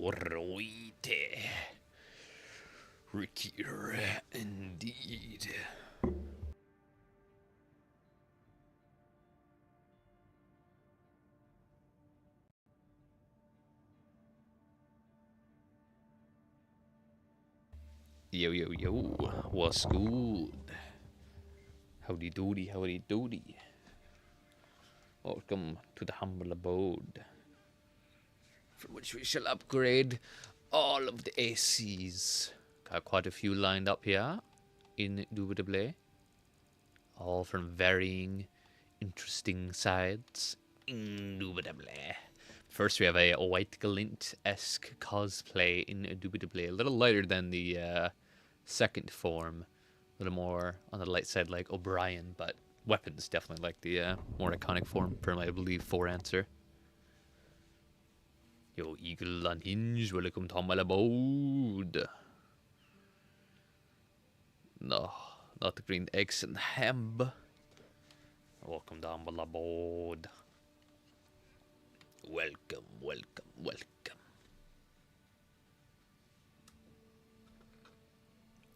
Alright. Ricky Rat indeed. Yo, yo, yo. What's good? Howdy doody, howdy doody. Welcome to the humble abode, from which we shall upgrade all of the ACs. Got quite a few lined up here, indubitably. All from varying, interesting sides, indubitably. First, we have a White Glint-esque cosplay, indubitably. A little lighter than the second form. A little more on the light side like O'Brien, but weapons definitely like the more iconic form from, I believe, 4 answer. Yo, Eagle Unhinged, welcome to my abode. No, not the green eggs and ham. Welcome to my abode. Welcome, welcome, welcome.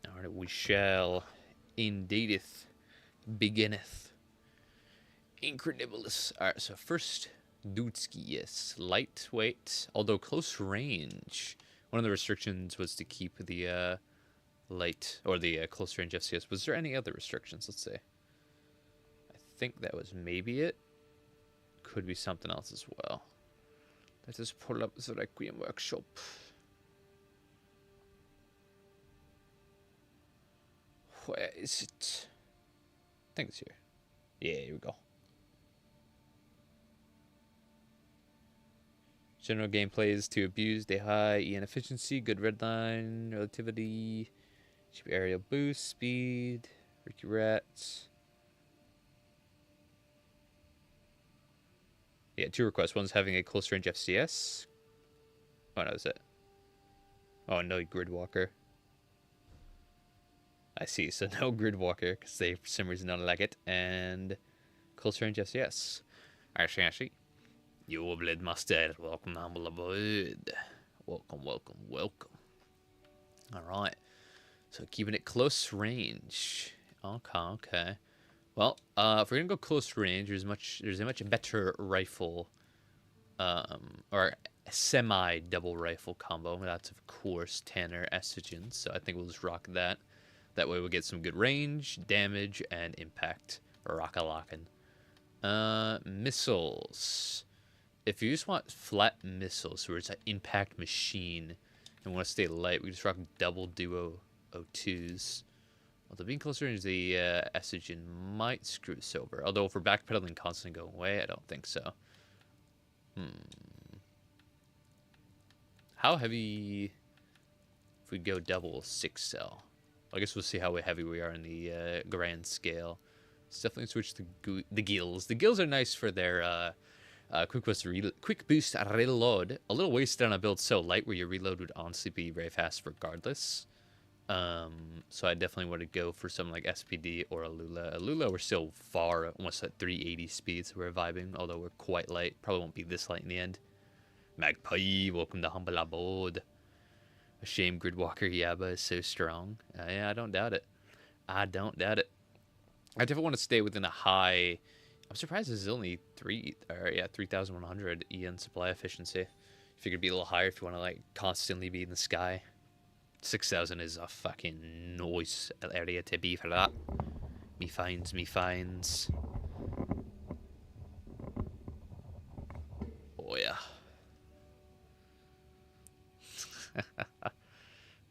Alright, we shall indeedeth beginneth. Incredibilis. Alright, so first, Dudski, yes. Lightweight, although close range. One of the restrictions was to keep the light, or the close range FCS. Was there any other restrictions? Let's say. I think that was maybe it. Could be something else as well. Let us pull up the Requiem workshop. Where is it? I think it's here. Yeah, here we go. General gameplay is to abuse the high EN efficiency, good redline, relativity, cheap aerial boost, speed, Ricky Rats. Yeah, 2 requests. One's having a close range FCS. Oh, no, that's it. Oh, no Gridwalker. I see, so no Gridwalker, because they, for some reason, don't like it. And close range FCS. I see. Yo, Blade Master, welcome to Humble Abode. Welcome, welcome, welcome. Alright. So keeping it close range. Okay. Well, if we're gonna go close range, there's a much better rifle, or semi-double rifle combo. That's of course Tanner Estrogen. So I think we'll just rock that. That way we'll get some good range, damage, and impact. Rock-a-lockin'. Missiles. If you just want flat missiles, where it's an impact machine, and want to stay light, we just rock double duo O2s. Although being closer range, the estrogen might screw us over. Although if we're backpedaling constantly going away, I don't think so. How heavy if we go double 6 cell? I guess we'll see how heavy we are in the grand scale. Let's definitely switch to the gills. The gills are nice for their quick boost reload. A little wasted on a build so light where your reload would honestly be very fast regardless. So I definitely want to go for something like SPD or Alula. Alula, we're still far, almost at 380 speed, so we're vibing, although we're quite light. Probably won't be this light in the end. Magpie, welcome to Humble Abode. A shame Gridwalker Yaba is so strong. Yeah, I don't doubt it. I definitely want to stay within a high. I'm surprised this is only 3,100 EN supply efficiency. I figured it'd be a little higher if you want to like constantly be in the sky. 6,000 is a fucking nice area to be for that. Me finds. Oh yeah. What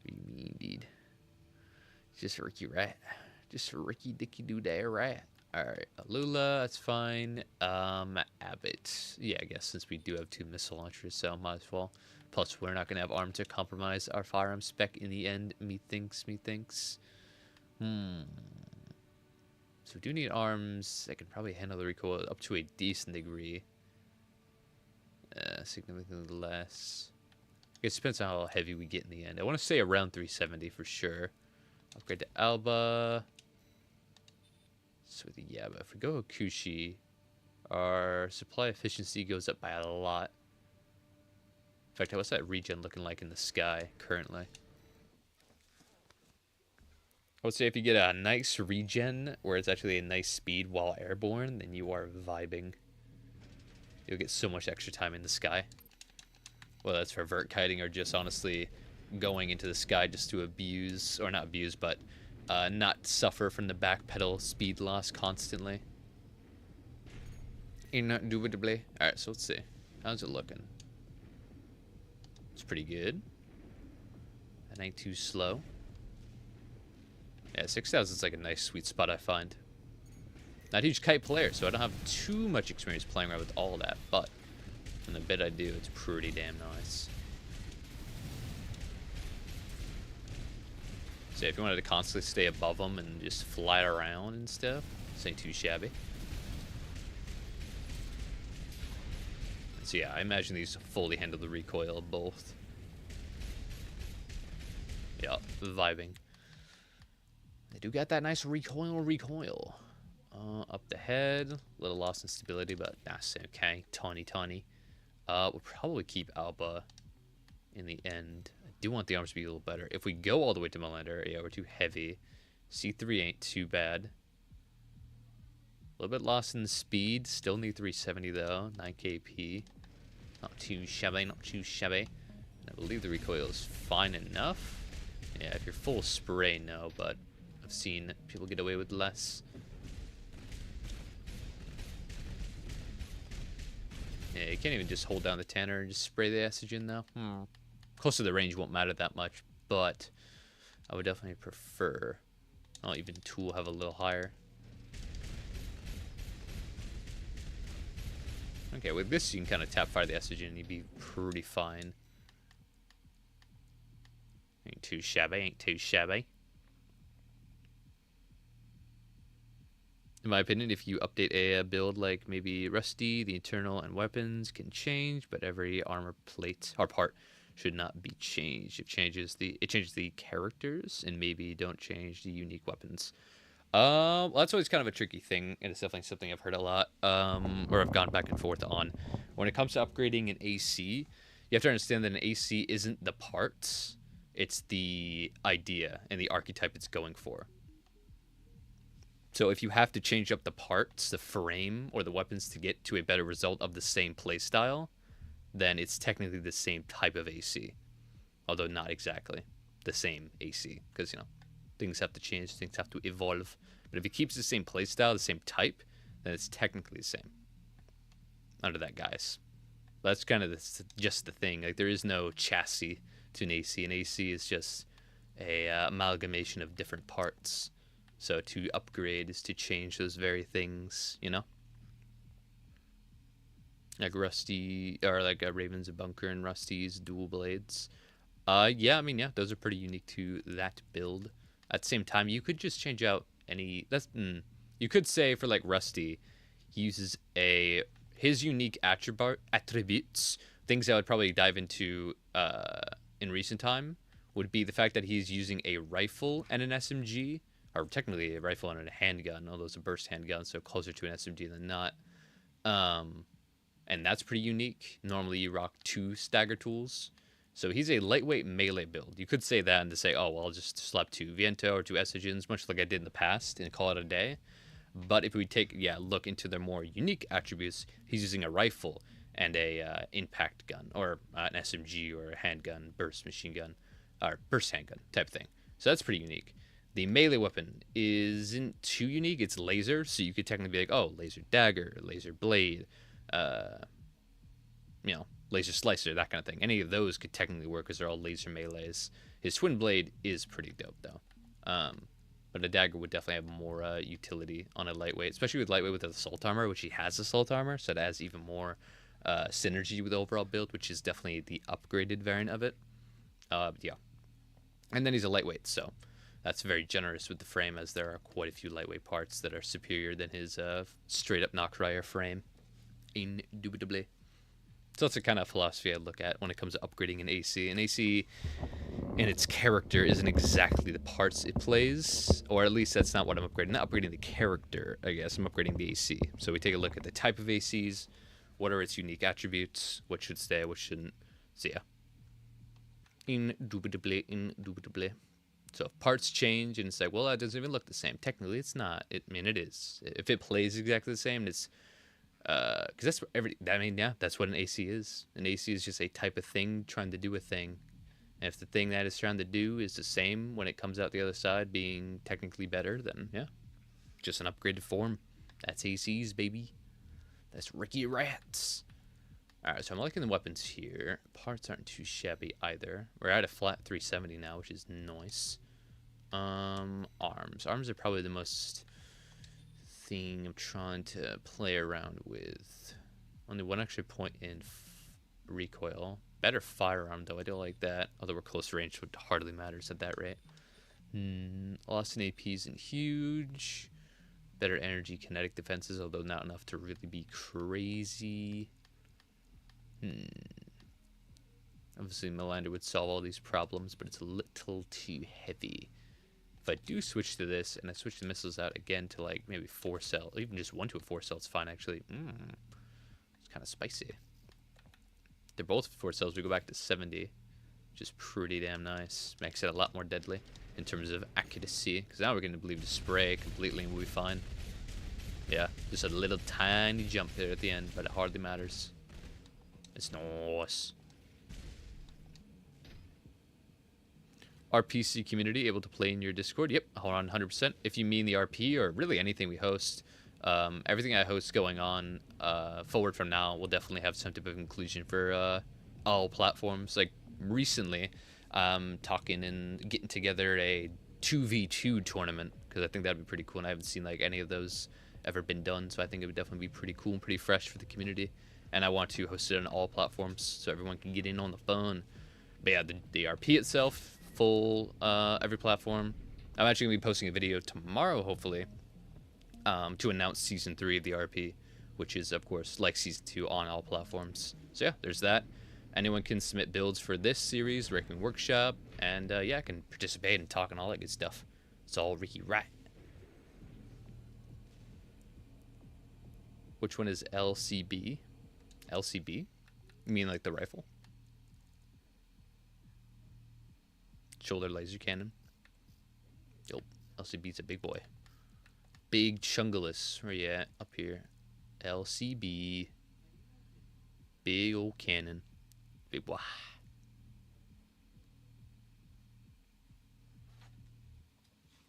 do you mean, indeed? Just Ricky Rat. Just Ricky Dicky Doo there, right? Alright, Alula, that's fine. Abbott. Yeah, I guess since we do have 2 missile launchers, so might as well. Plus, we're not going to have arms to compromise our firearm spec in the end, methinks. So we do need arms that can probably handle the recoil up to a decent degree. Significantly less. I guess it depends on how heavy we get in the end. I want to say around 370 for sure. Upgrade to Alba. So yeah, but if we go Kushi, our supply efficiency goes up by a lot. In fact, what's that regen looking like in the sky currently? I would say if you get a nice regen where it's actually a nice speed while airborne, then you are vibing. You'll get so much extra time in the sky. Whether that's for vert kiting or just honestly going into the sky just to abuse, or not abuse, but not suffer from the back pedal speed loss constantly. Indubitably. Alright, so let's see. How's it looking? It's pretty good. That ain't too slow. Yeah, 6,000 is like a nice sweet spot, I find. Not a huge kite player, so I don't have too much experience playing around with all of that, but in the bit I do, it's pretty damn nice. So if you wanted to constantly stay above them and just fly around and stuff, this ain't too shabby. So yeah, I imagine these fully handle the recoil of both. Yeah, vibing. They do got that nice recoil. Up the head, a little loss in stability, but that's okay. Tiny. We'll probably keep Alba in the end. I do want the arms to be a little better. If we go all the way to Melander, yeah, we're too heavy. C3 ain't too bad. A little bit lost in the speed. Still need 370 though. 9 kp. Not too shabby. And I believe the recoil is fine enough. Yeah, if you're full spray, no, but I've seen people get away with less. Yeah, you can't even just hold down the tanner and just spray the estrogen though. Close to the range won't matter that much, but I would definitely prefer. I'll even tool have a little higher. Okay, with this you can kind of tap fire the estrogen and you'd be pretty fine. Ain't too shabby. In my opinion, if you update a build like maybe Rusty, the internal and weapons can change, but every armor plate or part should not be changed. It changes the characters and maybe don't change the unique weapons. Well, that's always kind of a tricky thing, and it's definitely something I've heard a lot, or I've gone back and forth on. When it comes to upgrading an AC, you have to understand that an AC isn't the parts, it's the idea and the archetype it's going for. So if you have to change up the parts, the frame, or the weapons to get to a better result of the same playstyle, then it's technically the same type of AC. Although not exactly the same AC, because, you know, things have to change, things have to evolve. But if it keeps the same playstyle, the same type, then it's technically the same. Under that, guys. That's kind of just the thing. Like, there is no chassis to an AC. An AC is just a amalgamation of different parts. So to upgrade is to change those very things, you know? Like Rusty, or like Raven's Bunker and Rusty's dual blades. Yeah, I mean, yeah, those are pretty unique to that build. At the same time, you could just change out any... You could say for like Rusty, he uses his unique attributes, things I would probably dive into in recent time, would be the fact that he's using a rifle and an SMG, or technically a rifle and a handgun, although it's a burst handgun, so closer to an SMG than not. And that's pretty unique. Normally you rock 2 stagger tools. So he's a lightweight melee build. You could say that and to say, oh, well, I'll just slap 2 Viento or 2 Estrogens, much like I did in the past, and call it a day. But if we look into their more unique attributes, he's using a rifle and a impact gun, or an SMG or a handgun, burst machine gun, or burst handgun type thing. So that's pretty unique. The melee weapon isn't too unique. It's laser, so you could technically be like, oh, laser dagger, laser blade, laser slicer, that kind of thing. Any of those could technically work because they're all laser melees. His twin blade is pretty dope, though. But a dagger would definitely have more utility on a lightweight, especially with lightweight with assault armor, which he has assault armor, so it adds even more synergy with the overall build, which is definitely the upgraded variant of it. Yeah. And then he's a lightweight, so that's very generous with the frame, as there are quite a few lightweight parts that are superior than his straight-up Knockrider frame. Indubitably. So that's the kind of philosophy I look at when it comes to upgrading an AC. An AC and its character isn't exactly the parts it plays, or at least that's not what I'm upgrading. Not upgrading the character, I guess. I'm upgrading the AC. So we take a look at the type of ACs, what are its unique attributes, what should stay, what shouldn't. So yeah. Indubitably, indubitably. So if parts change and it's like, well, that doesn't even look the same. Technically, it's not. I mean, it is. If it plays exactly the same, it's because that's what I mean, yeah, that's what an AC is. An AC is just a type of thing trying to do a thing. And if the thing that it's trying to do is the same when it comes out the other side, being technically better, then yeah, just an upgraded form. That's ACs, baby. That's Ricky Rats. Alright, so I'm liking the weapons here. Parts aren't too shabby either. We're at a flat 370 now, which is nice. Arms. Arms are probably the most thing I'm trying to play around with. Only one extra point in recoil. Better firearm, though. I don't like that. Although we're close range, so it hardly matters at that rate. Lost in AP isn't huge. Better energy kinetic defenses, although not enough to really be crazy. Obviously, Melander would solve all these problems, but it's a little too heavy. If I do switch to this, and I switch the missiles out again to like maybe 4 cell, even just 1 to a 4 cell, it's fine actually. It's kind of spicy. They're both 4 cells. We go back to 70, which is pretty damn nice. Makes it a lot more deadly in terms of accuracy, because now we're going to believe to spray completely and we'll be fine. Yeah, just a little tiny jump there at the end, but it hardly matters. It's nice. Our PC community able to play in your Discord? Yep, hold on, 100%. If you mean the RP or really anything we host, everything I host going on forward from now will definitely have some type of inclusion for all platforms. Like recently, talking and getting together a 2v2 tournament, because I think that'd be pretty cool, and I haven't seen like any of those ever been done, so I think it would definitely be pretty cool and pretty fresh for the community. And I want to host it on all platforms so everyone can get in on the fun. But yeah, the RP itself, full every platform. I'm actually going to be posting a video tomorrow, hopefully, to announce Season 3 of the RP, which is, of course, like Season 2 on all platforms. So yeah, there's that. Anyone can submit builds for this series, Requiem Workshop, and yeah, I can participate and talk and all that good stuff. It's all Ricky Rat. Which one is LCB? LCB? You mean like the rifle? Shoulder laser cannon. Yo, LCB's a big boy. Big Chungalus. Where you at? Up here. LCB. Big old cannon. Big boy.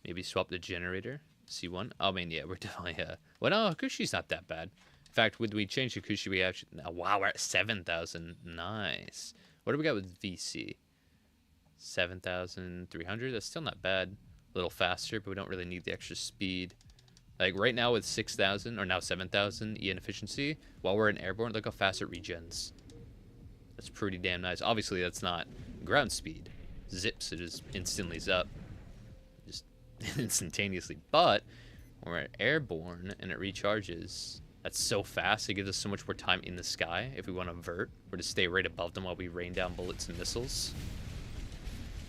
Maybe swap the generator. C1. I mean, yeah, we're definitely well, no, Akushi's not that bad. In fact, when we change Akushi, we actually wow, we're at 7,000. Nice. What do we got with VC? 7,300. That's still not bad. A little faster, but we don't really need the extra speed. Like right now with 6,000 or now 7,000 EN efficiency, while we're in airborne, look how fast it regens. That's pretty damn nice. Obviously, that's not ground speed. Zips, it just instantly up. Just instantaneously. But when we're airborne and it recharges, that's so fast. It gives us so much more time in the sky if we want to vert or to stay right above them while we rain down bullets and missiles.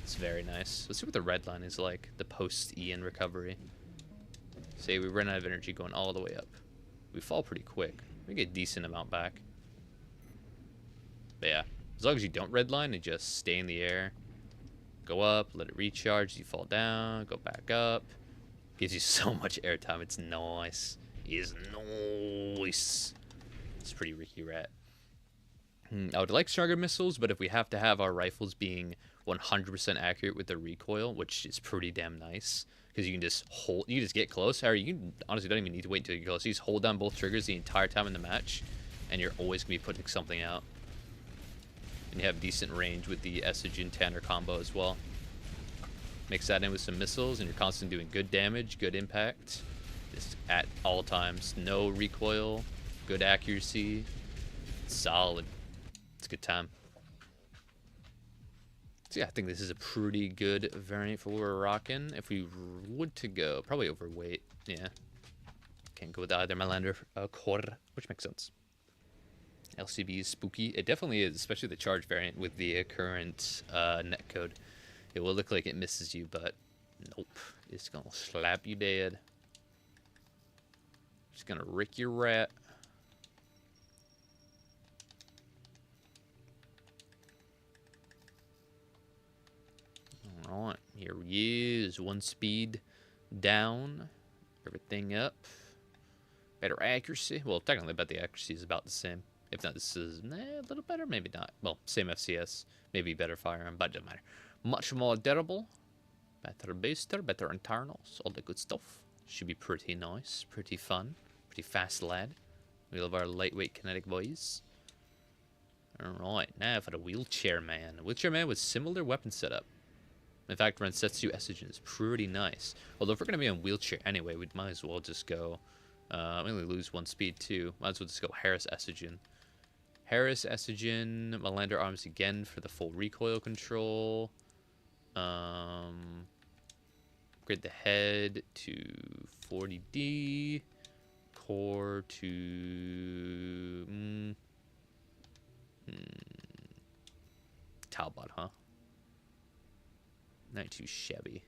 It's very nice. Let's see what the red line is like, the post-EN recovery. Say we run out of energy going all the way up. We fall pretty quick. We get a decent amount back. But yeah, as long as you don't redline and just stay in the air, go up, let it recharge, you fall down, go back up. Gives you so much airtime. It's nice. It's nice. It's pretty Ricky Rat. I would like stronger missiles, but if we have to have our rifles being 100% accurate with the recoil, which is pretty damn nice, because you can just hold, you just get close, or you can, honestly don't even need to wait until you get close. You just hold down both triggers the entire time in the match, and you're always going to be putting something out. And you have decent range with the Estrogen Tanner combo as well. Mix that in with some missiles, and you're constantly doing good damage, good impact, just at all times. No recoil, good accuracy, solid. It's a good time. So yeah, I think this is a pretty good variant for what we're rocking. If we would to go, probably overweight. Yeah, can't go with either Melander core, which makes sense. LCB is spooky. It definitely is, especially the charge variant with the current netcode. It will look like it misses you, but nope. It's gonna slap you dead. It's gonna rick your rat. is 1 speed down. Everything up. Better accuracy. Well, technically, I bet the accuracy is about the same. If not, this is a little better. Maybe not. Well, same FCS. Maybe better firearm, but it doesn't matter. Much more durable. Better booster. Better internals. All the good stuff. Should be pretty nice. Pretty fun. Pretty fast lad. We love our lightweight kinetic boys. Alright, now for the wheelchair man. The wheelchair man with similar weapon setup. In fact, Rensetsu Estrogen is pretty nice. Although if we're going to be on wheelchair anyway, we might as well just go... we only lose 1 speed too. Might as well just go Harris Estrogen. Harris Estrogen, Melander arms again for the full recoil control. Upgrade the head to 40D. Core to... Talbot, huh? Not too shabby.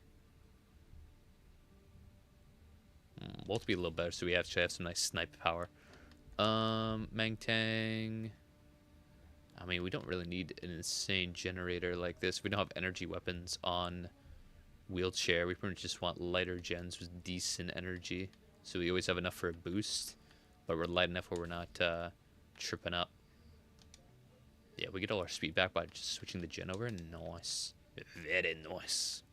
Both be a little better, so we actually have some nice snipe power. Mangtang. I mean, we don't really need an insane generator like this. We don't have energy weapons on wheelchair. We pretty much just want lighter gens with decent energy. So we always have enough for a boost, but we're light enough where we're not tripping up. Yeah, we get all our speed back by just switching the gen over. Nice. Very nice.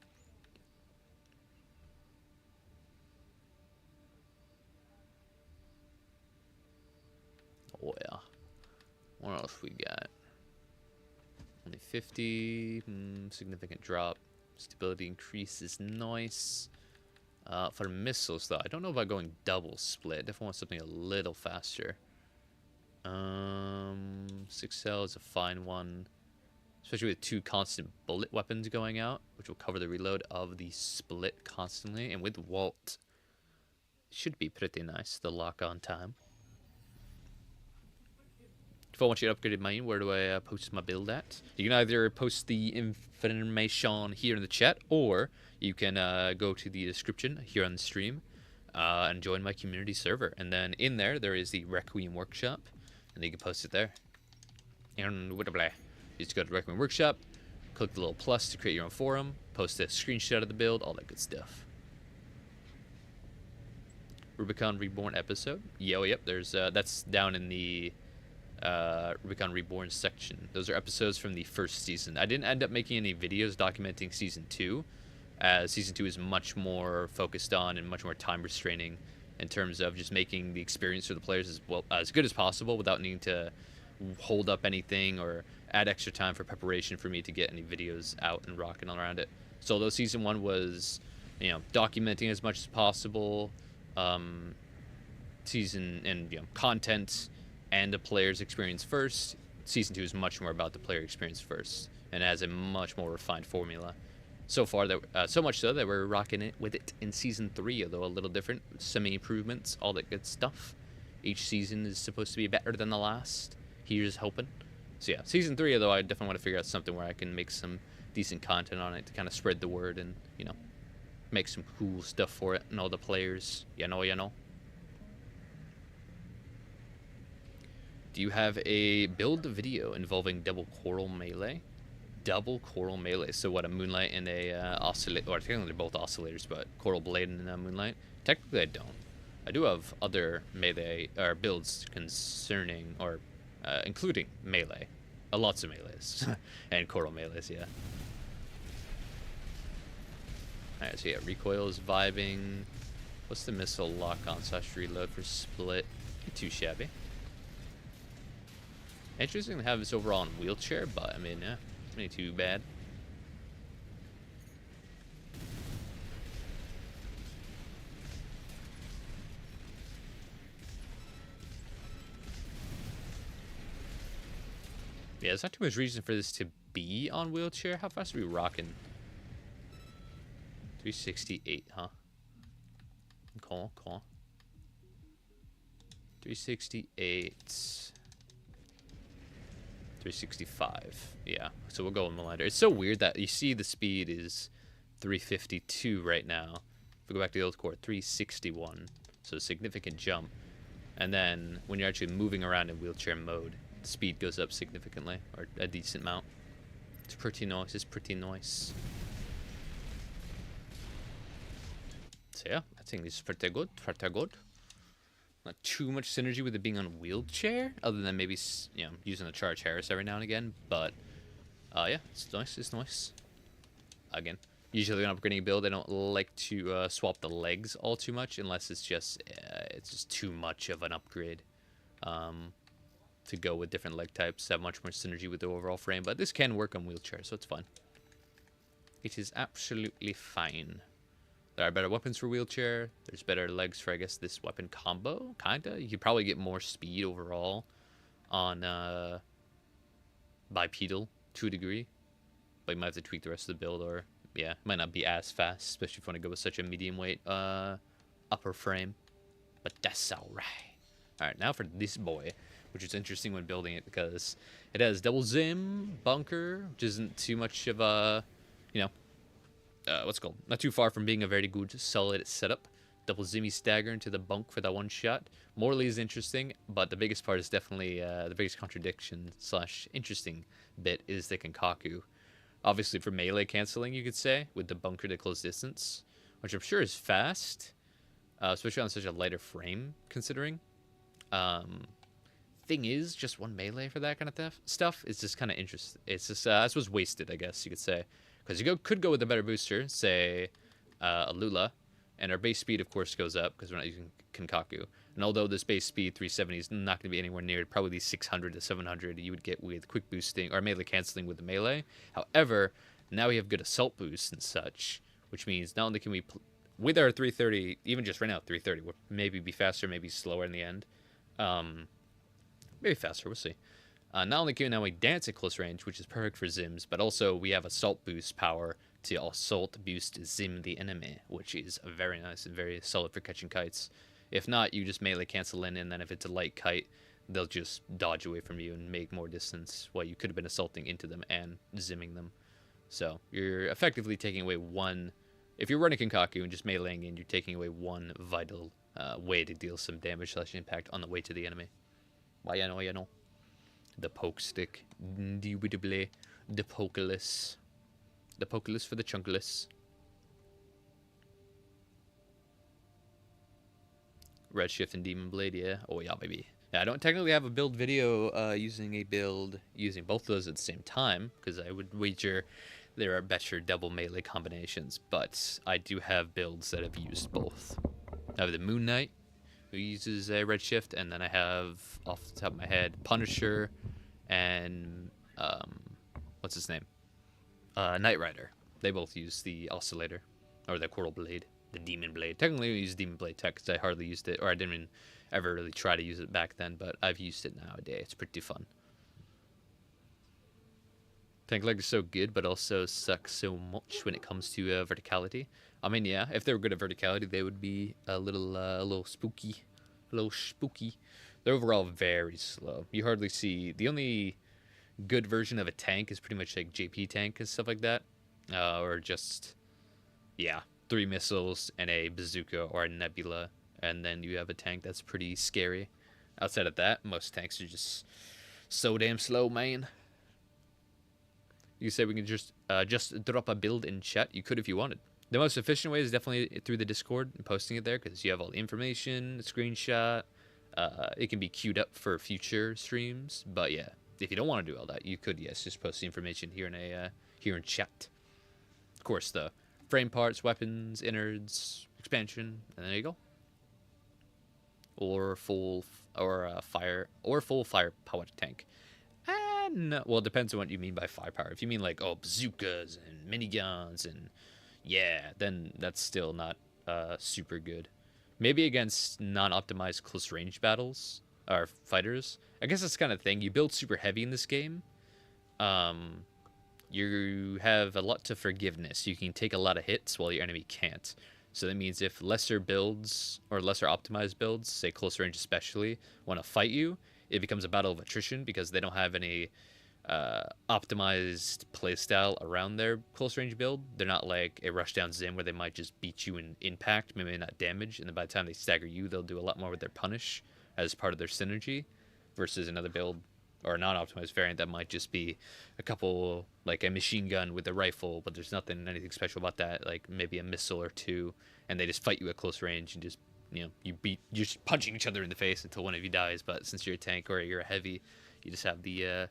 Oh yeah. What else we got? Only 50. Significant drop. Stability increase is nice. For missiles, though, I don't know about going double split. Definitely want something a little faster. 6 cell is a fine one. Especially with 2 constant bullet weapons going out, which will cover the reload of the split constantly. And with Walt, it should be pretty nice, the lock-on time. If I want you to upgrade mine, where do I post my build at? You can either post the information here in the chat, or you can go to the description here on the stream and join my community server. And then in there is the Requiem workshop, and you can post it there. And what you just go to Requiem workshop, click the little plus to create your own forum, post a screenshot of the build, all that good stuff. Rubicon Reborn episode. Yep. There's that's down in the Rubicon Reborn section. Those are episodes from the first season. I didn't end up making any videos documenting season 2, as season 2 is much more focused on and much more time restraining in terms of just making the experience for the players as good as possible without needing to hold up anything or add extra time for preparation for me to get any videos out and rocking around it. So although season 1 was, documenting as much as possible, season and content and the player's experience first, season 2 is much more about the player experience first, and it has a much more refined formula. So far, so much so that we're rocking it with it in season 3, although a little different, semi-improvements, all that good stuff. Each season is supposed to be better than the last. Here's hoping. So yeah, season 3, though, I definitely want to figure out something where I can make some decent content on it to kind of spread the word and, make some cool stuff for it and all the players. You know. Do you have a build video involving double coral melee? Double coral melee. So what, a moonlight and a oscillator, or technically they're both oscillators, but coral blade and a moonlight? Technically I don't. I do have other melee or builds concerning or including melee. Lots of melees and coral melees, yeah. Alright, so yeah, recoil is vibing. What's the missile lock on / reload for split? Too shabby. Interesting to have this overall in wheelchair, but I mean, yeah, it's not too bad. Yeah, there's not too much reason for this to be on wheelchair. How fast are we rocking? 368, huh? Cool. 368. 365. Yeah, so we'll go with Melander. It's so weird that you see the speed is 352 right now. If we go back to the old core, 361. So a significant jump. And then when you're actually moving around in wheelchair mode, the speed goes up significantly, or a decent amount. It's pretty nice. So yeah, I think this is pretty good, pretty good. Not too much synergy with it being on a wheelchair, other than maybe, you know, using a charge Harris every now and again. But yeah, it's nice. It's nice. Again, usually when I'm upgrading a build, I don't like to swap the legs all too much, unless it's just too much of an upgrade to go with different leg types. Have much more synergy with the overall frame. But this can work on wheelchair, so it's fine. It is absolutely fine. There are better weapons for wheelchair. There's better legs for, I guess, this weapon combo, kinda. You could probably get more speed overall on bipedal to a degree. But you might have to tweak the rest of the build, or, yeah, it might not be as fast, especially if you want to go with such a medium weight upper frame. But that's alright. Alright, now for this boy, which is interesting when building it, because it has double zim, bunker, which isn't too much of a, you know, what's it called? Not too far from being a very good, solid setup. Double zimmy stagger into the bunk for that one shot. Morally is interesting, but the biggest part is definitely, the biggest contradiction / interesting bit is the Kenkaku. Obviously for melee canceling, you could say, with the bunker to close distance, which I'm sure is fast, especially on such a lighter frame, considering. Thing is, just one melee for that kind of stuff is just kind of interesting. It's just, I suppose, wasted, I guess you could say. Because you could go with a better booster, say a Lula, and our base speed, of course, goes up because we're not using Kenkaku. And although this base speed 370 is not going to be anywhere near probably 600 to 700 you would get with quick boosting or melee canceling with the melee. However, now we have good assault boosts and such, which means not only can we, with our 330, even just right now 330, would maybe be faster, maybe slower in the end. Maybe faster, we'll see. Not only can now we dance at close range, which is perfect for Zims, but also we have assault boost power to assault boost Zim the enemy, which is very nice and very solid for catching kites. If not, you just melee cancel in, and then if it's a light kite, they'll just dodge away from you and make more distance while you could have been assaulting into them and zimming them. So you're effectively taking away one. If you're running Kenkaku and just meleeing in, you're taking away one vital way to deal some damage / impact on the way to the enemy. Why, you know. The poke stick. Indubitably. The pokeless. The pokeless for the chunkless. Redshift and Demon Blade, yeah. Oh, yeah, baby. Yeah, I don't technically have a build video using both of those at the same time, because I would wager there are better double melee combinations, but I do have builds that have used both. I have the Moon Knight, who uses a Redshift, and then I have, off the top of my head, Punisher and, what's his name? Knight Rider. They both use the Oscillator, or the Coral Blade. The Demon Blade. Technically, I use Demon Blade tech because I hardly used it, or I didn't even ever really try to use it back then, but I've used it nowadays. It's pretty fun. Tank leg is so good, but also sucks so much when it comes to verticality. I mean, yeah, if they were good at verticality, they would be a little spooky. A little spooky. They're overall very slow. You hardly see... The only good version of a tank is pretty much like JP tank and stuff like that. Or just... Yeah. 3 missiles and a bazooka or a nebula, and then you have a tank that's pretty scary. Outside of that, most tanks are just so damn slow, man. You say we can just drop a build in chat. You could if you wanted. The most efficient way is definitely through the Discord and posting it there, because you have all the information, the screenshot. It can be queued up for future streams, but yeah, if you don't want to do all that, you could, yes, just post the information here in chat. Of course, though. Frame parts, weapons, innards, expansion, and there you go. Or full firepower tank. No, well, it depends on what you mean by firepower. If you mean like bazookas and miniguns and yeah, then that's still not super good. Maybe against non-optimized close range battles or fighters. I guess that's the kind of thing. You build super heavy in this game. You have a lot to forgiveness. You can take a lot of hits while your enemy can't. So that means if lesser builds or lesser optimized builds, say close range especially, want to fight you, it becomes a battle of attrition because they don't have any optimized playstyle around their close range build. They're not like a rushdown Zim where they might just beat you in impact, maybe not damage, and then by the time they stagger you, they'll do a lot more with their punish as part of their synergy, versus another build or a non-optimized variant that might just be a couple, like a machine gun with a rifle, but there's anything special about that, like maybe a missile or two, and they just fight you at close range and just, you're just punching each other in the face until one of you dies. But since you're a tank or you're a heavy, you just have the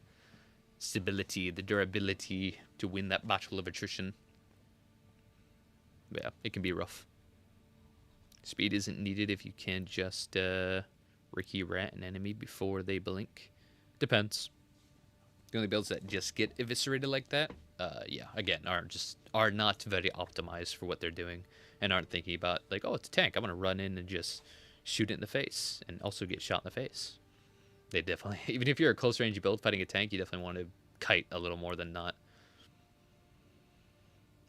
stability, the durability to win that battle of attrition. But yeah, it can be rough. Speed isn't needed if you can just Ricky Rat an enemy before they blink. Depends. The only builds that just get eviscerated like that, yeah, again, are not very optimized for what they're doing, and aren't thinking about, like, oh, it's a tank, I'm gonna run in and just shoot it in the face and also get shot in the face. They definitely, even if you're a close range build fighting a tank, you definitely want to kite a little more than not.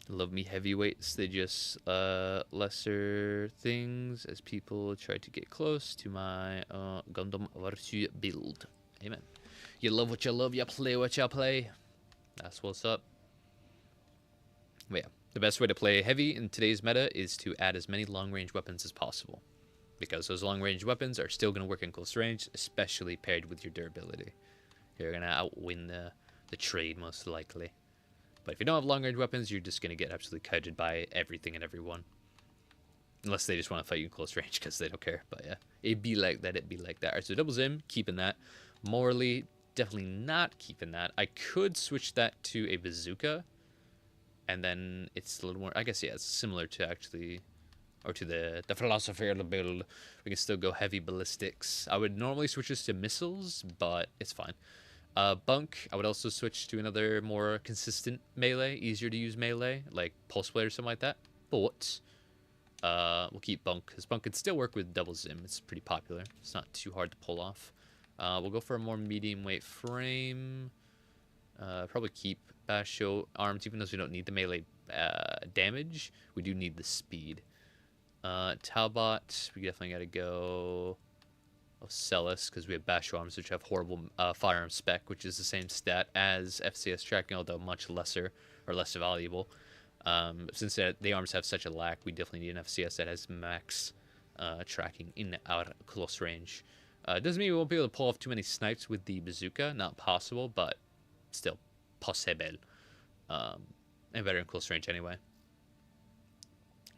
Love me heavyweights. They just lesser things as people try to get close to my Gundam Versus build. Amen. You love what you love, you play what you play. That's what's up. But yeah, the best way to play heavy in today's meta is to add as many long-range weapons as possible, because those long-range weapons are still going to work in close range, especially paired with your durability. You're going to outwin the trade most likely. But if you don't have long-range weapons, you're just going to get absolutely kited by everything and everyone. Unless they just want to fight you in close range because they don't care. But yeah, it'd be like that, it'd be like that. Alright, so double Zim, keeping that. Morally, definitely not keeping that. I could switch that to a bazooka. And then it's a little more, I guess, yeah, it's similar to actually, or to the philosophy of the build. We can still go heavy ballistics. I would normally switch this to missiles, but it's fine. Bunk, I would also switch to another more consistent melee, easier to use melee, like Pulse Blade or something like that. But we'll keep Bunk, because Bunk can still work with double Zim. It's pretty popular. It's not too hard to pull off. We'll go for a more medium weight frame. Probably keep Basho arms, even though we don't need the melee damage. We do need the speed. Talbot, we definitely got to go Celis, because we have Basho arms, which have horrible firearm spec, which is the same stat as FCS tracking, although much lesser or less valuable. Since the arms have such a lack, we definitely need an FCS that has max tracking in our close range. Doesn't mean we won't be able to pull off too many snipes with the bazooka. Not possible, but still possible. And better in close range anyway.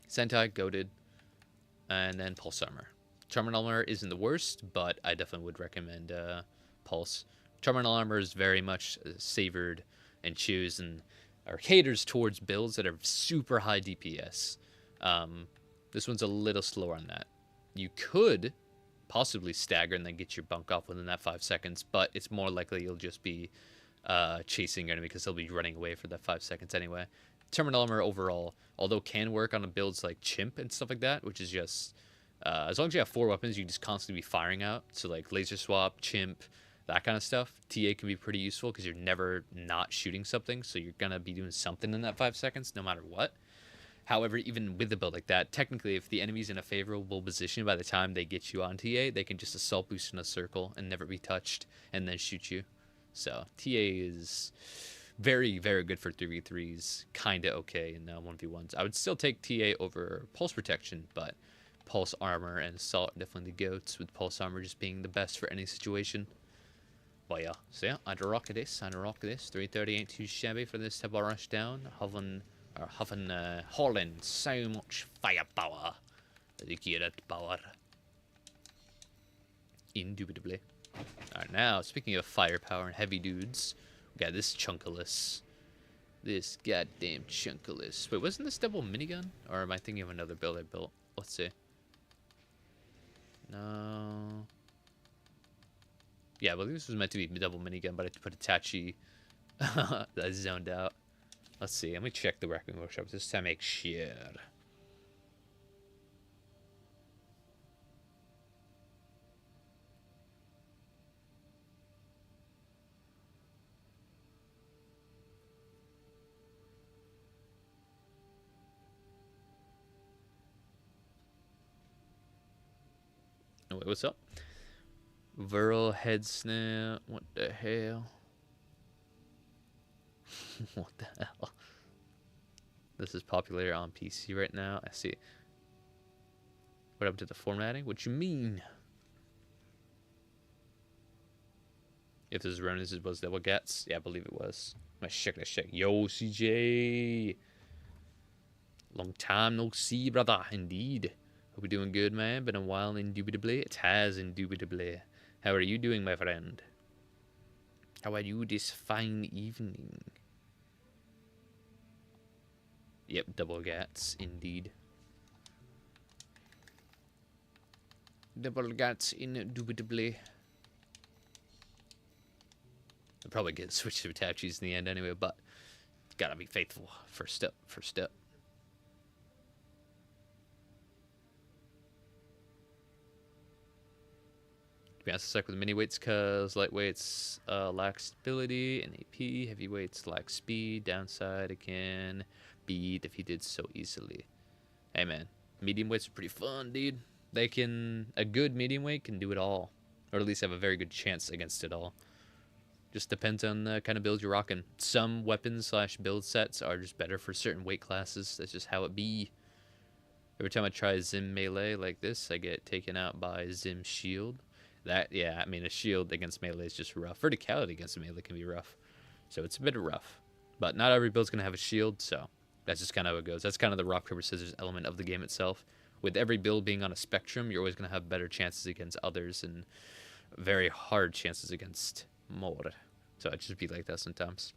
Sentai, goated, and then Pulse Armor. Terminal Armor isn't the worst, but I definitely would recommend Pulse. Terminal Armor is very much savored and chosen, or caters towards builds that are super high DPS. This one's a little slower on that. You could possibly stagger and then get your bunk off within that 5 seconds, but it's more likely you'll just be chasing your enemy because they'll be running away for that 5 seconds anyway. Terminal Armor overall, although can work on builds like Chimp and stuff like that, which is just as long as you have 4 weapons, you can just constantly be firing out. So like Laser Swap, Chimp, that kind of stuff. TA can be pretty useful because you're never not shooting something, so you're gonna be doing something in that 5 seconds no matter what. However, even with a build like that, technically if the enemy's in a favorable position by the time they get you on TA, they can just assault boost in a circle and never be touched and then shoot you. So TA is very, very good for 3v3s, kinda okay in 1v1s. I would still take TA over Pulse Protection, but Pulse Armor and Assault are definitely the goats, with Pulse Armor just being the best for any situation. But yeah, so yeah, I'd rock this. 330 ain't too shabby for this type of rush down. Having hauling so much firepower. That power. Indubitably. Alright, now, speaking of firepower and heavy dudes, we got this Chunkalus. This goddamn Chunkalus. Wait, wasn't this double minigun? Or am I thinking of another build I built? Let's see. No. Yeah, I believe this was meant to be double minigun, but I put Itachi. I zoned out. Let's see. Let me check the Requiem workshop just to make sure. Oh, wait, what's up? Viral head snap. What the hell? What the hell? This is popular on PC right now. I see. What happened to the formatting? What you mean? If this runs, it was double gats. Yeah, I believe it was. Let's check. Yo, CJ. Long time no see, brother. Indeed. Hope you're doing good, man. Been a while, indubitably. It has, indubitably. How are you doing, my friend? How are you this fine evening? Yep, double gats, indeed. Double gats, indubitably. I'll probably get switched to Itachis in the end anyway, but gotta be faithful. First step. To be honest, I suck with mini weights because lightweights lack stability and AP. Heavyweights lack speed. Downside, it can be defeated so easily. Hey man, medium weights are pretty fun, dude. A good medium weight can do it all, or at least have a very good chance against it all. Just depends on the kind of build you're rocking. Some weapons / build sets are just better for certain weight classes. That's just how it be. Every time I try Zim melee like this, I get taken out by Zim shield. Yeah, I mean, a shield against melee is just rough. Verticality against melee can be rough. So it's a bit rough. But not every build's going to have a shield, so that's just kind of how it goes. That's kind of the rock, paper, scissors element of the game itself. With every build being on a spectrum, you're always going to have better chances against others and very hard chances against more. So it just be like that sometimes.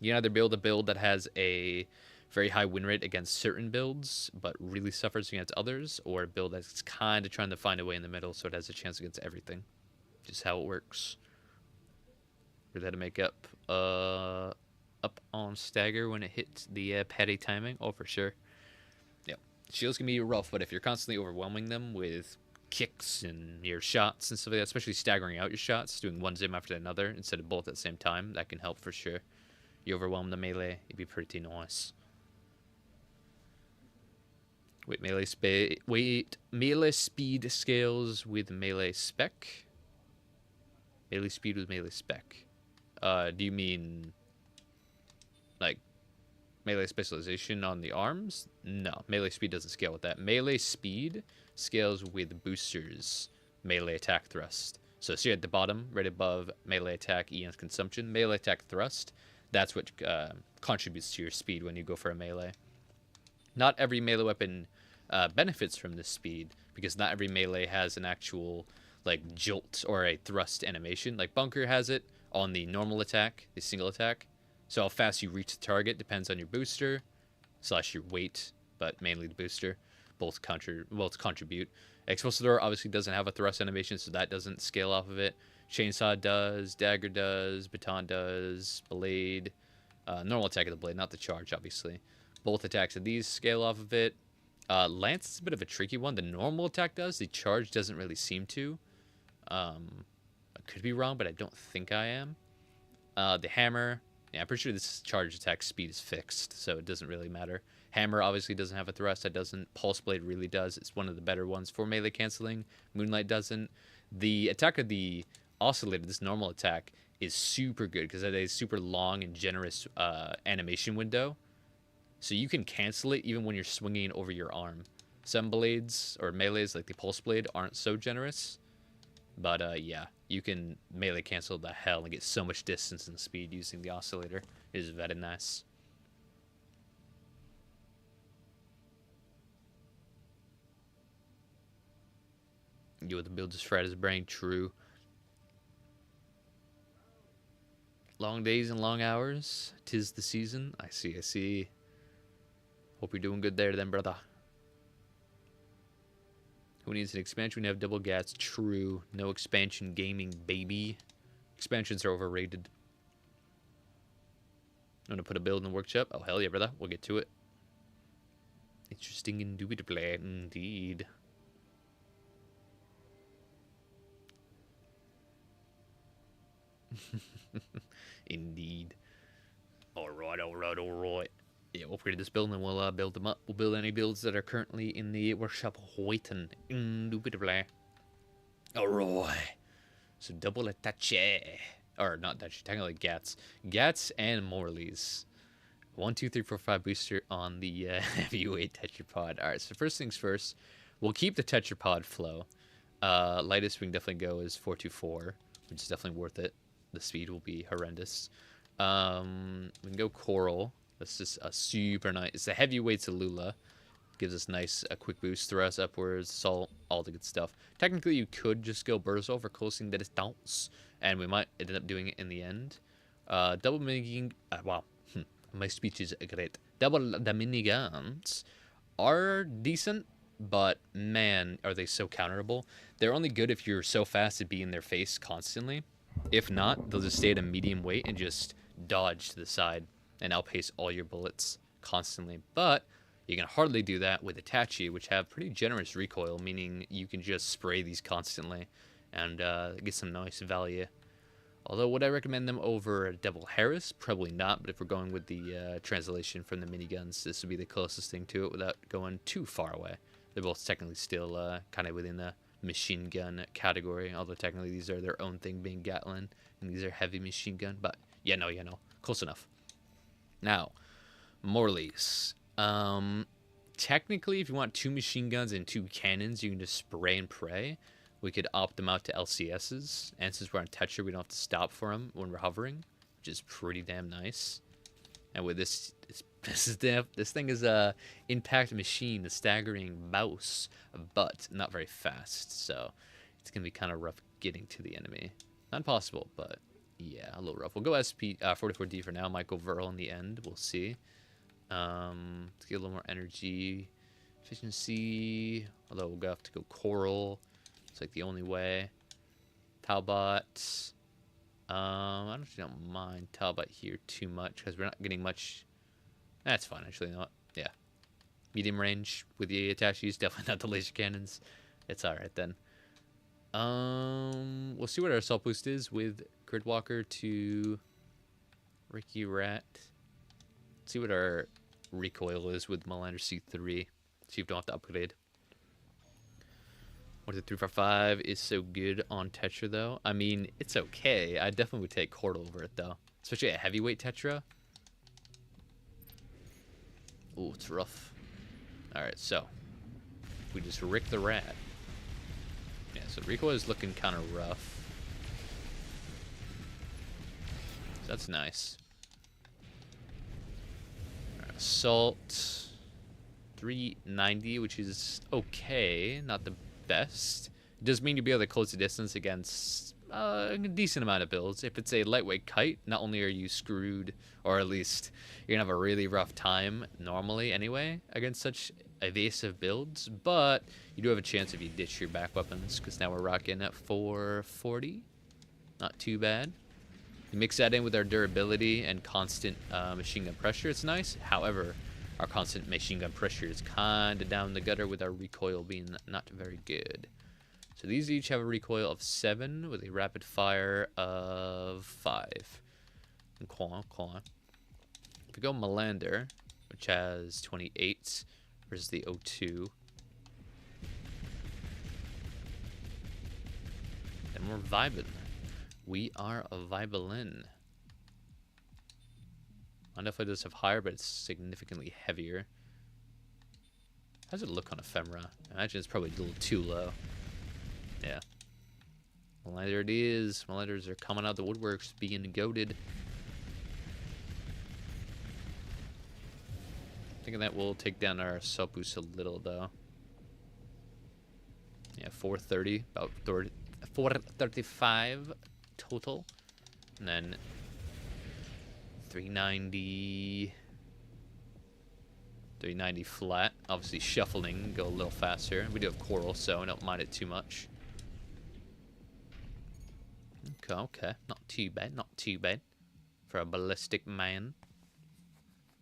You can either build a build that has a very high win rate against certain builds, but really suffers against others, or a build that's kind of trying to find a way in the middle so it has a chance against everything. Just how it works. Really had to make up on stagger when it hit the petty timing. Oh, for sure. Yeah, shields can be rough, but if you're constantly overwhelming them with kicks and your shots and stuff like that, especially staggering out your shots, doing one Zim after another instead of both at the same time, that can help for sure. You overwhelm the melee, it'd be pretty nice. Wait, melee speed scales with melee spec? Melee speed with melee spec. Do you mean like melee specialization on the arms? No, melee speed doesn't scale with that. Melee speed scales with boosters melee attack thrust. So see at the bottom, right above melee attack E and consumption, melee attack thrust, that's what contributes to your speed when you go for a melee. Not every melee weapon benefits from this speed, because not every melee has an actual like jolt or a thrust animation. Like Bunker has it on the normal attack, the single attack. So how fast you reach the target depends on your booster / your weight, but mainly the booster. Both contribute. Explosive Thrower obviously doesn't have a thrust animation, so that doesn't scale off of it. Chainsaw does, Dagger does, Baton does, Blade. Normal attack of the Blade, not the charge, obviously. Both attacks of these scale off of it. Lance is a bit of a tricky one. The normal attack does, the charge doesn't really seem to. I could be wrong, but I don't think I am. The Hammer, yeah, I'm pretty sure this charge attack speed is fixed, so it doesn't really matter. Hammer obviously doesn't have a thrust. That doesn't. Pulse Blade really does. It's one of the better ones for melee canceling. Moonlight doesn't. The attack of the Oscillator, this normal attack, is super good because it has a super long and generous animation window. So you can cancel it even when you're swinging over your arm. Some blades or melees like the Pulse Blade aren't so generous. But yeah, you can melee cancel the hell and get so much distance and speed using the Oscillator. It is very nice. Yo, the build just fried his brain. True. Long days and long hours. 'Tis the season. I see. Hope you're doing good there then, brother. Who needs an expansion? We have double gats. True. No expansion gaming, baby. Expansions are overrated. I'm going to put a build in the workshop. Oh, hell yeah, brother. We'll get to it. Interesting indubitably, indeed. Indeed. Alright. Yeah, we'll upgrade this build and we'll build them up. We'll build any builds that are currently in the workshop waiting. Indubitably. Alright. So double attache. Or not attache, technically gats. Gats and Morleys. 1, 2, 3, 4, 5 booster on the heavyweight Tetrapod. Alright, so first things first. We'll keep the Tetrapod flow. Lightest we can definitely go is 424. which is definitely worth it. The speed will be horrendous. We can go coral. That's just a super nice. It's a heavyweight Lula. Gives us nice quick boost, thrust upwards, salt, all the good stuff. Technically, you could just go Burzo for closing the distance, and we might end up doing it in the end. Double minigun. Wow, my speech is great. Double the miniguns are decent, but man, are they so counterable. They're only good if you're so fast to be in their face constantly. If not, they'll just stay at a medium weight and just dodge to the side and outpace all your bullets constantly. But you can hardly do that with Itachi, which have pretty generous recoil, meaning you can just spray these constantly and get some nice value. Although, would I recommend them over Devil Harris? Probably not, but if we're going with the translation from the miniguns, this would be the closest thing to it without going too far away. They're both technically still kind of within the machine gun category, although technically these are their own thing, being Gatling, and these are heavy machine gun, but yeah, no, close enough. Now, Morley's. Technically, if you want 2 machine guns and 2 cannons, you can just spray and pray. We could opt them out to LCSs, and since we're on Tetra, we don't have to stop for them when we're hovering, which is pretty damn nice. And with this thing is a impact machine, a staggering mouse, but not very fast, so it's gonna be kind of rough getting to the enemy. Not impossible, but yeah, a little rough. We'll go SP 44D for now. Might go Viral in the end. We'll see. Let's get a little more energy, efficiency. Although we'll have to go Coral. It's like the only way. Talbot. I don't mind Talbot here too much because we're not getting much. That's fine, actually. Not. Yeah. Medium range with the Itachis, definitely not the laser cannons. It's alright then. We'll see what our assault boost is with Gridwalker to Ricky Rat. Let's see what our recoil is with Melander C3. See if we don't have to upgrade. 12345 is so good on Tetra though. I mean, it's okay. I definitely would take Cord over it though, especially a heavyweight Tetra. Ooh, it's rough. All right, so we just Rick the Rat. Yeah, so recoil is looking kind of rough. So that's nice. Right, assault 390, which is okay, not the best. It does mean you'll be able to close the distance against a decent amount of builds. If it's a lightweight kite, not only are you screwed, or at least you're gonna have a really rough time normally anyway against such evasive builds, but you do have a chance if you ditch your back weapons, because now we're rocking at 440. Not too bad. You mix that in with our durability and constant machine gun pressure, it's nice. However, our constant machine gun pressure is kind of down the gutter with our recoil being not very good. So these each have a recoil of 7 with a rapid fire of 5. Okay. If we go Melander, which has 28 versus the O2, then we're vibing. We are a vibelin. I definitely does have higher, but it's significantly heavier. How does it look on ephemera? I imagine it's probably a little too low. Yeah. Well, there it is. Melanders are coming out the woodworks, being goated. Thinking that will take down our assault boost a little, though. Yeah, 430, about 435 total. And then 390 flat. Obviously shuffling, go a little faster. We do have coral, so I don't mind it too much. Okay. Not too bad for a ballistic man.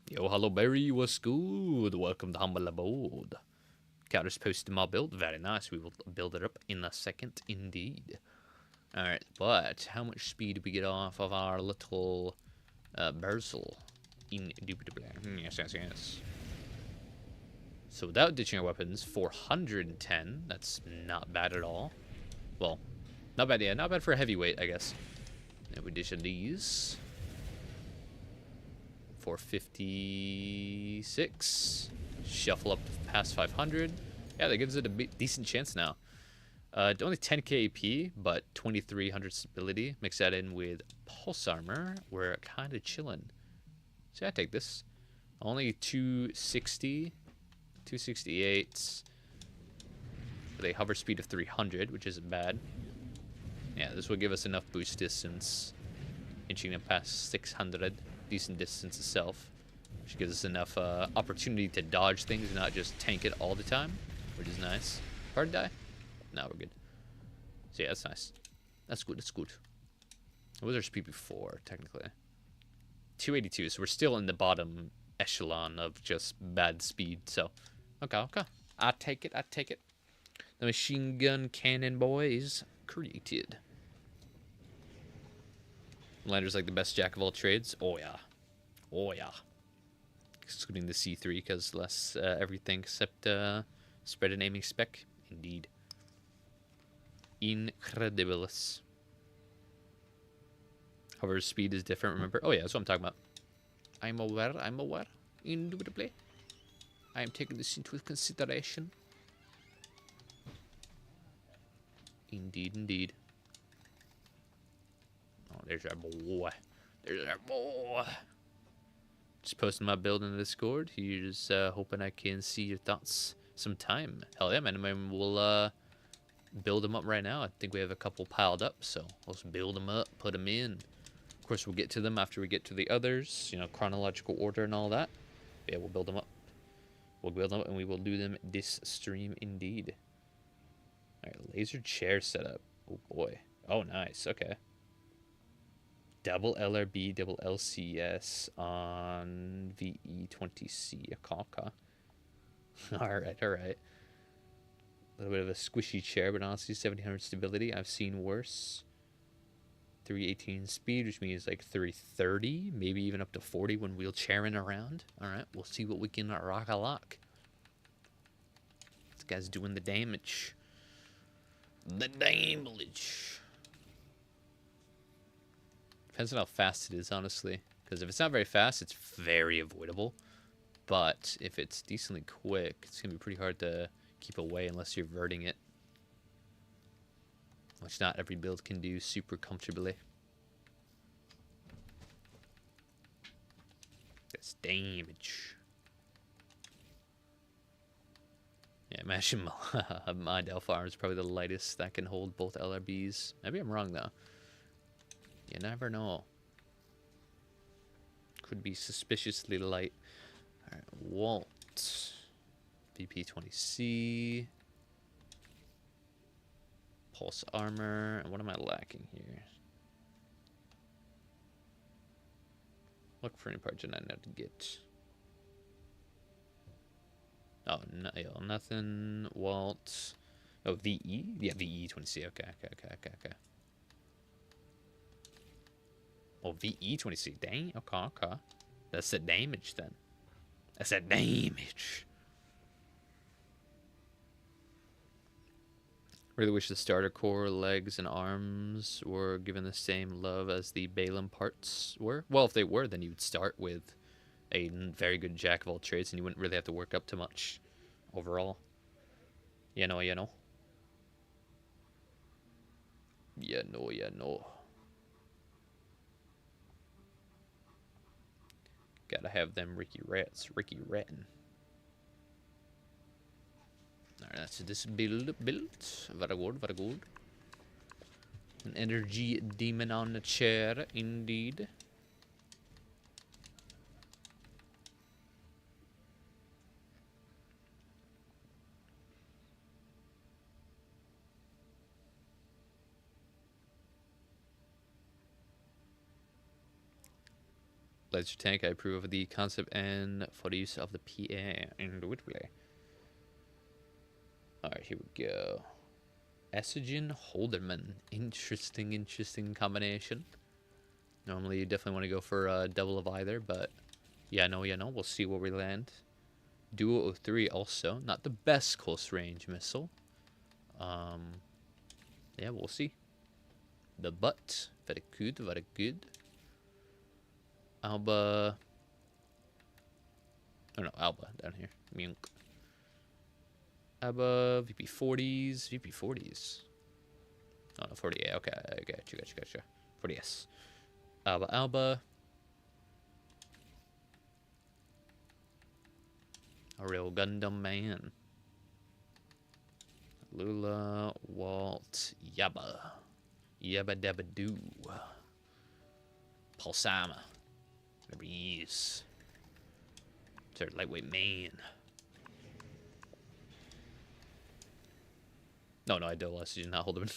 Yo, hello Barry, what's good? Welcome to Humble Abode. Counters posted my build. Very nice. We will build it up in a second indeed. Alright, but how much speed do we get off of our little Bursel? Indubitably. Yes. So without ditching our weapons, 410. That's not bad at all. Well, not bad, yeah. Not bad for a heavyweight, I guess. And we ditch these. 456. Shuffle up past 500. Yeah, that gives it a decent chance now. Only 10k AP, but 2300 stability. Mix that in with pulse armor. We're kind of chilling. So I take this. Only 260, 268. With a hover speed of 300, which isn't bad. Yeah, this will give us enough boost distance. Inching them past 600. Decent distance itself. Which gives us enough opportunity to dodge things and not just tank it all the time. Which is nice. Hard die? No, we're good. So yeah, that's nice. That's good, that's good. What was our speed before, technically? 282, so we're still in the bottom echelon of just bad speed, so... Okay, okay. I take it, I take it. The machine gun cannon boys created. Lander's like the best jack of all trades. Oh yeah. Oh yeah. Excluding the C3 because less everything except spread and aiming spec. Indeed. Incredibilis. However, speed is different, remember? Oh yeah, that's what I'm talking about. I'm aware, I'm aware. Indubitably. I am taking this into consideration. Indeed, indeed. Oh, there's our boy. There's our boy. Just posting my build in the Discord. Here's hoping I can see your thoughts sometime. Hell yeah, man. I mean, we'll build them up right now. I think we have a couple piled up, so let's build them up, put them in. Of course, we'll get to them after we get to the others, you know, chronological order and all that. But yeah, we'll build them up. We'll build them up, and we will do them this stream indeed. All right, laser chair setup. Oh boy. Oh, nice. Okay. Double LRB, double LCS on VE20C. Okay. Alright, alright. A little bit of a squishy chair, but honestly, 1700 stability. I've seen worse. 318 speed, which means like 330, maybe even up to 40 when wheelchairing around. Alright, we'll see what we can rock a lock. This guy's doing the damage. The damage. Depends on how fast it is, honestly. Because if it's not very fast, it's very avoidable. But if it's decently quick, it's going to be pretty hard to keep away unless you're verting it. Which not every build can do super comfortably. That's damage. Yeah, imagine my Delph arm is probably the lightest that can hold both LRBs. Maybe I'm wrong, though. You never know. Could be suspiciously light. Alright, Walt. VP20C. Pulse armor. And what am I lacking here? Look for any parts I know to get. Oh, no, nothing. Walt. Oh, VE? Yeah, VE20C. Okay. Oh, VE20C. Dang. Okay. That's the damage then. That's the damage. Really wish the starter core, legs, and arms were given the same love as the Balaam parts were. Well, if they were, then you would start with a very good jack of all trades, and you wouldn't really have to work up too much overall. You know. You know. Gotta have them Ricky Rattin. Alright, that's this build. Very good. An energy demon on the chair, indeed. Laser tank, I approve of the concept and for the use of the PA individually. Alright, here we go. Essigin Holderman. Interesting combination. Normally you definitely want to go for a double of either, but yeah, no, we'll see where we land. Duo 03 also. Not the best close range missile. Yeah, we'll see. The butt. Very good. Alba. Oh no, Alba down here. Munk. Alba, VP40s. 40A. Okay, gotcha. 40S. Alba. A real Gundam man. Lula, Walt, Yabba. Yabba Dabba Doo. Pulsama. Whatever he is. It's our lightweight man. No, I do less. You did not hold him.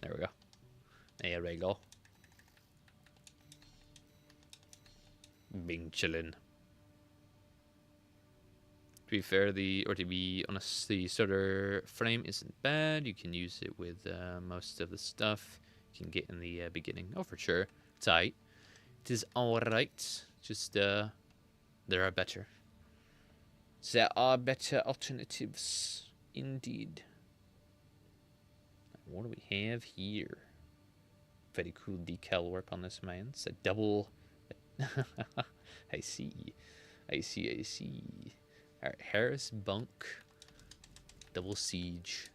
There we go. There we go. Bing chillin'. To be fair, to be honest, the starter frame isn't bad. You can use it with most of the stuff you can get in the beginning. Oh, for sure. It's alright. It is alright. Just, there are better. There are better alternatives. Indeed. What do we have here? Very cool decal work on this man. It's a double... I see. Alright, Harris, Bunk, double Siege,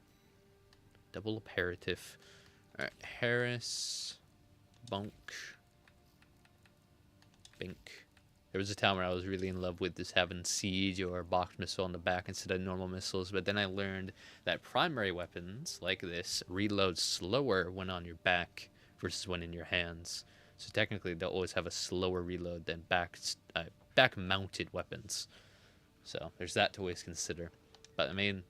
double Imperative. Alright, Harris, Bunk, Bink. There was a time where I was really in love with just having Siege or Box Missile on the back instead of normal missiles, but then I learned that primary weapons, like this, reload slower when on your back versus when in your hands. So technically, they'll always have a slower reload than back-mounted weapons. So there's that to always consider. But I mean,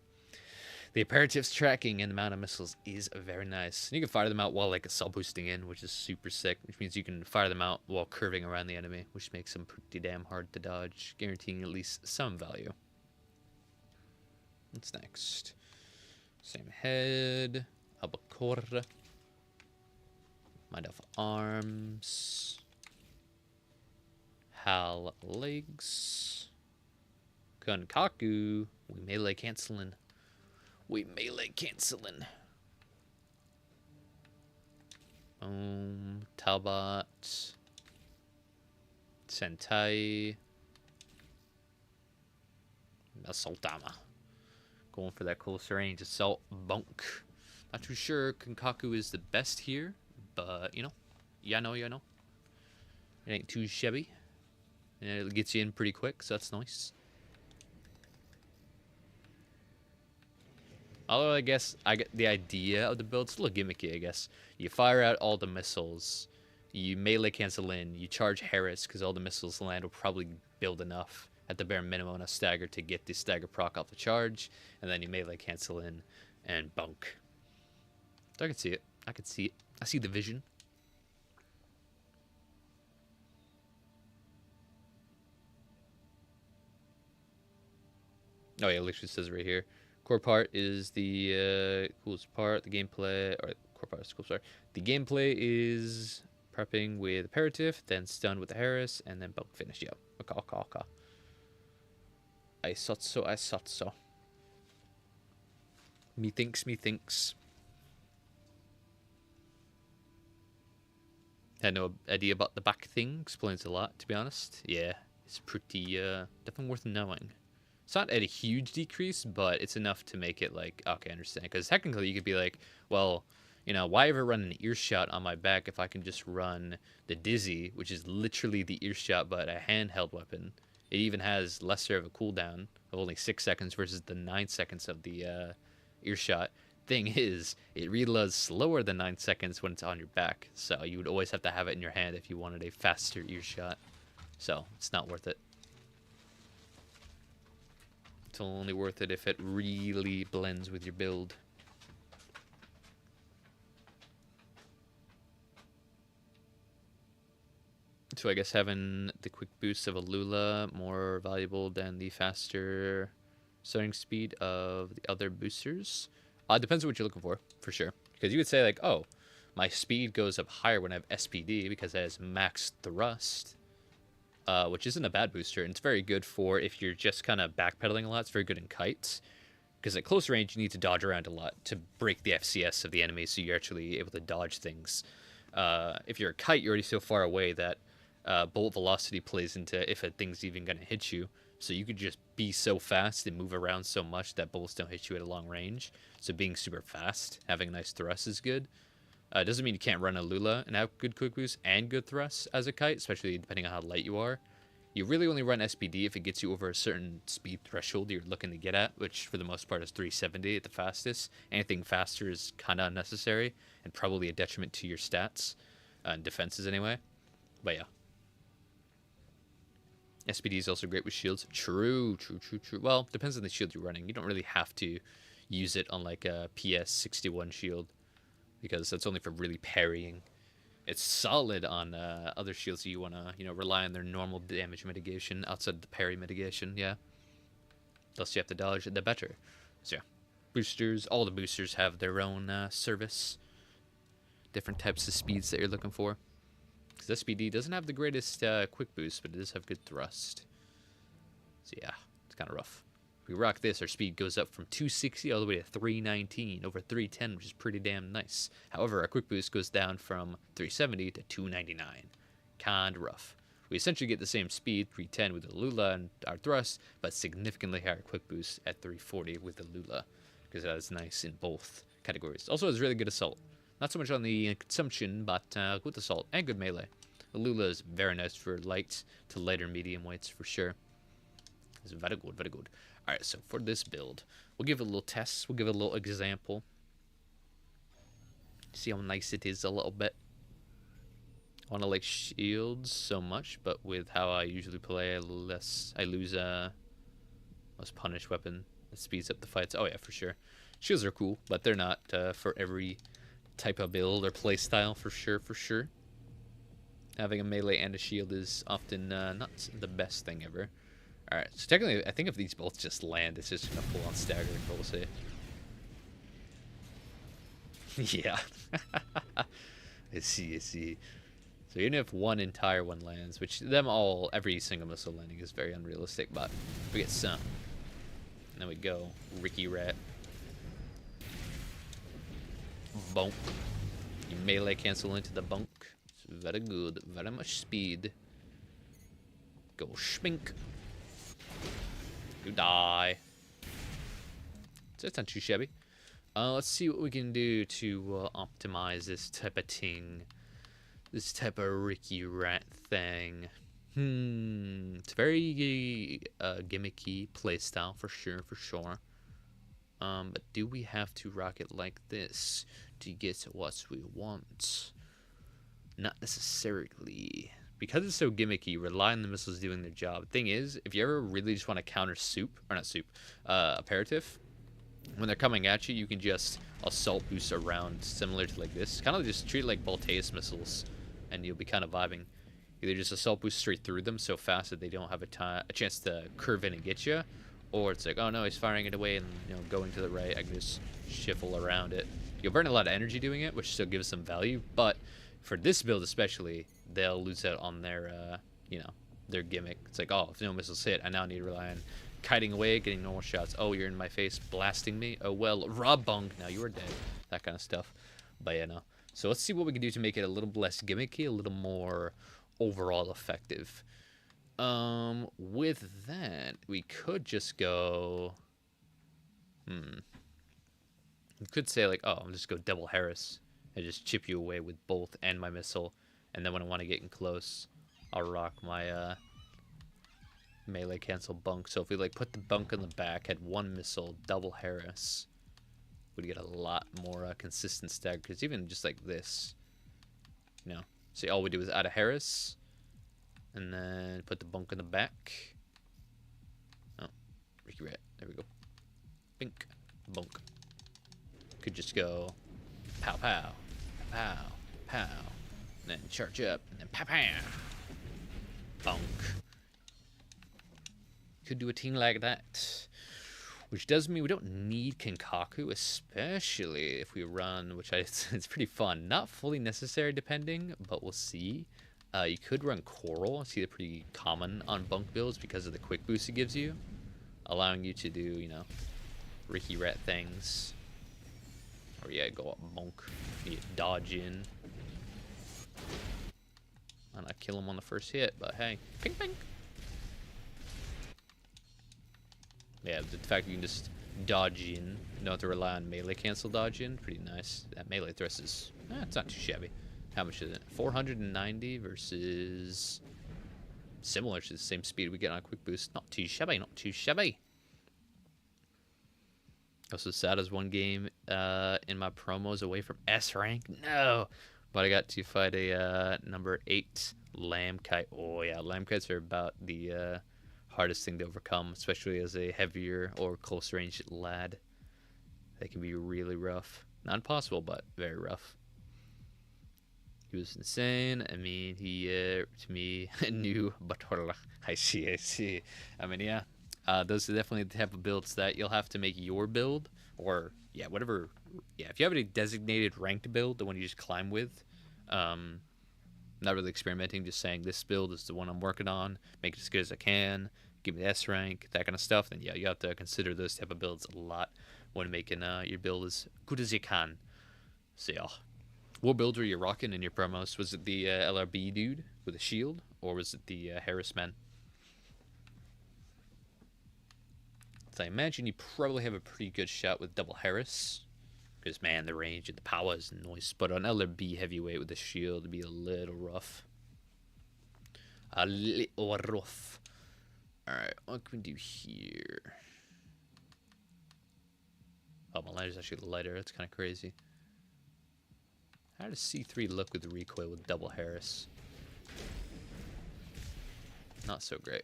the Imperative's tracking and amount of missiles is very nice. And you can fire them out while like assault boosting in, which is super sick. Which means you can fire them out while curving around the enemy, which makes them pretty damn hard to dodge, guaranteeing at least some value. What's next? Same head. Albacore. Mind off arms. Hal legs. Kunkaku. We melee canceling. Talbot. Sentai. Assaultama. Going for that closer range assault. Bunk. Not too sure Kunkaku is the best here, but you know. Yeah, I know. It ain't too shabby. And it gets you in pretty quick, so that's nice. Although I guess I get the idea of the build. It's a little gimmicky, I guess. You fire out all the missiles. You melee cancel in. You charge Harris because all the missiles land will probably build enough at the bare minimum on a stagger to get the stagger proc off the charge. And then you melee cancel in and bunk. So I can see it. I see the vision. Oh yeah, it literally says right here. Core part is the coolest part. The gameplay, or core part is the coolest part. The gameplay is prepping with Imperative, then stun with the Harris, and then bump finish. Yep. Okay. I thought so. Methinks. Had no idea about the back thing. Explains a lot, to be honest. Yeah, it's pretty, definitely worth knowing. It's not at a huge decrease, but it's enough to make it like, okay, I understand. Because technically you could be like, well, you know, why ever run an earshot on my back if I can just run the Dizzy, which is literally the earshot but a handheld weapon. It even has lesser of a cooldown of only 6 seconds versus the 9 seconds of the earshot. Thing is, it reloads slower than 9 seconds when it's on your back. So you would always have to have it in your hand if you wanted a faster earshot. So it's not worth it. It's only worth it if it really blends with your build. So I guess having the quick boost of a Lula more valuable than the faster starting speed of the other boosters. Depends on what you're looking for sure. Because you could say like, oh, my speed goes up higher when I have SPD because it has max thrust. Which isn't a bad booster, and it's very good for if you're just kind of backpedaling a lot. It's very good in kites, because at close range you need to dodge around a lot to break the FCS of the enemy, so you're actually able to dodge things. If you're a kite, you're already so far away that bolt velocity plays into if a thing's even going to hit you. So you could just be so fast and move around so much that bullets don't hit you at a long range. So being super fast, having a nice thrust is good. Doesn't mean you can't run a Lula and have good quick boost and good thrust as a kite, especially depending on how light you are. You really only run SPD if it gets you over a certain speed threshold you're looking to get at, which for the most part is 370 at the fastest. Anything faster is kind of unnecessary and probably a detriment to your stats and defenses anyway. But yeah. SPD is also great with shields. True. Well, depends on the shield you're running. You don't really have to use it on like a PS61 shield because that's only for really parrying. It's solid on other shields you want to, rely on their normal damage mitigation outside the parry mitigation, yeah. The less you have to dodge, the better. So yeah, boosters, all the boosters have their own service. Different types of speeds that you're looking for. Because SPD doesn't have the greatest quick boost, but it does have good thrust. So yeah, it's kind of rough. If we rock this, our speed goes up from 260 all the way to 319, over 310, which is pretty damn nice. However, our quick boost goes down from 370 to 299. Kind of rough. We essentially get the same speed, 310 with the Lula and our thrust, but significantly higher quick boost at 340 with the Lula, because that is nice in both categories. Also has really good assault. Not so much on the consumption, but good assault and good melee. The Lula is very nice for light to lighter medium weights for sure. It's very good, very good. Alright, so for this build, we'll give it a little test. We'll give it a little example. See how nice it is a little bit. I want to like shields so much, but with how I usually play, I lose a most punished weapon that speeds up the fights. Oh yeah, for sure. Shields are cool, but they're not for every type of build or play style for sure. Having a melee and a shield is often not the best thing ever. Alright, so technically, I think if these both just land, it's just gonna pull on stagger, we'll see. Yeah. I see. So even if one entire one lands, which every single missile landing is very unrealistic, but we get some. And then we go, Ricky Rat. Bonk. You melee cancel into the bonk. It's very good, very much speed. Go schmink. You die. So it's not too shabby. Let's see what we can do to optimize this type of thing. This type of Ricky Rat thing. It's very gimmicky playstyle for sure. But do we have to rock it like this to get what we want? Not necessarily. Because it's so gimmicky, rely on the missiles doing their job. Thing is, if you ever really just want to counter Aperitif, when they're coming at you, you can just assault boost around similar to like this. Kind of just treat it like Bolteus missiles, and you'll be kind of vibing. Either just assault boost straight through them so fast that they don't have a chance to curve in and get you, or it's like, oh no, he's firing it away and going to the right, I can just shuffle around it. You'll burn a lot of energy doing it, which still gives some value, but for this build especially, they'll lose out on their, their gimmick. It's like, oh, if no missiles hit, I now need to rely on kiting away, getting normal shots. Oh, you're in my face, blasting me. Oh, well, Rob Bong, now you are dead. That kind of stuff. But, yeah, no. So let's see what we can do to make it a little less gimmicky, a little more overall effective. With that, we could just go... We could say, like, oh, I'll just go double Harris and just chip you away with both and my missile. And then when I want to get in close, I'll rock my melee cancel bunk. So if we like put the bunk in the back, had one missile, double Harris, we'd get a lot more consistent stagger. Because even just like this, see, all we do is add a Harris, and then put the bunk in the back. Oh, Ricky Rat. There we go. Bink, bunk. Could just go pow pow, pow pow. And then charge up, and then pow pow. Bonk. Could do a team like that. Which does mean we don't need Kinkaku, especially if we run, it's pretty fun. Not fully necessary depending, but we'll see. You could run Coral. I see they're pretty common on bunk builds because of the quick boost it gives you. Allowing you to do, Ricky Rat things. Or yeah, go up bunk. You dodge in. And I kill him on the first hit, but hey, ping ping. Yeah, the fact you can just dodge in, don't have to rely on melee cancel dodge in, pretty nice. That melee thrust is, it's not too shabby. How much is it? 490 versus similar to the same speed we get on a quick boost. Not too shabby, not too shabby. Also sad as one game in my promos away from S rank. No, but I got to fight a number 8 lamb kite. Oh yeah, lamb kites are about the hardest thing to overcome, especially as a heavier or close range lad. They can be really rough. Not impossible, but very rough. He was insane. I mean, he to me knew, but I see. I mean, yeah. Those are definitely the type of builds that you'll have to make your build, or yeah, whatever. Yeah, if you have a designated ranked build, the one you just climb with, not really experimenting, just saying this build is the one I'm working on, make it as good as I can, give me the S rank, that kind of stuff. Then yeah, you have to consider those type of builds a lot when making your build as good as you can. So yeah, what build were you rocking in your promos? Was it the LRB dude with a shield, or was it the Harris man? So I imagine you probably have a pretty good shot with double Harris. Because, man, the range and the power is nice. But on LRB heavyweight with the shield, it'd be a little rough. A little rough. Alright, what can we do here? Oh, my lighter's actually lighter. That's kind of crazy. How does C3 look with the recoil with double Harris? Not so great.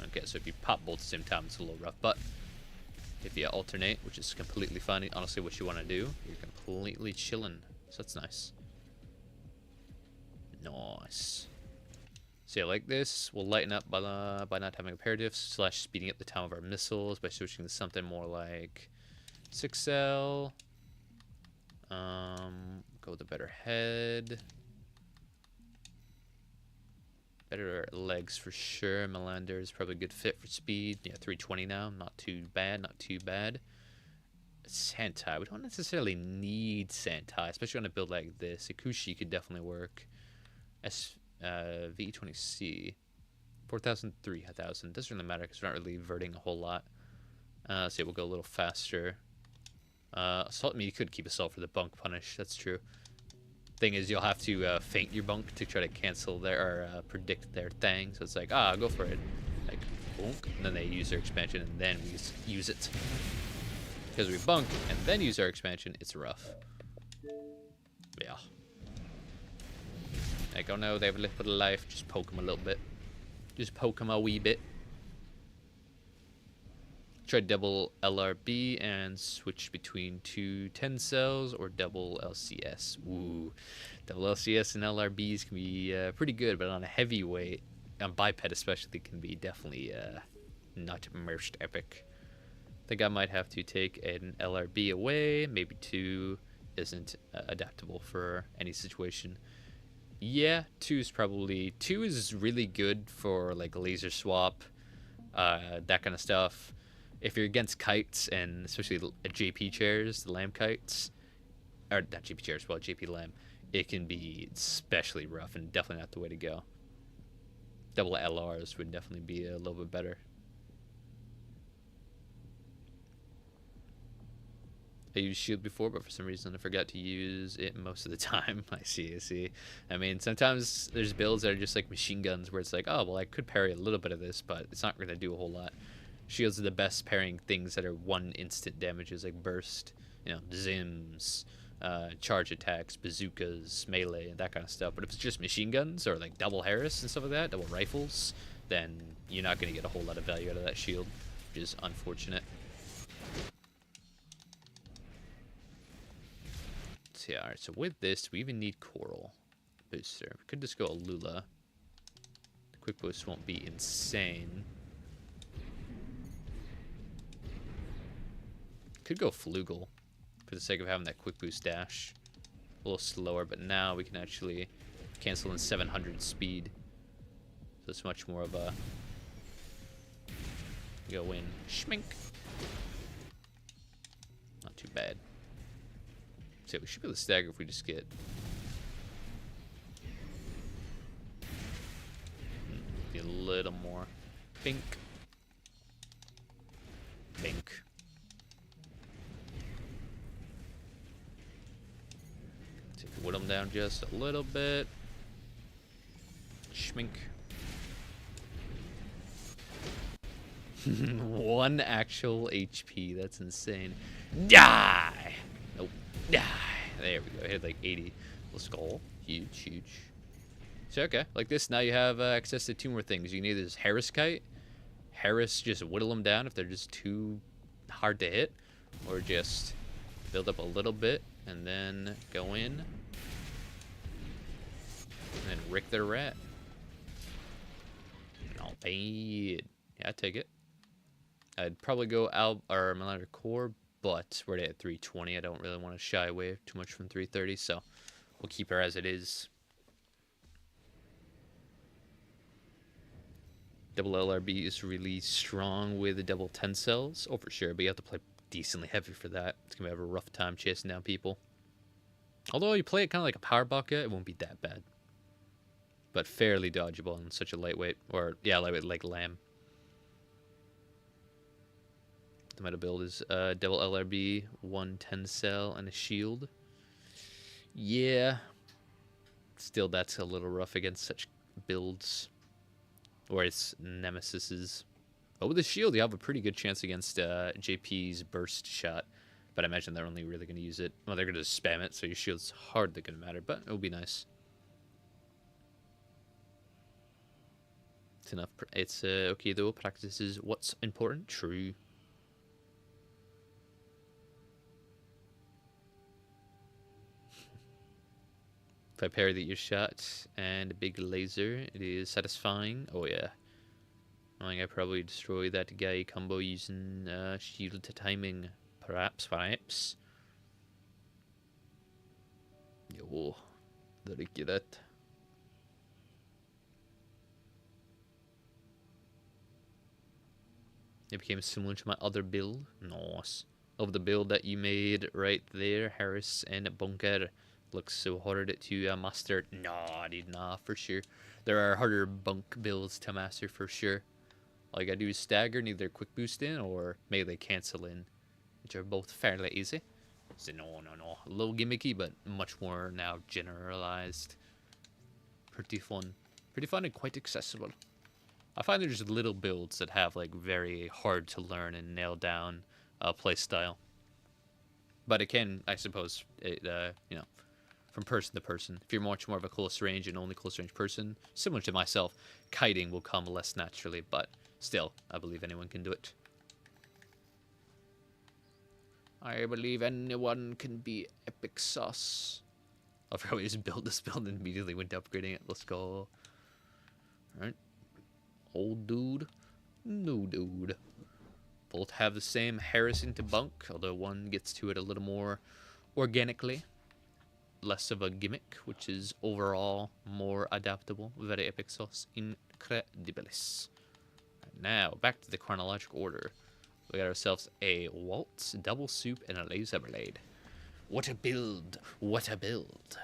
Okay, so if you pop both at the same time, it's a little rough. But if you alternate, which is completely fine, honestly, what you want to do, you're completely chilling. So that's nice. Nice. So yeah, like this, we'll lighten up by not having imperative / speeding up the time of our missiles by switching to something more like 6L. Go with a better head. Better legs for sure. Melander is probably a good fit for speed. Yeah, 320 now. Not too bad. Not too bad. Sentai. We don't necessarily need Sentai, especially on a build like this. Ikushi could definitely work. VE20C. 4,000, 3,000. Doesn't really matter because we're not really verting a whole lot. So yeah, we'll go a little faster. Assault, I mean, you could keep assault for the bunk punish. That's true. Thing is, you'll have to feint your bunk to try to cancel their or predict their thing. So it's like, go for it, like bonk, and then they use their expansion, and then we use it. Because we bunk and then use our expansion, it's rough. Yeah. Like, oh no, they have a little bit of life. Just poke them a little bit. Just poke them a wee bit. Try double LRB and switch between 2 10 cells or double LCS. Ooh, double LCS and LRBs can be pretty good, but on a heavyweight, on biped especially, can be definitely not most epic. I think I might have to take an LRB away. Maybe 2 isn't adaptable for any situation. Yeah, 2 is really good for like laser swap, that kind of stuff. If you're against kites, and especially JP chairs, the lamb kites, or not JP chairs, well, JP lamb, it can be especially rough and definitely not the way to go. Double LRs would definitely be a little bit better. I used shield before, but for some reason I forgot to use it most of the time. I see. I mean, sometimes there's builds that are just like machine guns where it's like, oh, well, I could parry a little bit of this, but it's not going to do a whole lot. Shields are the best pairing things that are one instant damages, like burst, zims, charge attacks, bazookas, melee, and that kind of stuff. But if it's just machine guns or like double Harris and stuff like that, double rifles, then you're not going to get a whole lot of value out of that shield, which is unfortunate. So yeah, alright, so with this, we even need Coral Booster. We could just go Alula. The quick boost won't be insane. Could go Flugel for the sake of having that quick boost dash. A little slower, but now we can actually cancel in 700 speed. So it's much more of a go in schmink. Not too bad. So we should be able to stagger if we just get be a little more. Bink. Bink. So if you whittle them down just a little bit. Schmink. 1 actual HP. That's insane. Die! Nope. Die! There we go. I hit like 80. Let's go. Huge, huge. So, okay. Like this, now you have access to 2 more things. You can either just Harris Kite. Harris, just whittle them down if they're just too hard to hit. Or just build up a little bit and then go in. And then Rick their rat. Not bad. Yeah, I'd take it. I'd probably go Melodic Core, but we're at 320. I don't really want to shy away too much from 330, so we'll keep her as it is. Double LRB is really strong with the double 10 cells. Oh, for sure, but you have to play decently heavy for that. It's going to have a rough time chasing down people. Although you play it kind of like a power bucket, it won't be that bad. But fairly dodgeable and such a lightweight, or yeah, lightweight like Lamb. The meta build is double LRB, 1 10 cell, and a shield. Yeah. Still, that's a little rough against such builds. Or its nemesises. But with the shield, you have a pretty good chance against JP's burst shot. But I imagine they're only really going to use it. Well, they're going to spam it, so your shield's hardly going to matter. But it'll be nice. It's enough. It's okay, though. Practice is what's important. True. If I parry your shot and a big laser, it is satisfying. Oh yeah. I probably destroy that guy combo using shield to timing. Perhaps. Jo, det är riktigt rätt. It became similar to my other build. Nice. Of the build that you made right there, Harris and Bunker. Looks so hard to master. Nah, for sure. There are harder bunk builds to master for sure. All you gotta do is stagger and either quick boost in or melee cancel in, which are both fairly easy. So no. A little gimmicky, but much more now generalized. Pretty fun and quite accessible. I find there's little builds that have like very hard to learn and nail down play style. But it can, I suppose, you know, from person to person. If you're much more of a close range and only close range person, similar to myself, kiting will come less naturally, but still, I believe anyone can do it. I believe anyone can be epic sauce. I'll probably just build this build and immediately went to upgrading it. Let's go. Alright. Old dude. New dude. Both have the same Harris into bunk, although one gets to it a little more organically. Less of a gimmick, which is overall more adaptable. Very epic sauce. Incredibilis. Right, now, back to the chronological order. We got ourselves a waltz, double soup, and a laser blade. What a build. What a build.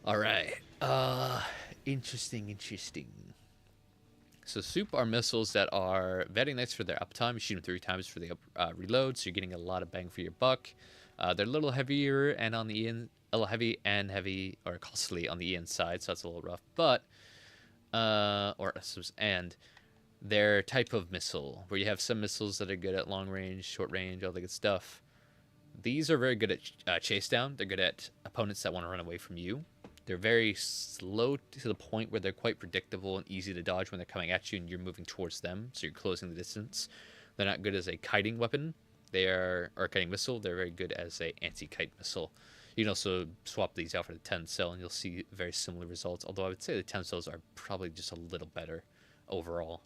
Alright. Interesting. So soup are missiles that are very nice for their uptime. You shoot them 3 times for the reload, so you're getting a lot of bang for your buck. They're a little heavier and on the a little heavy or costly on the inside, so that's a little rough. But and their type of missile, where you have some missiles that are good at long range, short range, all the good stuff. These are very good at chase down. They're good at opponents that want to run away from you. They're very slow to the point where they're quite predictable and easy to dodge when they're coming at you and you're moving towards them, so you're closing the distance. They're not good as a kiting weapon. Or a kiting missile. They're very good as a anti-kite missile. You can also swap these out for the 10 cell and you'll see very similar results, although I would say the 10 cells are probably just a little better overall.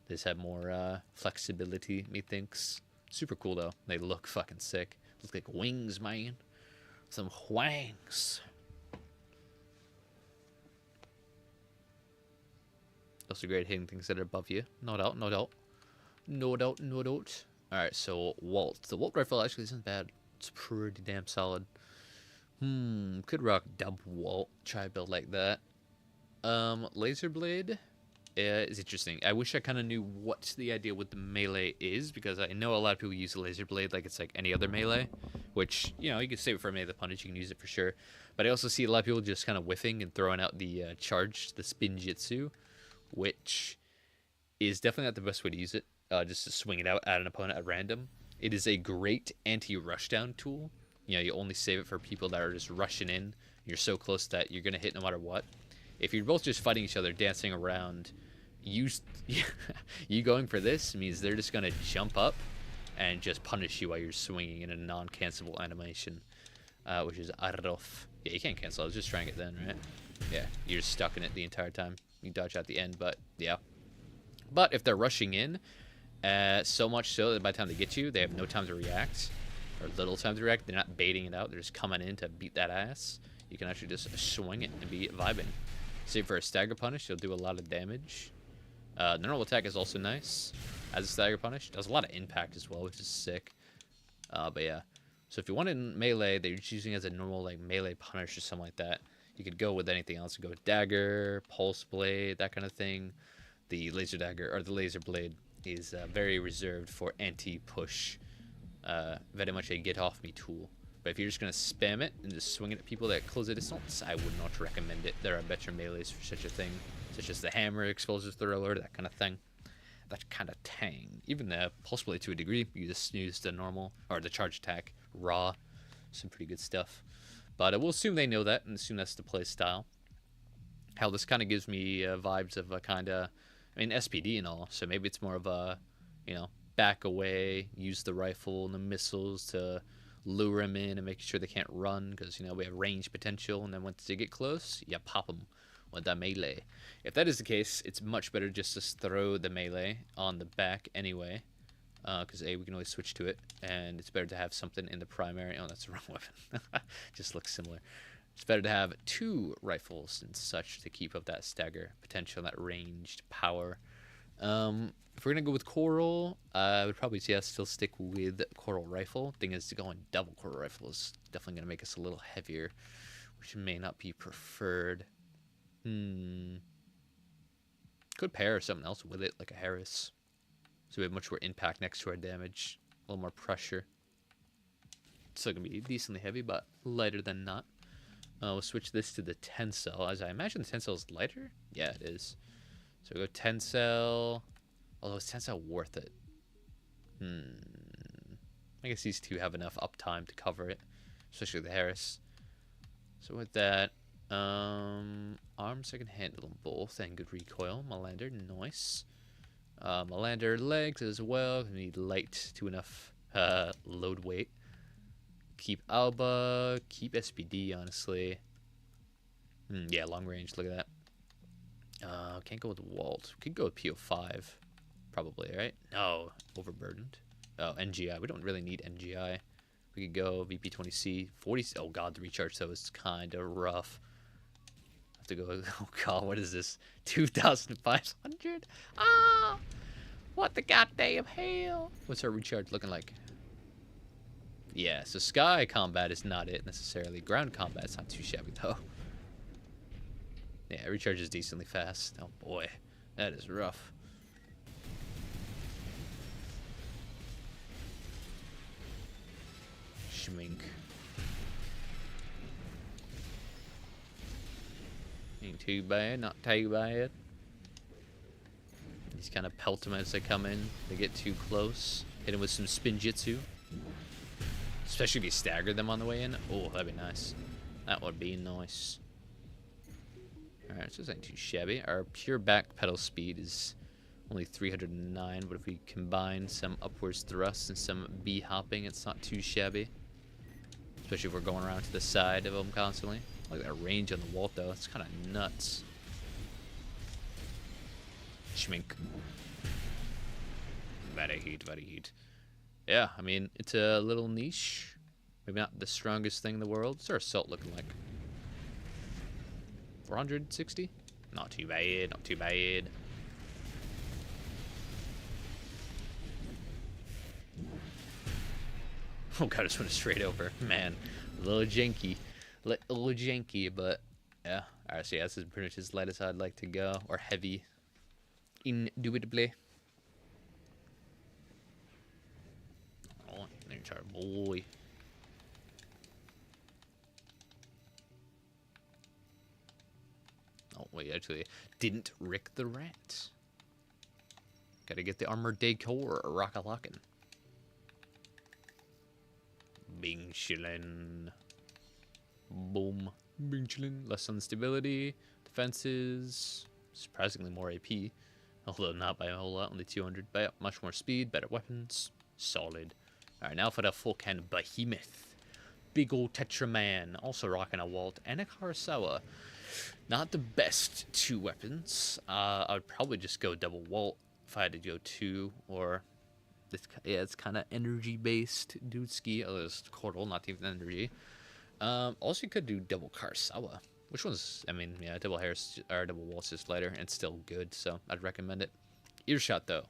They just have more flexibility, methinks. Super cool though. They look fucking sick. Look like wings, man. Some whangs. Also great hitting things that are above you. No doubt. Alright, so Walt. The Walt rifle actually isn't bad. It's pretty damn solid. Could rock double Walt. Try a build like that. Laser blade. is interesting. I wish I kind of knew what the idea with the melee is, because I know a lot of people use the laser blade like it's like any other melee, which, you know, you can save it for a melee punch, you can use it for sure. But I also see a lot of people just kind of whiffing and throwing out the charge, the spin jitsu, which is definitely not the best way to use it, just to swing it out at an opponent at random. It is a great anti-rushdown tool. You know, you only save it for people that are just rushing in. You're so close that you're going to hit no matter what. If you're both just fighting each other, dancing around, you going for this means they're just going to jump up and just punish you while you're swinging in a non-cancelable animation, which is rough. Yeah, you can't cancel. I was just trying it then, right? Yeah, you're just stuck in it the entire time. You dodge at the end, but yeah. But if they're rushing in, so much so that by the time they get you, they have no time to react, or little time to react. They're not baiting it out. They're just coming in to beat that ass. You can actually just swing it and be vibing. Save for a stagger punish, you'll do a lot of damage. The normal attack is also nice as a stagger punish. Does a lot of impact as well, which is sick. But yeah, so if you want it in melee that you're choosing as a normal like melee punish or something like that, you could go with anything else. You go with dagger, pulse blade, that kind of thing. The laser dagger or the laser blade is very reserved for anti-push. Very much a get off me tool. But if you're just going to spam it and just swing it at people that close a distance, I would not recommend it. There are better melees for such a thing, such as the hammer, explosive thrower, that kind of thing. That kind of tang. Even the pulse blade to a degree, you just use the normal, or the charge attack, raw. Some pretty good stuff. But we'll assume they know that and assume that's the play style. Hell, this kind of gives me vibes of a kind of, I mean, SPD and all, so maybe it's more of a, you know, back away, use the rifle and the missiles to lure them in and make sure they can't run, because, you know, we have range potential, and then once they get close, you pop them with that melee. If that is the case, it's much better just to throw the melee on the back anyway, because we can always switch to it, and it's better to have something in the primary. Oh, that's the wrong weapon. Just looks similar. It's better to have two rifles and such to keep up that stagger potential, that ranged power. If we're going to go with coral, I would probably still stick with coral rifle. Thing is, to go on double coral rifle is definitely going to make us a little heavier, which may not be preferred. Could pair something else with it, like a Harris. So we have much more impact next to our damage. A little more pressure. It's still going to be decently heavy, but lighter than not. We'll switch this to the tensile, as I imagine the tensile is lighter? Yeah, it is. So we go tensile. Although is tensile worth it? I guess these two have enough uptime to cover it, especially the Harris. So with that, arms I can handle them both, and good recoil. Melander, nice. Melander legs as well. We need light to enough load weight. Keep Alba, keep SPD, honestly. Yeah, long range, look at that. Can't go with Walt. Could go with PO5, probably, right? No, overburdened. Oh, NGI. We don't really need NGI. We could go VP20C. 40. Oh, God, the recharge, though, is kind of rough. I have to go. Oh, God, what is this? 2,500? Ah! What the goddamn hell? What's our recharge looking like? Yeah, so sky combat is not it necessarily. Ground combat's not too shabby, though. Yeah, recharge is decently fast. Oh boy, that is rough. Schmink. Ain't too bad, not too bad. Just kind of pelt them as they come in. They get too close. Hit them with some spin jitsu. Especially if you stagger them on the way in. Oh, that'd be nice. That would be nice. Alright, so this ain't too shabby. Our pure back pedal speed is only 309, but if we combine some upwards thrusts and some B-hopping, it's not too shabby. Especially if we're going around to the side of them constantly. Look at that range on the Walt, though. It's kind of nuts. Schmink. Very heat, very heat. Yeah, I mean, it's a little niche. Maybe not the strongest thing in the world. What's our assault looking like? 460? Not too bad, not too bad. Oh god, I just went straight over. Man, a little janky. But yeah. Alright, so yeah, this is pretty much as light as I'd like to go. Or heavy. Indubitably. Oh, there's our boy. Oh, wait, actually, didn't Rick the Rat. Gotta get the armored decor rock-a-lockin'. Bing shillin'. Boom. Bing shillin'. Less instability. Defenses. Surprisingly more AP. Although not by a whole lot, only 200. But much more speed, better weapons. Solid. Alright, now for the full can behemoth. Big ol' Tetra Man. Also rocking a Walt and a Kurosawa. Not the best two weapons. I would probably just go double Walt if I had to go two, or this, yeah, it's kind of energy based dude ski. Oh, it's Cordal, not even energy. Also, you could do double Kurosawa, which one's, I mean, yeah, double Harris or double Walt's is lighter and still good, so I'd recommend it. Earshot though,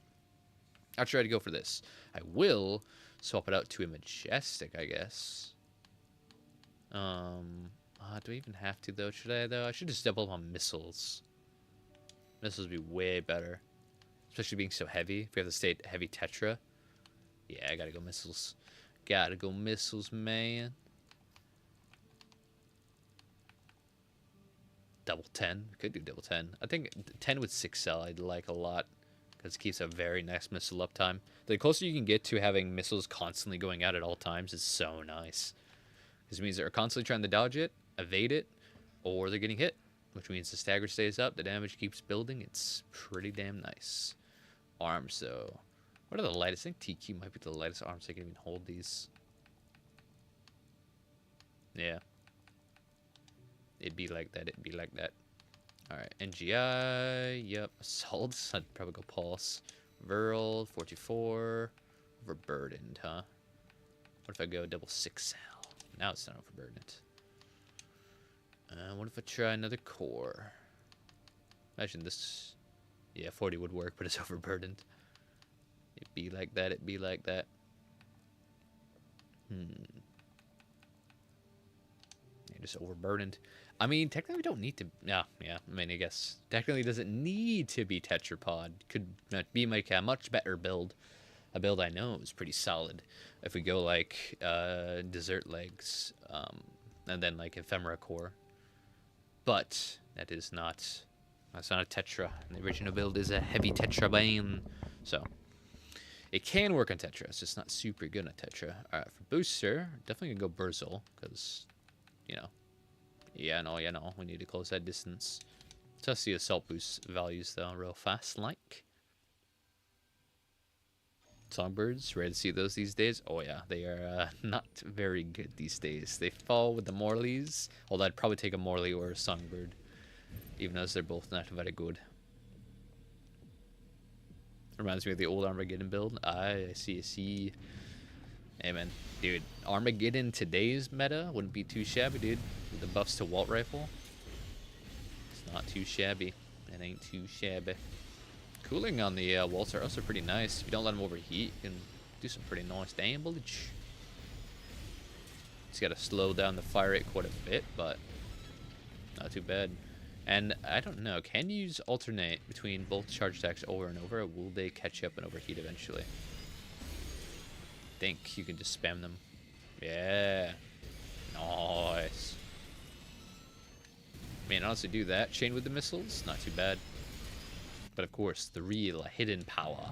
I'll try to go for this. I will swap it out to a majestic, I guess. Do I even have to though? Should I though? I should just double up on missiles. Missiles would be way better. Especially being so heavy. If we have to stay heavy Tetra. Yeah, I gotta go missiles. Gotta go missiles, man. Double 10. We could do double 10. I think 10 with 6 cell I'd like a lot. Because it keeps a very nice missile uptime. The closer you can get to having missiles constantly going out at all times is so nice. Because it means they're constantly trying to dodge it, evade it, or they're getting hit. Which means the stagger stays up, the damage keeps building. It's pretty damn nice. Arms, though. What are the lightest? I think TQ might be the lightest arms that can even hold these. Yeah. It'd be like that. It'd be like that. Alright, NGI. Yep. Assaults. I'd probably go Pulse. Viral. 44. Overburdened, huh? What if I go double 6 cell? Now it's not overburdened. What if I try another core? Imagine this. Yeah, 40 would work, but it's overburdened. It'd be like that. It'd be like that. Yeah, just overburdened. I mean, technically we don't need to. Yeah. I mean, I guess technically it doesn't need to be Tetrapod. Could be like a much better build. A build I know is pretty solid. If we go like Desert Legs, and then like Ephemera Core. But that is not. That's not a Tetra. The original build is a heavy Tetra Bane. So it can work on Tetra. It's just not super good on Tetra. Alright, for booster, definitely gonna go Burzol, because, you know. Yeah, no, we need to close that distance. Test the assault boost values though, real fast like. Songbirds, rare to see those these days. Oh yeah, they are not very good these days. They fall with the Morleys, although I'd probably take a Morley or a Songbird, even as they're both not very good. Reminds me of the old Armageddon build. I see. Hey man, dude, Armageddon today's meta wouldn't be too shabby, dude. With the buffs to Walt Rifle, it's not too shabby. It ain't too shabby. Cooling on the Waltz are also pretty nice. If you don't let them overheat, you can do some pretty nice damage. Just gotta slow down the fire rate quite a bit, but not too bad. And I don't know, can you alternate between both charge attacks over and over, or will they catch up and overheat eventually? I think you can just spam them. Yeah. Nice. I mean, honestly, do that. Chain with the missiles, not too bad. But of course, the real hidden power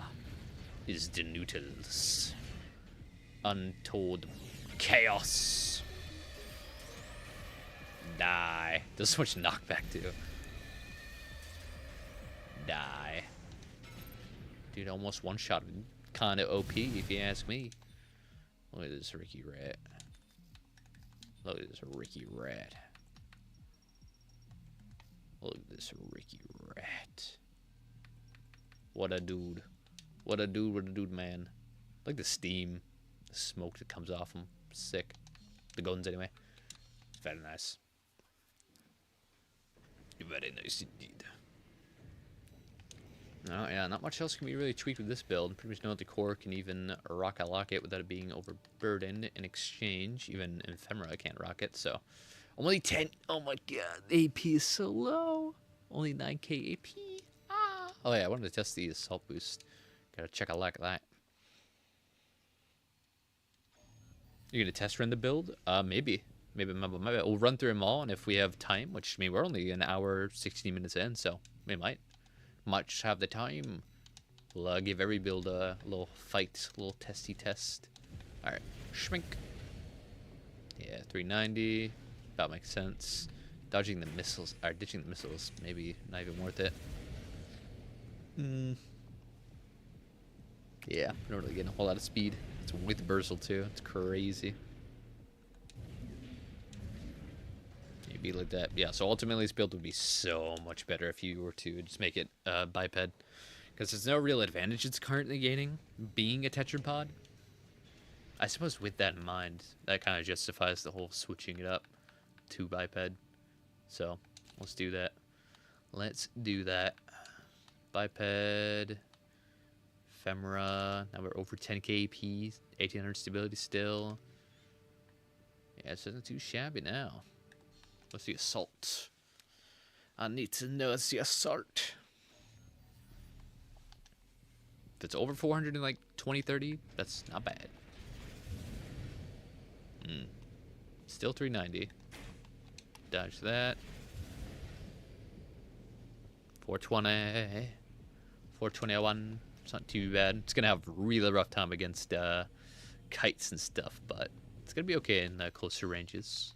is the Noodles. Untold chaos. Die. Does so much knockback too. Die. Dude, almost one shot. Kinda OP if you ask me. Look at this Ricky Rat. Look at this Ricky Rat. Look at this Ricky Rat. What a dude. What a dude, man. Like the steam, the smoke that comes off him. Sick. The guns, anyway. Very nice. Very nice indeed. Oh, yeah, not much else can be really tweaked with this build. Pretty much know that the core can even rock it without it being overburdened in exchange. Even Ephemera can't rock it, so. Only 10. Oh my god, the AP is so low. Only 9k AP. Ah. Oh yeah, I wanted to test the assault boost. Gotta check a like that. You're gonna test run the build? Maybe. Maybe we'll run through them all, and if we have time, which I mean we're only an hour 16 minutes in, so we might much have the time. We'll give every build a little fight, a little testy test. All right, schmink. Yeah, 390. That makes sense. Dodging the missiles, or ditching the missiles, maybe not even worth it. Yeah, we're not really getting a whole lot of speed. It's with Bursel too. It's crazy. You'd be like that. Yeah, so ultimately this build would be so much better if you were to just make it biped. Because there's no real advantage it's currently gaining being a tetrapod. I suppose with that in mind, that kind of justifies the whole switching it up to biped. So, let's do that. Let's do that. Biped. Femora. Now we're over 10k AP. 1800 stability still. Yeah, it's not too shabby now. What's the assault? I need to know it's the assault. If it's over 400 in like 2030, that's not bad. Still 390. Dodge that. 420. 421. It's not too bad. It's going to have a really rough time against kites and stuff, but it's going to be okay in closer ranges.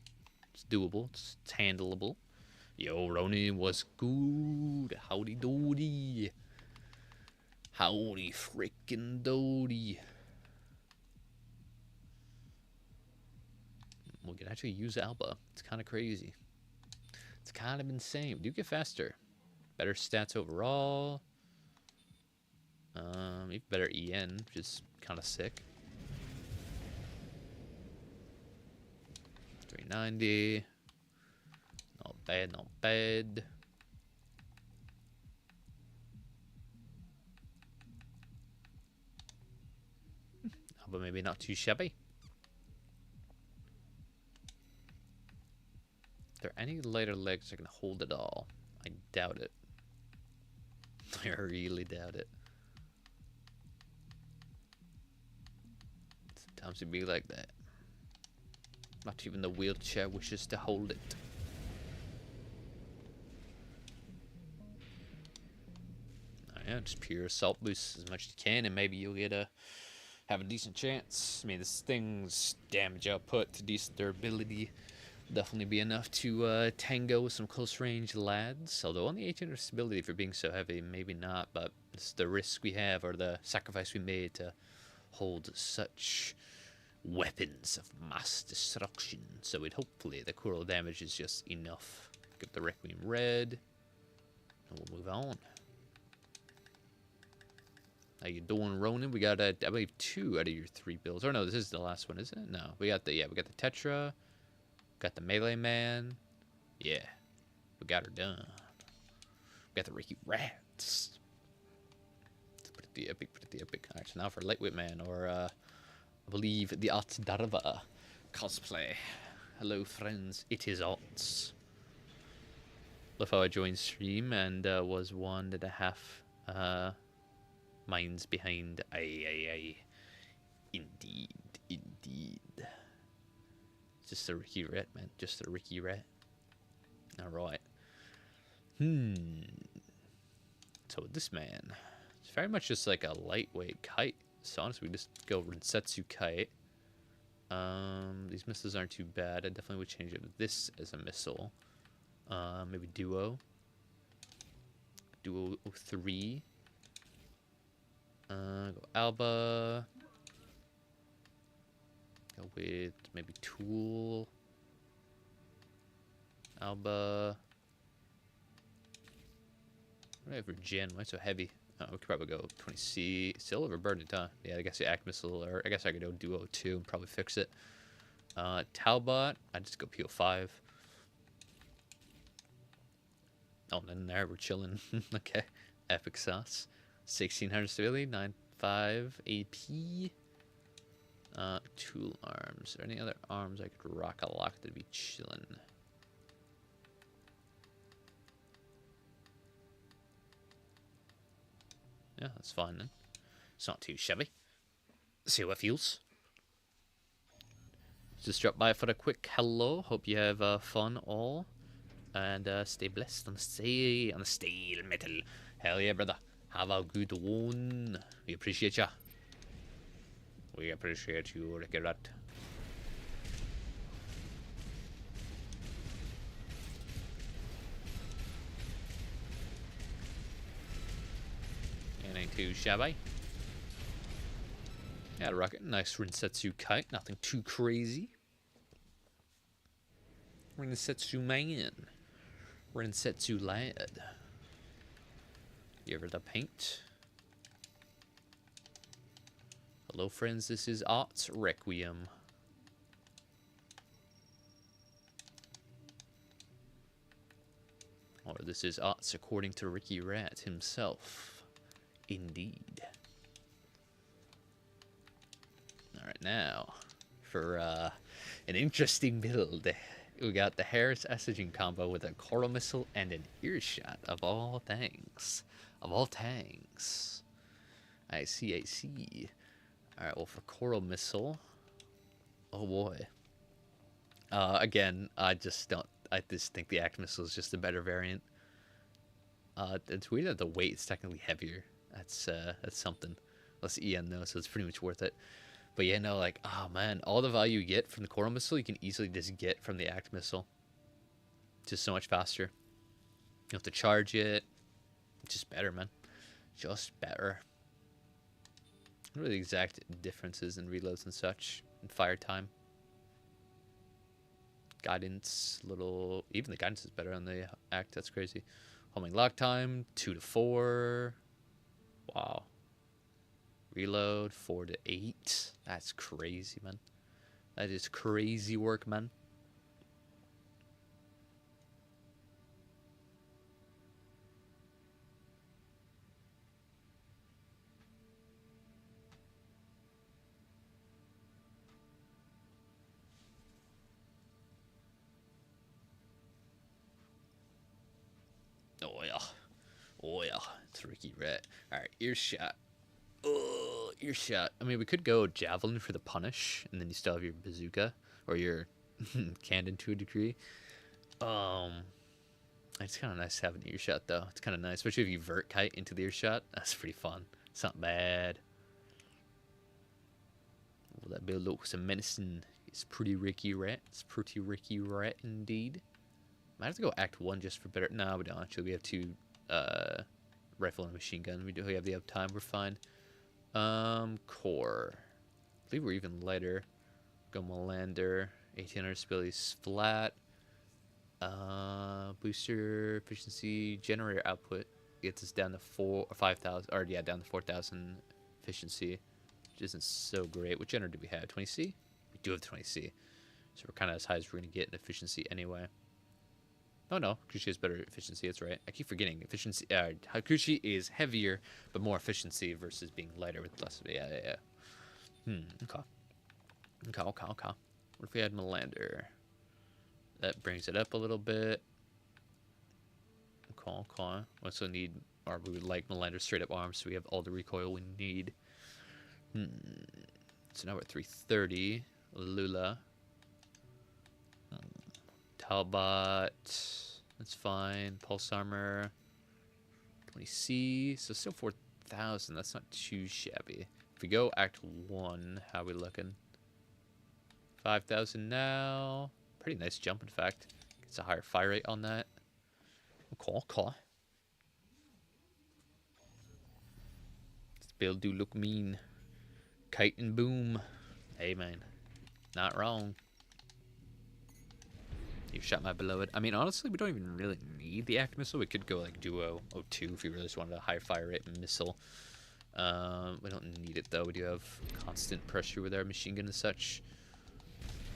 It's doable. It's handleable. Yo, Ronin was good. Howdy doody. Howdy freaking doody. We can actually use Alba. It's kind of crazy. It's kind of insane. We do get faster. Better stats overall. Even better EN, which is kind of sick. 390. Not bad, not bad. But maybe not too shabby. Are there any lighter legs that can hold it all? I doubt it. I really doubt it. Sometimes it be like that. Not even the wheelchair wishes to hold it. Oh, yeah, just pure assault boost as much as you can, and maybe you'll get have a decent chance. I mean, this thing's damage output to decent durability definitely be enough to tango with some close range lads. Although on the 1800 stability for being so heavy, maybe not. But it's the risk we have, or the sacrifice we made to hold such weapons of mass destruction. So hopefully the coral damage is just enough. Get the Requiem red, and we'll move on. How you doing, Ronin? We got I believe 2 out of your 3 builds. Or no, this is the last one, isn't it? No, we got the we got the Tetra, got the Melee Man. Yeah, we got her done. We got the Ricky Rats. Let's put it the epic. Put it the epic. All right, so now for Lightweight Man, or I believe the Art Darva cosplay. Hello, friends. It is Arts. Love how I joined stream and was 1.5 minds behind. Aye. Indeed. Just a Ricky Rat, man. Just a Ricky Rat. Alright. So this man, it's very much just like a lightweight kite. So honestly, we just go Rensetsu Kite. These missiles aren't too bad. I definitely would change it with this as a missile. Maybe Duo 3. Go Alba. Go with maybe Tool. Alba. What do I have for Gen? Why so heavy? Oh, we could probably go 20C. Still overburdened, huh? Yeah, I guess the Act Missile, or I guess I could go Duo 2 and probably fix it. Talbot, I'd just go PO5. Oh, and then there, we're chilling. Okay. Epic sauce. 1600 stability, 95 AP. Tool arms. Are there any other arms I could rock a lock that'd be chilling? Yeah, that's fine then. It's not too shabby. See how it feels. Just drop by for a quick hello. Hope you have fun all. And stay blessed on the steel metal. Hell yeah, brother. Have a good one. We appreciate ya. We appreciate you, Ricky Rat. Ain't too shabby. Yeah, rocket. Nice Rinsetsu kite. Nothing too crazy. Rinsetsu man. Rinsetsu lad. Give her the paint. Hello, friends. This is Art's Requiem. Or this is Art's according to Ricky Rat himself. Indeed. Alright, now for an interesting build. We got the Harris Estrogen combo with a coral missile and an earshot of all things. Of all tanks. I see, I see. Alright, well for coral missile. Oh boy. Again, I just think the act missile is just a better variant. It's weird that the weight is technically heavier. That's something. Less EN though, so it's pretty much worth it. But yeah, no, like, oh man, all the value you get from the coral missile, you can easily just get from the act missile. Just so much faster. You don't have to charge it. Just better, man. Just better. What are the exact differences in reloads and such? And fire time. Guidance, even the guidance is better on the act. That's crazy. Homing lock time, 2 to 4. Wow. Reload, 4 to 8. That's crazy, man. That is crazy work, man. Oh yeah. Oh yeah. It's Ricky Rat. Alright, earshot. Oh, earshot. I mean, we could go javelin for the punish, and then you still have your bazooka or your cannon to a degree. It's kind of nice to have an earshot though. It's kind of nice, especially if you vert kite into the earshot. That's pretty fun. It's not bad. Well, that build looks a medicine. It's pretty Ricky Rat. It's pretty Ricky Rat indeed. Might have to go Act 1 just for better. No, we don't actually. We have 2 rifle and machine gun. We have the uptime. We're fine. Core. I believe we're even lighter. Go Melander. 1800 abilities flat. Booster efficiency. Generator output gets us down to 5,000. Or yeah, down to 4,000 efficiency, which isn't so great. What generator do we have? 20C? We do have 20C. So we're kind of as high as we're going to get in efficiency anyway. Oh no, Hakushi has better efficiency, that's right. I keep forgetting. Efficiency. Hakushi is heavier, but more efficiency versus being lighter with less. Yeah. Okay. What if we had Melander? That brings it up a little bit. Okay. We also need, or we would like Melander straight up arms, so we have all the recoil we need. So now we're at 330. Lula. Talbot, that's fine. Pulse armor, 20C, so still 4,000. That's not too shabby. If we go Act 1, how are we looking? 5,000 now. Pretty nice jump, in fact. Gets a higher fire rate on that. Okay. This build do look mean. Kite and boom. Hey, man. Not wrong. You shot my beloved. I mean, honestly, we don't even really need the act missile. We could go like duo 02 if we really just wanted a high fire rate missile. We don't need it though. We do have constant pressure with our machine gun and such.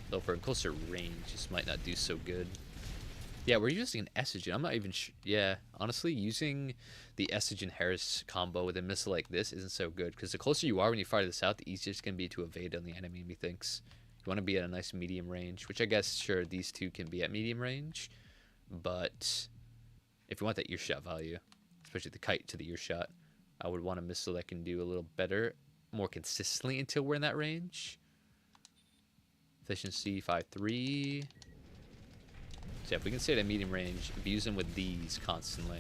Though for a closer range, this might not do so good. Yeah, we're using an Estrogen. I'm not even sure. Yeah, honestly, using the Estrogen Harris combo with a missile like this isn't so good. Because the closer you are when you fire this out, the easier it's going to be to evade on the enemy, methinks. You want to be at a nice medium range, which I guess, sure, these two can be at medium range. But if you want that earshot value, especially the kite to the earshot, I would want a missile that can do a little better, more consistently until we're in that range. Efficiency 5.3. So yeah, if we can stay at a medium range, if we use them with these constantly.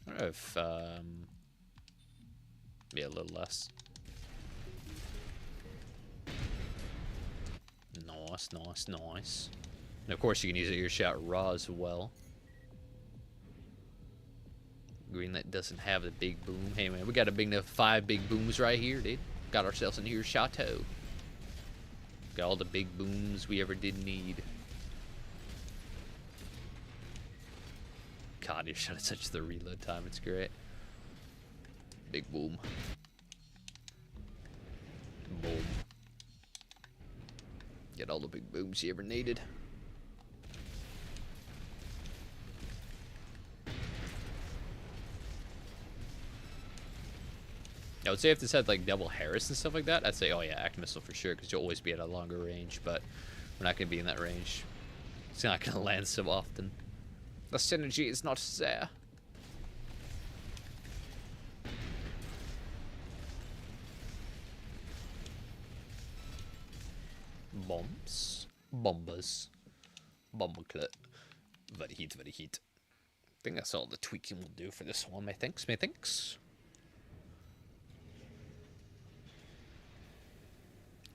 I don't know if, yeah, a little less. Nice, nice, nice. And of course you can use it earshot raw as well. Greenlit doesn't have the big boom. Hey man, we got a big enough 5 big booms right here, dude. Got ourselves an earshot chateau. Got all the big booms we ever did need. God, earshot is such the reload time. It's great. Big boom. Boom. Get all the big booms you ever needed. I would say if this had like double Harris and stuff like that, I'd say, oh yeah, act missile for sure, because you'll always be at a longer range, but we're not going to be in that range. It's not going to land so often. The synergy is not there. Bombs. Bombers. Bombaclet. Very heat, very heat. I think that's all the tweaking will do for this one, methinks, methinks.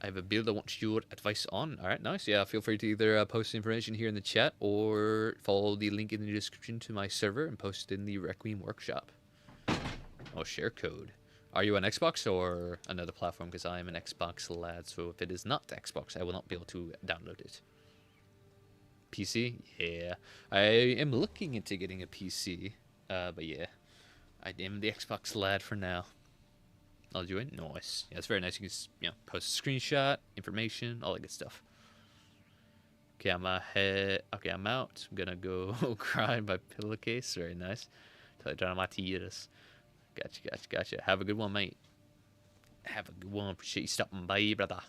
I have a build I want your advice on. Alright, nice. Yeah, feel free to either post information here in the chat or follow the link in the description to my server and post it in the Requiem workshop. Oh, share code. Are you on Xbox or another platform? Because I am an Xbox lad, so if it is not Xbox, I will not be able to download it. PC? Yeah. I am looking into getting a PC, but yeah. I am the Xbox lad for now. I'll do it. Nice. Yeah, it's very nice. You can post a screenshot, information, all that good stuff. Okay, I'm ahead. Okay, I'm out. I'm gonna go cry in my pillowcase. Very nice. Till I turn on my tears. Gotcha, gotcha, gotcha. Have a good one, mate. Have a good one. Appreciate you stopping by, brother.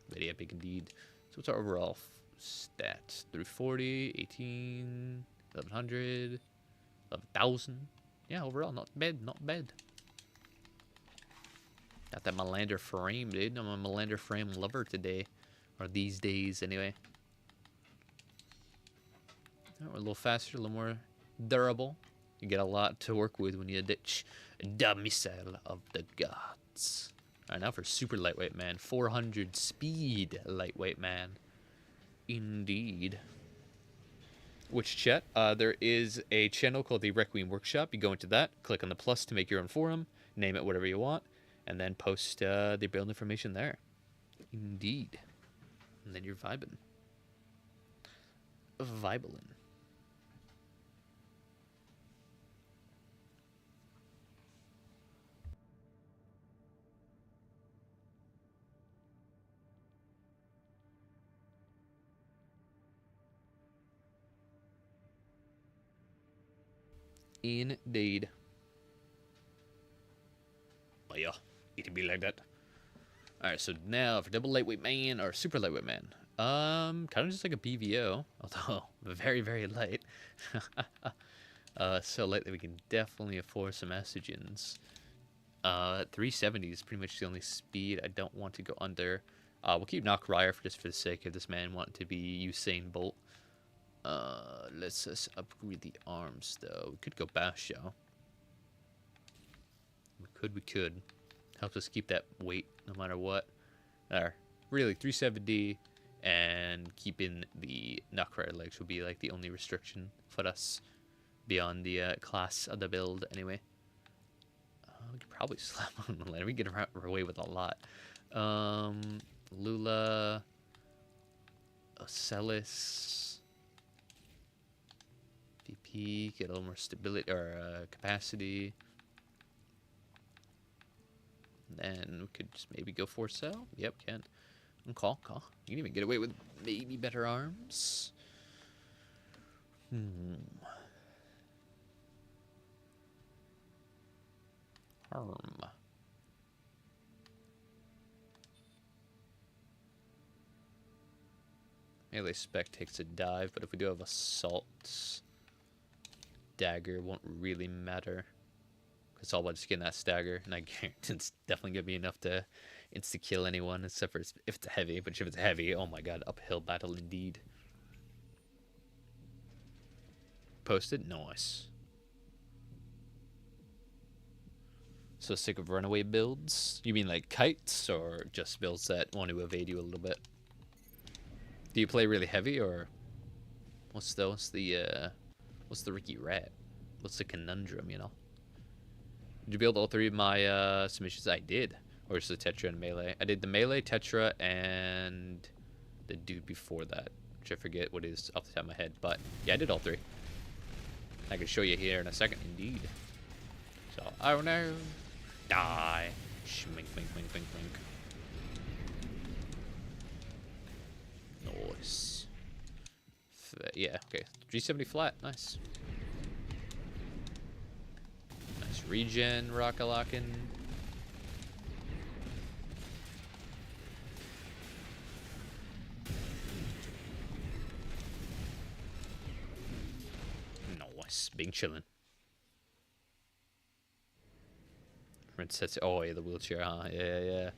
Very epic indeed. So what's our overall stats? Through 40, 18, 1100, 11,000. Yeah, overall, not bad, not bad. Got that Melander frame, dude. I'm a Melander frame lover today. Or these days, anyway. Oh, we're a little faster, a little more durable. You get a lot to work with when you ditch the missile of the gods. Alright, now for super lightweight man. 400 speed lightweight man. Indeed. Which chat? There is a channel called the Requiem Workshop. You go into that, click on the plus to make your own forum, name it whatever you want, and then post the build information there. Indeed. And then you're vibing. Vibelin. Indeed. Oh yeah, it'd be like that. Alright, so now for double lightweight man or super lightweight man. Kind of just like a BVO, although very, very light. So light that we can definitely afford some estrogens. 370 is pretty much the only speed I don't want to go under. We'll keep Knock Ryer just for the sake of this man wanting to be Usain Bolt. Let's just upgrade the arms though. We could go Basho. We could. Helps us keep that weight no matter what. There. Really, 370 and keeping the Knock Ryer legs would be like the only restriction for us beyond the class of the build anyway. We could probably slap on the land. We can get away with a lot. Lula, Ocellus, VP, get a little more stability or capacity. Then we could just maybe go for cell. Yep, can. And call. You can even get away with maybe better arms. Melee spec takes a dive, but if we do have assault, dagger won't really matter. It's all about just getting that stagger, and I guarantee it's definitely gonna be enough to insta kill anyone, except for if it's heavy. But if it's heavy, oh my god, uphill battle indeed. Posted, nice. So sick of runaway builds? You mean like kites, or just builds that want to evade you a little bit? Do you play really heavy, or what's the Ricky Rat? What's the conundrum, you know? Did you build all three of my submissions? I did. Or just the Tetra and Melee? I did the Melee, Tetra, and the dude before that, which I forget what is off the top of my head. But yeah, I did all three. I can show you here in a second, indeed. So, oh no. Die. Shmink, wink, wink, wink, wink. Nice. Yeah, okay. G70 flat, nice. Nice regen, rock-a-lockin'. Nice, being chillin'. Rensetsu, oh yeah, the wheelchair, huh? Yeah.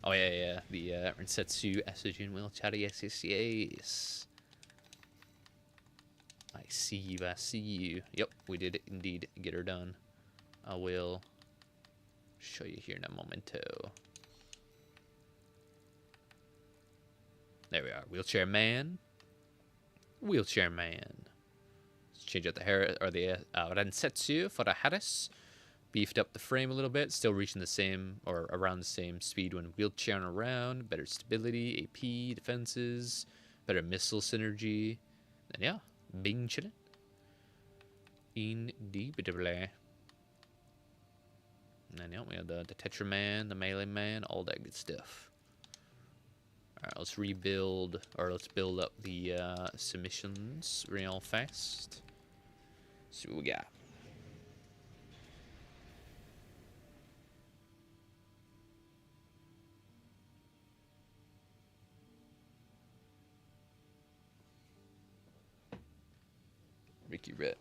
Oh yeah. The Rensetsu Estrogen wheelchair, yes. I see you. Yep, we did indeed get her done. I will show you here in a momento. There we are, wheelchair man. Let's change out the hair, or the Rensetsu for the Harris. Beefed up the frame a little bit, still reaching the same or around the same speed when wheelchairing around. Better stability, AP, defenses, better missile synergy. And yeah, bing chillin'. Indubitably. And yeah, we have the Tetra Man, the Melee Man, all that good stuff. Alright, let's rebuild, or let's build up the submissions real fast. See what we got. Ricky Red.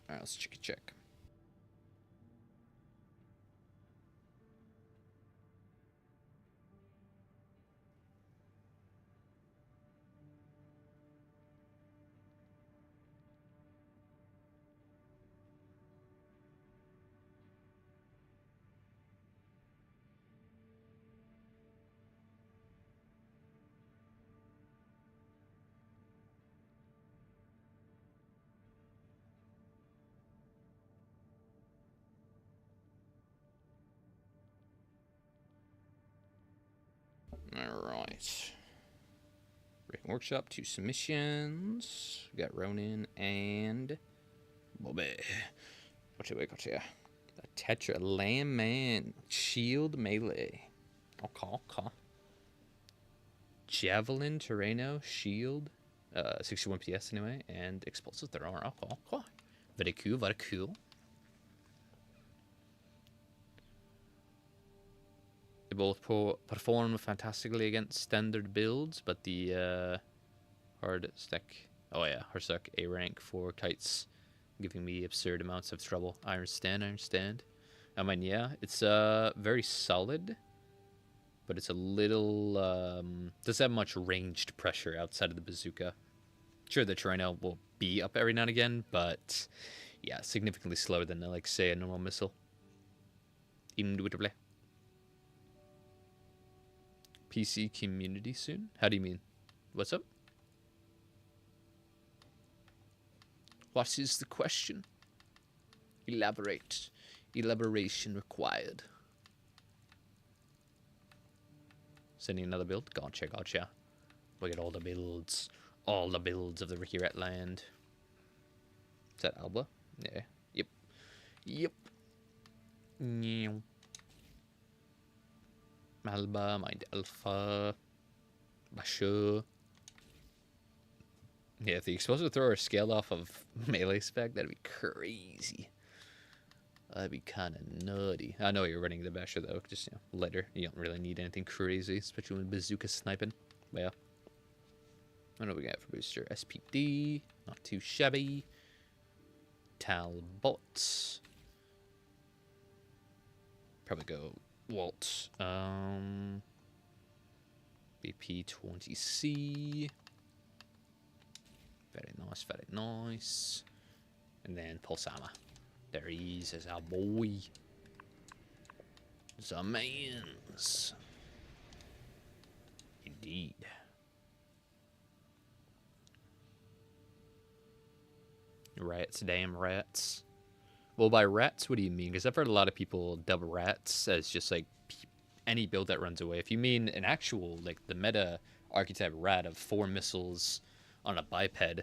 Alright, let's check. Alright. Breaking Workshop, 2 submissions. We got Ronin and Bobby. Gotcha. The Tetra Lamb Man. Shield Melee. Okay. Javelin Terreno Shield. 61 PS anyway. And Explosive Thrower. Okay. Very cool. They both perform fantastically against standard builds, but the hard stack, hard stack A rank for kites, giving me absurd amounts of trouble. I understand. I mean, yeah, it's very solid, but it's a little doesn't have much ranged pressure outside of the bazooka. Sure, the Terreno will be up every now and again, but yeah, significantly slower than like say a normal missile. Indubitably. PC community soon? How do you mean? What's up? What is the question? Elaborate. Elaboration required. Sending another build? Gotcha. We got all the builds. All the builds of the Ricky Rat land. Is that Alba? Yeah. Yep. Alba, Mind Alpha, Basho. Yeah, if the explosive thrower scaled off of melee spec, that'd be crazy. That'd be kind of nutty. I know you're running the Basho though, just lighter. You don't really need anything crazy, especially when bazooka sniping. But yeah. What do we got for booster? SPD, not too shabby. Talbot. Probably go Walt. BP20C. Very nice, very nice. And then Pulsama. There he is, as our boy. The mans. Indeed. Rats, damn rats. Well, by rats, what do you mean? Because I've heard a lot of people dub rats as just like any build that runs away. If you mean an actual, like the meta archetype rat of 4 missiles on a biped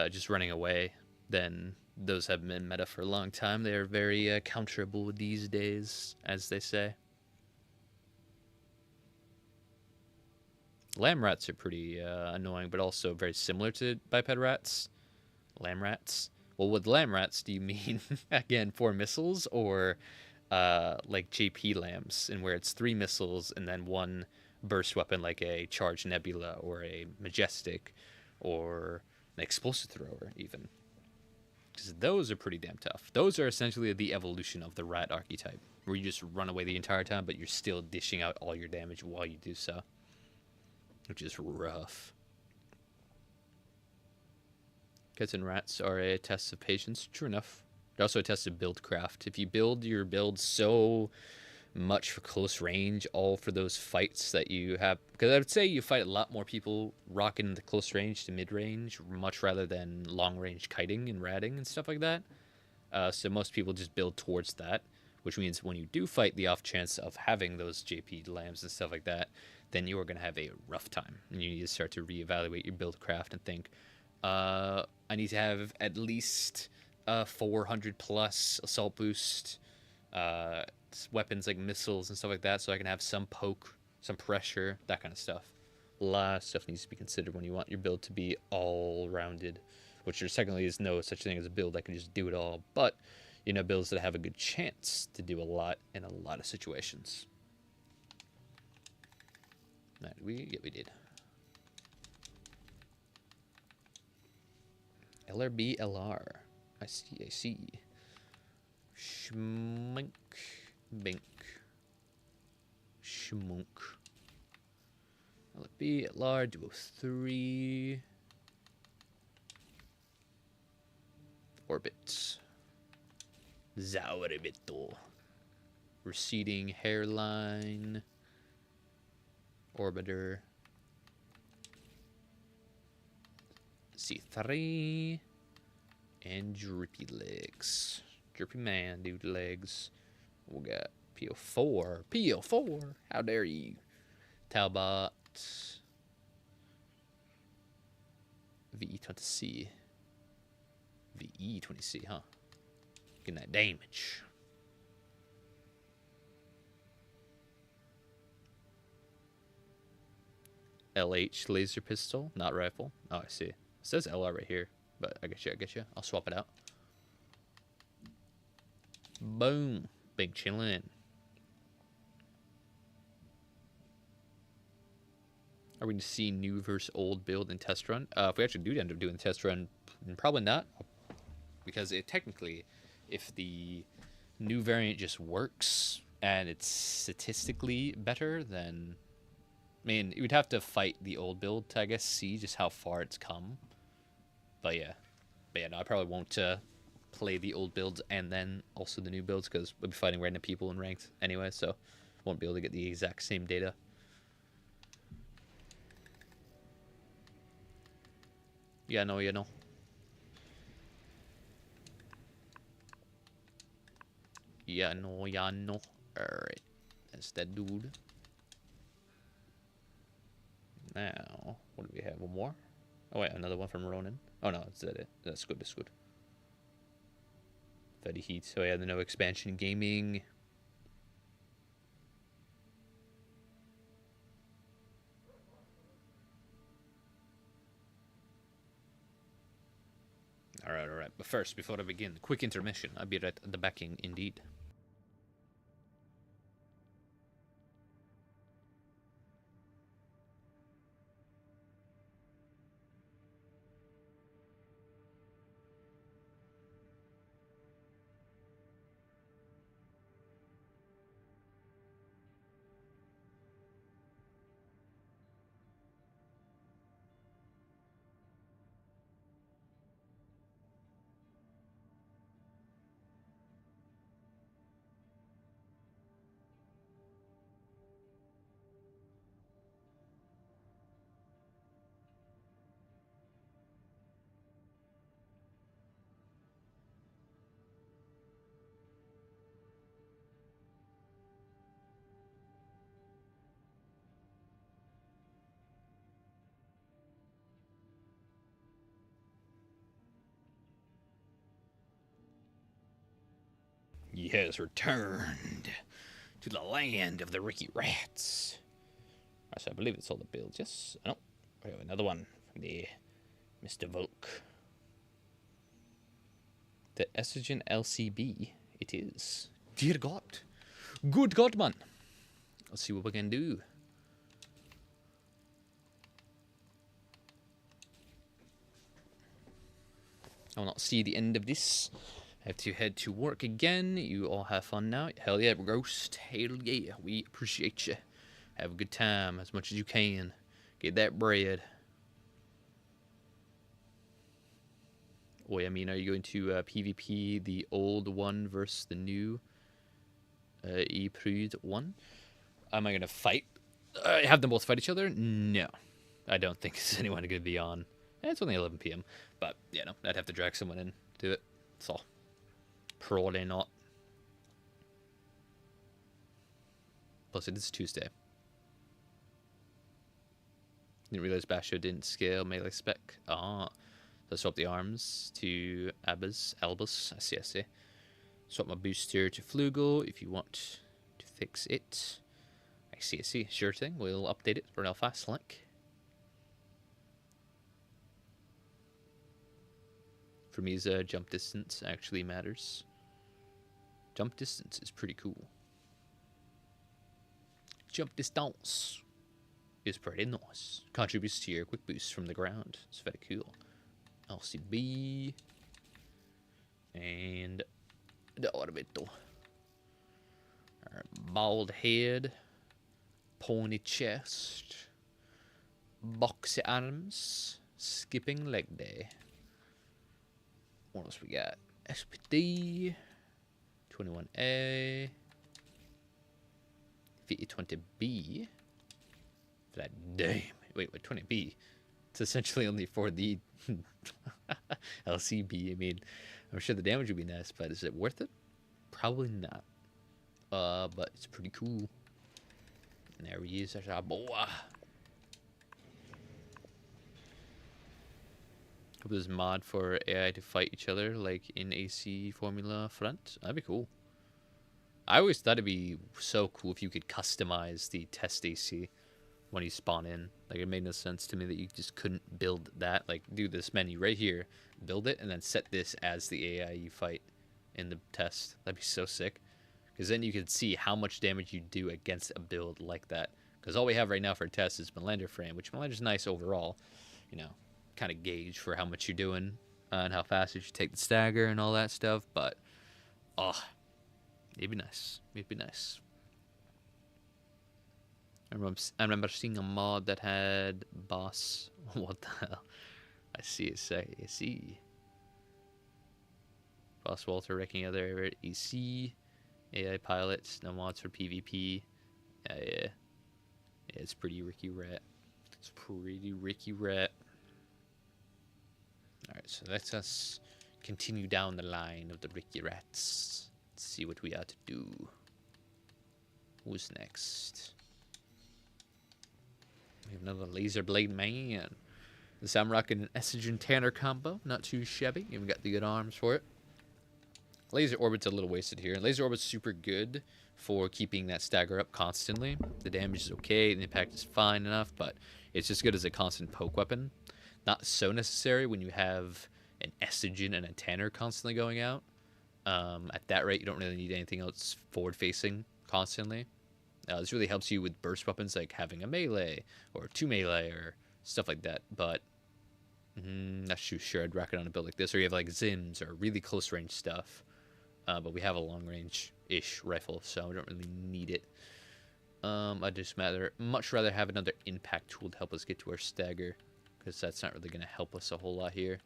just running away, then those have been meta for a long time. They are very counterable these days, as they say. Lamb rats are pretty annoying, but also very similar to biped rats. Lamb rats. Well, with lamb rats, do you mean, again, 4 missiles, or like JP lambs, in where it's 3 missiles and then 1 burst weapon like a charged nebula or a majestic or an explosive thrower, even? Because those are pretty damn tough. Those are essentially the evolution of the rat archetype, where you just run away the entire time, but you're still dishing out all your damage while you do so, which is rough. Cats and rats are a test of patience. True enough. They're also a test of build craft. If you build your build so much for close range, all for those fights that you have, because I would say you fight a lot more people rocking the close range to mid range, much rather than long range kiting and ratting and stuff like that. So most people just build towards that, which means when you do fight the off chance of having those JP lambs and stuff like that, then you are going to have a rough time. And you need to start to reevaluate your build craft and think, I need to have at least 400 plus assault boost, weapons like missiles and stuff like that, so I can have some poke, some pressure, that kind of stuff. A lot of stuff needs to be considered when you want your build to be all rounded, which there technically is no such thing as a build that can just do it all, but you know, builds that have a good chance to do a lot in a lot of situations. Right, we did. LRB LR. I see. Schmunk. Bink. Schmunk. LRB LR, duo 3. Orbit. Zauribito. Receding hairline. Orbiter. C3. And drippy legs. Drippy man, dude, legs. We got PO4. PO4! How dare you? Talbot. VE20C. VE20C, huh? Getting that damage. LH laser pistol, not rifle. Oh, I see. It says LR right here, but I get you. I'll swap it out. Boom. Big chillin'. Are we going to see new versus old build in test run? If we actually do end up doing the test run, probably not. Because it technically, if the new variant just works and it's statistically better, then I mean, you would have to fight the old build to, I guess, see just how far it's come. But yeah, no, I probably won't play the old builds and then also the new builds, because we'll be fighting random people in ranked anyway, so won't be able to get the exact same data. Yeah, no. Alright. That's that dude. Now, what do we have? One more? Oh, wait, another one from Ronin. Oh, no, is that it? That's good. Fetty Heat. So, yeah, the no expansion gaming. Alright. But first, before I begin, quick intermission. I'll be right at the backing, indeed. has returned to the land of the Ricky Rats. So I believe it's all the builds. Yes. Oh, we have another one from the Mr. Volk. The Estrogen LCB. It is. Dear God. Good God, man. Let's see what we can do. I will not see the end of this. I have to head to work again. You all have fun now. Hell yeah, roast. Hell yeah, we appreciate you. Have a good time as much as you can. Get that bread. Oh, I mean, are you going to PvP the old one versus the new E-Prude one? Am I going to fight? Have them both fight each other? No. I don't think there's anyone going to be on. It's only 11 p.m. But, yeah, no, I'd have to drag someone in. Do it. That's all. Probably not. Plus, it is Tuesday. Didn't realize Basho didn't scale melee spec. Ah. So swap the arms to Albus. I see. Swap my booster to Flugel if you want to fix it. I see. Sure thing. We'll update it for now fast link. For me, jump distance actually matters. Jump distance is pretty cool. Jump distance is pretty nice. Contributes to your quick boost from the ground. It's very cool. LCB. And the orbital. Our bald head. Pointy chest. Boxy arms. Skipping leg day. What else we got? SPD. 21A. VE20B. That damn. Wait, 20B. It's essentially only for the LCB. I mean, I'm sure the damage would be nice, but is it worth it? Probably not. But it's pretty cool. And there he is, there's our boy. Hope there's a mod for AI to fight each other, like in AC Formula Front. That'd be cool. I always thought it'd be so cool if you could customize the test AC when you spawn in. Like, it made no sense to me that you just couldn't build that. Like, do this menu right here, build it, and then set this as the AI you fight in the test. That'd be so sick. Because then you could see how much damage you do against a build like that. Because all we have right now for a test is Melander Frame, which Melander's nice overall. You know, kind of gauge for how much you're doing and how fast you should take the stagger and all that stuff. But, it'd be nice. It'd be nice. I remember seeing a mod that had boss. What the hell? I see. Boss Walter wrecking other EC. AI pilots. No mods for PvP. Yeah. It's pretty Ricky Rat. Alright, so let us continue down the line of the Ricky Rats. Let's see what we are to do. Who's next? We have another Laser Blade Man. This I'm rocking an Estrogen Tanner combo. Not too shabby. Even got the good arms for it. Laser Orbit's a little wasted here. Laser Orbit's super good for keeping that stagger up constantly. The damage is okay. The impact is fine enough, but it's just good as a constant poke weapon. Not so necessary when you have an Estrogen and a Tanner constantly going out. At that rate, you don't really need anything else forward-facing constantly. This really helps you with burst weapons like having a melee or 2 melee or stuff like that. But not too sure I'd rock it on a build like this. Or you have like Zims or really close range stuff. But we have a long range-ish rifle, so we don't really need it. I'd just much rather have another impact tool to help us get to our stagger, because that's not really going to help us a whole lot here.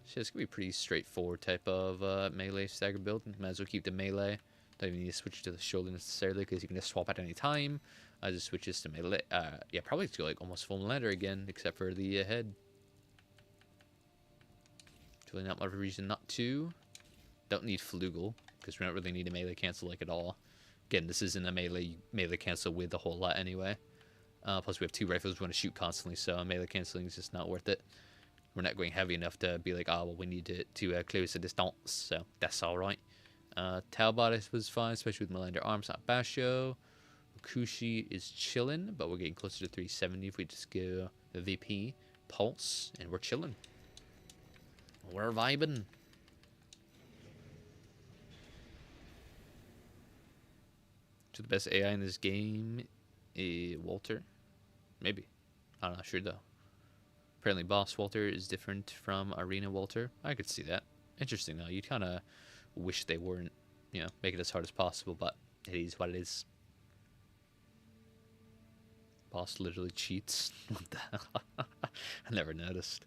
So it's going to be a pretty straightforward type of melee stagger build. Might as well keep the melee. Don't even need to switch to the shoulder necessarily, because you can just swap at any time. I just switch this to melee. Yeah, probably to go like almost full ladder again, except for the head. There's really not much reason not to. Don't need Flugel, because we don't really need a melee cancel like at all. Again, this isn't a melee cancel with a whole lot anyway. Plus we have 2 rifles we want to shoot constantly, so melee canceling is just not worth it. We're not going heavy enough to be like, oh, well, we need to close the distance, so that's alright. Talbot was fine, especially with Melander arms, not Basho. Kushi is chilling, but we're getting closer to 370 if we just go the VP, Pulse, and we're chilling. We're vibing. So the best AI in this game is Walter? Maybe. I'm not sure though. Apparently Boss Walter is different from Arena Walter. I could see that. Interesting though. You'd kind of wish they weren't, you know, make it as hard as possible, but it is what it is. Boss literally cheats. What the hell? I never noticed.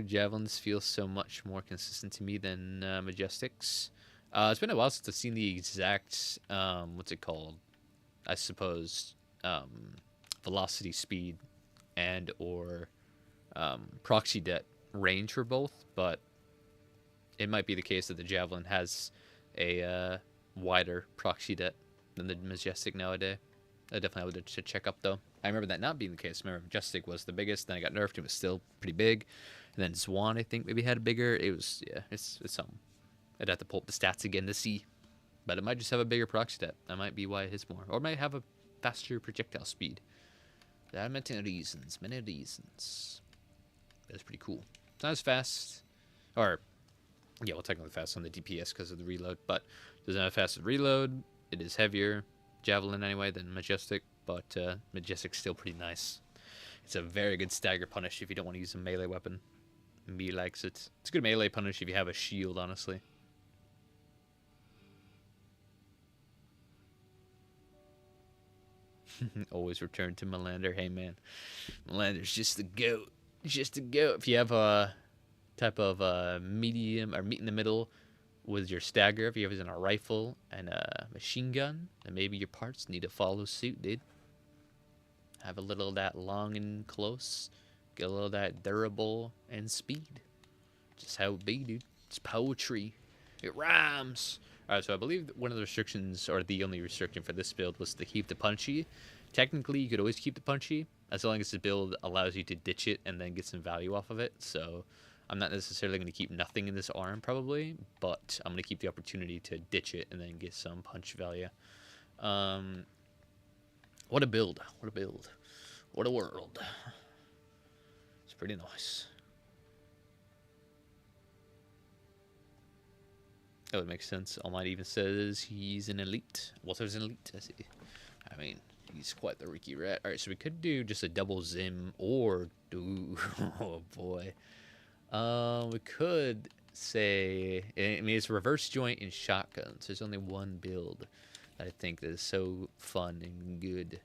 Javelins feel so much more consistent to me than Majestics. It's been a while since I've seen the exact, what's it called? I suppose, velocity, speed, and or proxy det range for both, but it might be the case that the Javelin has a wider proxy det than the Majestic nowadays. I definitely would check up though. I remember that not being the case. I remember Majestic was the biggest, then it got nerfed, it was still pretty big. And then Swan, I think, maybe had a bigger. It was, yeah, it's something. I'd have to pull up the stats again to see. But it might just have a bigger proc stat. That might be why it hits more. Or it might have a faster projectile speed. There are many reasons. Many reasons. That's pretty cool. It's not as fast. Or, yeah, well, technically fast on the DPS because of the reload. But it doesn't have fast reload. It is heavier. Javelin, anyway, than Majestic. But Majestic's still pretty nice. It's a very good stagger punish if you don't want to use a melee weapon. Me likes it. It's a good melee punish if you have a shield, honestly. Always return to Melander. Hey, man. Melander's just the goat. Just the goat. If you have a type of medium or meet in the middle with your stagger, if you have it in a rifle and a machine gun, then maybe your parts need to follow suit, dude. Have a little of that long and close. Get a little of that durable and speed. Just how it be, dude. It's poetry. It rhymes. Alright, so I believe one of the restrictions, or the only restriction for this build, was to keep the punchy. Technically, you could always keep the punchy, as long as the build allows you to ditch it and then get some value off of it. So I'm not necessarily going to keep nothing in this arm, probably, but I'm going to keep the opportunity to ditch it and then get some punch value. What a build. What a build. What a world. It's pretty nice. Oh, it makes sense. Almighty even says he's an elite. Walter's an elite, I see. I mean, he's quite the Ricky Rat. Alright, so we could do just a double Zim or do... Oh, boy. We could say... I mean, it's reverse joint and shotguns. There's only one build that I think that is so fun and good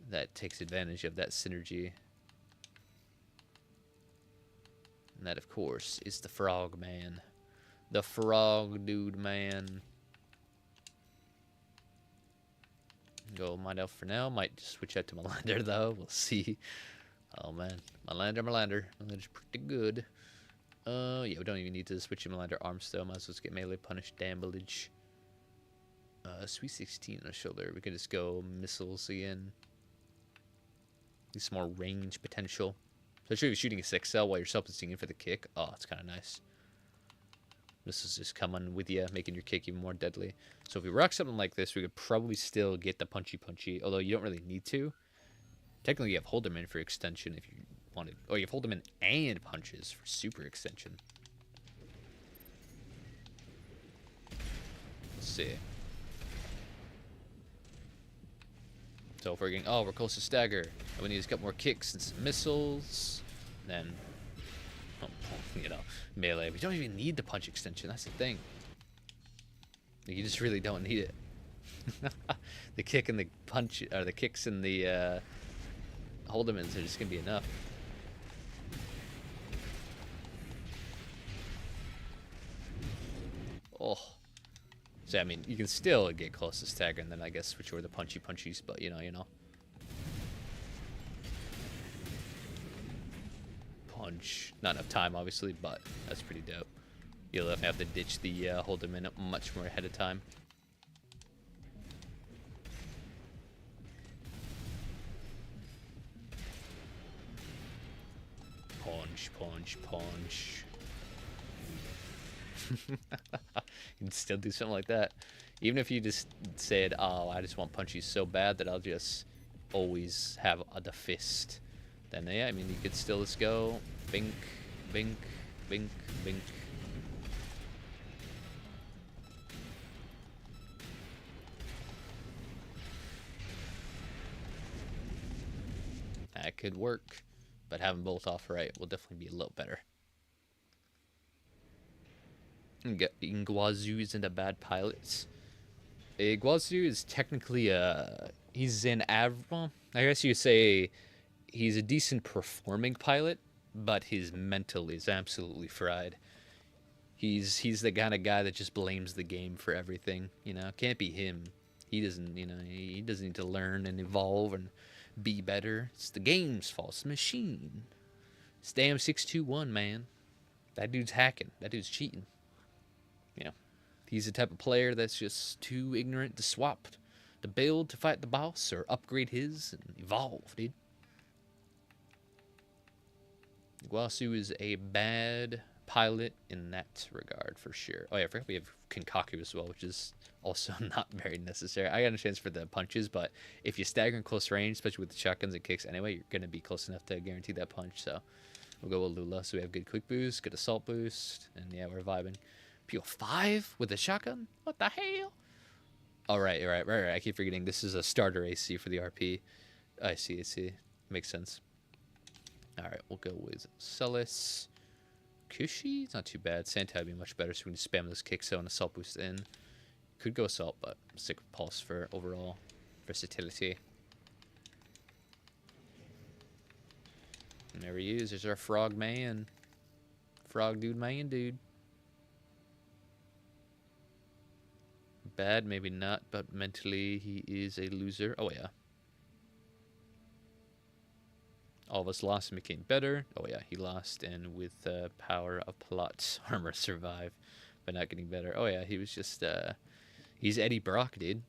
that takes advantage of that synergy. And that, of course, is the Frog Man. The Frog Dude Man. Go Mind Elf for now. Might just switch out to Melander, though. We'll see. Oh, man. Melander. Melander's pretty good. Yeah, we don't even need to switch to Melander arms, though. Might as well just get melee punish damage. Sweet 16 on the shoulder. We can just go missiles again. Need some more range potential. Especially if you're shooting a 6L while you're self-positioning in for the kick. Oh, it's kind of nice. This is just coming with you, making your kick even more deadly. So if we rock something like this, we could probably still get the punchy, although you don't really need to. Technically, you have hold them in for extension if you wanted. Oh, you have hold them in and punches for super extension. Let's see. So if we're getting, we're close to stagger, and we need to get more kicks and some missiles, then... you know, melee. We don't even need the punch extension. That's the thing. You just really don't need it. The kick and the punch, or the kicks and the hold-em-ins are just gonna be enough. Oh, so I mean, you can still get close to stagger, and then I guess switch over the punchies. But you know. Punch. Not enough time, obviously, but that's pretty dope. You'll definitely have to ditch the hold them in much more ahead of time. Punch. You'd still do something like that. Even if you just said, oh, I just want punchies so bad that I'll just always have the fist. Then, yeah, I mean, you could still just go bink, bink, bink, bink. That could work, but having both off right will definitely be a little better. Iguazu isn't a bad pilot. Iguazu is technically he's an well, I guess you say he's a decent performing pilot, but his mental is absolutely fried. He's the kind of guy that just blames the game for everything. You know, can't be him. He doesn't, he doesn't need to learn and evolve and be better. It's the game's fault. It's the machine. It's damn 621, man. That dude's hacking. That dude's cheating. You know, he's the type of player that's just too ignorant to swap the build to fight the boss or upgrade his and evolve, dude. Guasu is a bad pilot in that regard for sure. Oh yeah, I forgot we have Kinkaku as well, which is also not very necessary. I got a chance for the punches, but if you stagger in close range, especially with the shotguns and kicks anyway, you're going to be close enough to guarantee that punch. So we'll go with Lula. So we have good quick boost, good assault boost, and yeah, we're vibing. PO5 with a shotgun? What the hell? All right. I keep forgetting this is a starter AC for the RP. I see. Makes sense. All right, we'll go with Celis. Kushi, it's not too bad. Santa would be much better, so we can spam this kick so and assault boost in. Could go assault, but I'm stick with pulse for overall versatility. And there he is. There's our frog man. Frog dude, man, dude. Bad, maybe not, but mentally he is a loser. Oh, yeah. All of us lost and became better. Oh, yeah, he lost, and with the power of plot, armor survived, but not getting better. Oh, yeah, he was just, he's Eddie Brock, dude.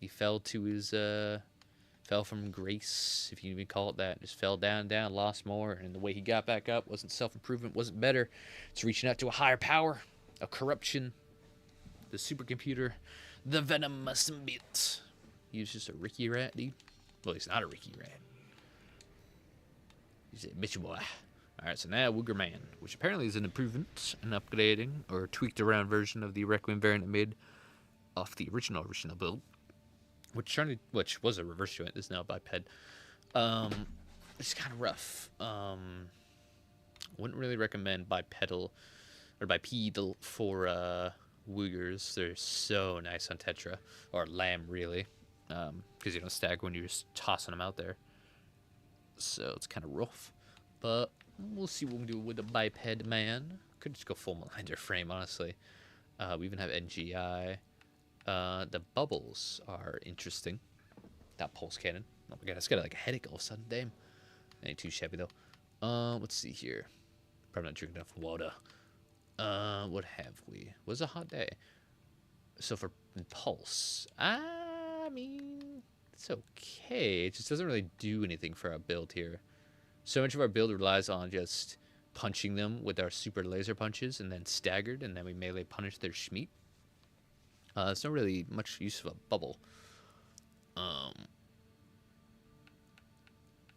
He fell to his, fell from grace, if you even call it that. Just fell down, lost more, and the way he got back up wasn't self-improvement, wasn't better. It's reaching out to a higher power, a corruption, the supercomputer, the Venom symbiote. He was just a Ricky rat, dude. Well, he's not a Ricky rat. He's a bitch boy. Alright, so now Wooger Man, which apparently is an improvement, an upgrading, or tweaked around version of the Requiem variant made off the original build. Which was a reverse joint, is now biped. It's kind of rough. Wouldn't really recommend bipedal or bipedal for Woogers. They're so nice on Tetra, or Lamb really, because you don't stagger when you're just tossing them out there. So it's kind of rough, but we'll see what we can do with the biped man. Could just go full Malinder frame, honestly. We even have NGI. The bubbles are interesting. That pulse cannon. Oh my god, it's got like a headache all of a sudden. Damn. Ain't too shabby though. Let's see here. Probably not drinking enough water. What have we? It was a hot day. So for pulse, I mean, it's okay. It just doesn't really do anything for our build here. So much of our build relies on just punching them with our super laser punches and then staggered, and then we melee punish their schmeat. It's not really much use of a bubble.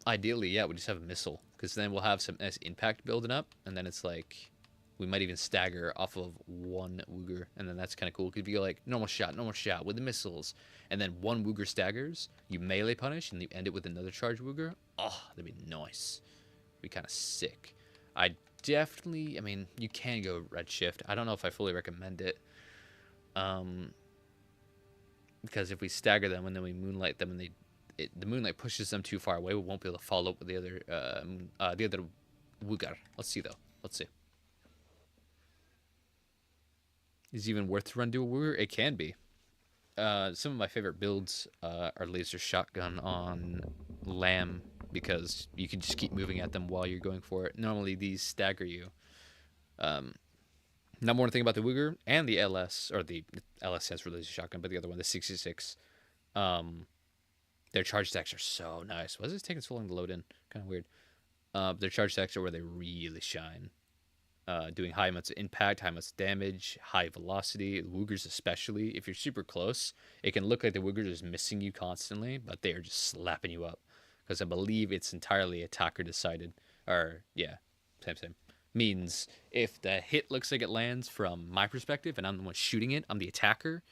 Ideally, yeah, we just have a missile, because then we'll have some nice impact building up, and then it's like we might even stagger off of one Wooger, and then that's kind of cool. Because if you go like normal shot with the missiles, and then one Wooger staggers, you melee punish, and you end it with another charge Wooger. Oh, that'd be nice. Be kind of sick. I mean, you can go red shift. I don't know if I fully recommend it. Because if we stagger them and then we moonlight them, and the moonlight pushes them too far away, we won't be able to follow up with the other Wooger. Let's see though. Let's see. Is it even worth to run dual Wooger? It can be. Some of my favorite builds are laser shotgun on Lamb, because you can just keep moving at them while you're going for it. Normally these stagger you. Number one thing about the Wooger and the LS, or the LS stands for laser shotgun, but the other one, the 66, their charge stacks are so nice. Why is this taking so long to load in? Kind of weird. Their charge stacks are where they really shine. doing high amounts of impact, high amounts of damage, high velocity. Woogers especially, if you're super close, it can look like the Woogers is missing you constantly, but they are just slapping you up. Because I believe it's entirely attacker decided. Or, yeah, same. Means if the hit looks like it lands from my perspective and I'm the one shooting it, I'm the attacker,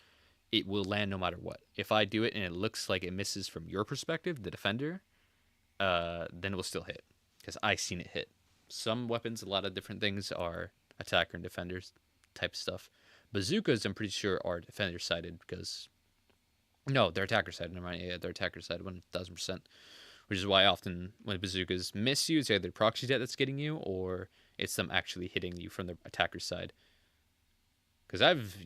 it will land no matter what. If I do it and it looks like it misses from your perspective, the defender, then it will still hit. Because I seen it hit. Some weapons, a lot of different things are attacker and defenders type stuff. Bazookas, I'm pretty sure, are defender sided because no, they're attacker sided. Never mind. Yeah, they're attacker sided 1,000%. Which is why often when bazookas miss you, it's either proxy jet that's getting you or it's them actually hitting you from the attacker side. Because I've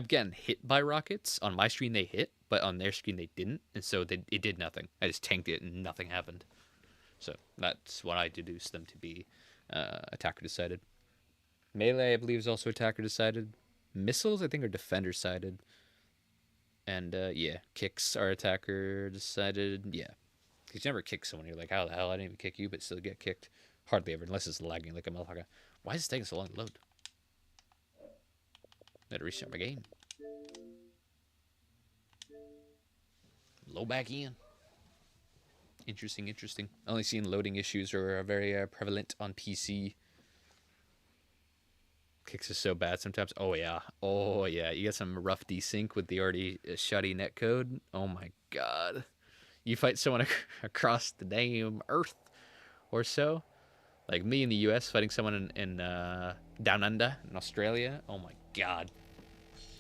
gotten hit by rockets on my screen. They hit, but on their screen they didn't, and so it did nothing. I just tanked it and nothing happened. So that's what I deduced them to be. Attacker decided. Melee, I believe, is also attacker decided. Missiles, I think, are defender sided. And yeah, kicks are attacker decided. Yeah, because you never kick someone. You're like, how the hell? I didn't even kick you, but still get kicked. Hardly ever, unless it's lagging like a motherfucker. Why is it taking so long to load? Gotta restart my game. Load back in. Interesting. Only seen loading issues are very prevalent on PC. Kicks are so bad sometimes. Oh yeah. You get some rough desync with the already shoddy netcode. Oh my god. You fight someone across the damn earth or so. Like me in the US fighting someone in down under in Australia. Oh my god.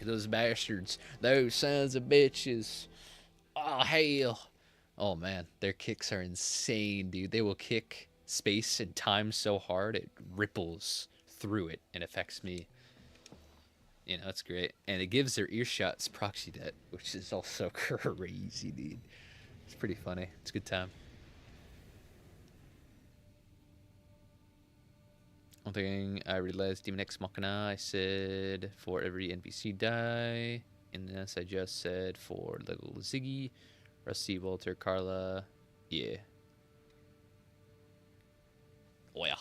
Those bastards. Those sons of bitches. Oh hell. Oh man, their kicks are insane, dude. They will kick space and time so hard it ripples through it and affects me. You know, it's great. And it gives their earshots proxy debt, which is also crazy, dude. It's pretty funny. It's a good time. One thing I realized, Demon X Machina, I said for every NPC die. And this I just said for little Ziggy, Rusty, Walter, Carla. Yeah. Oh yeah.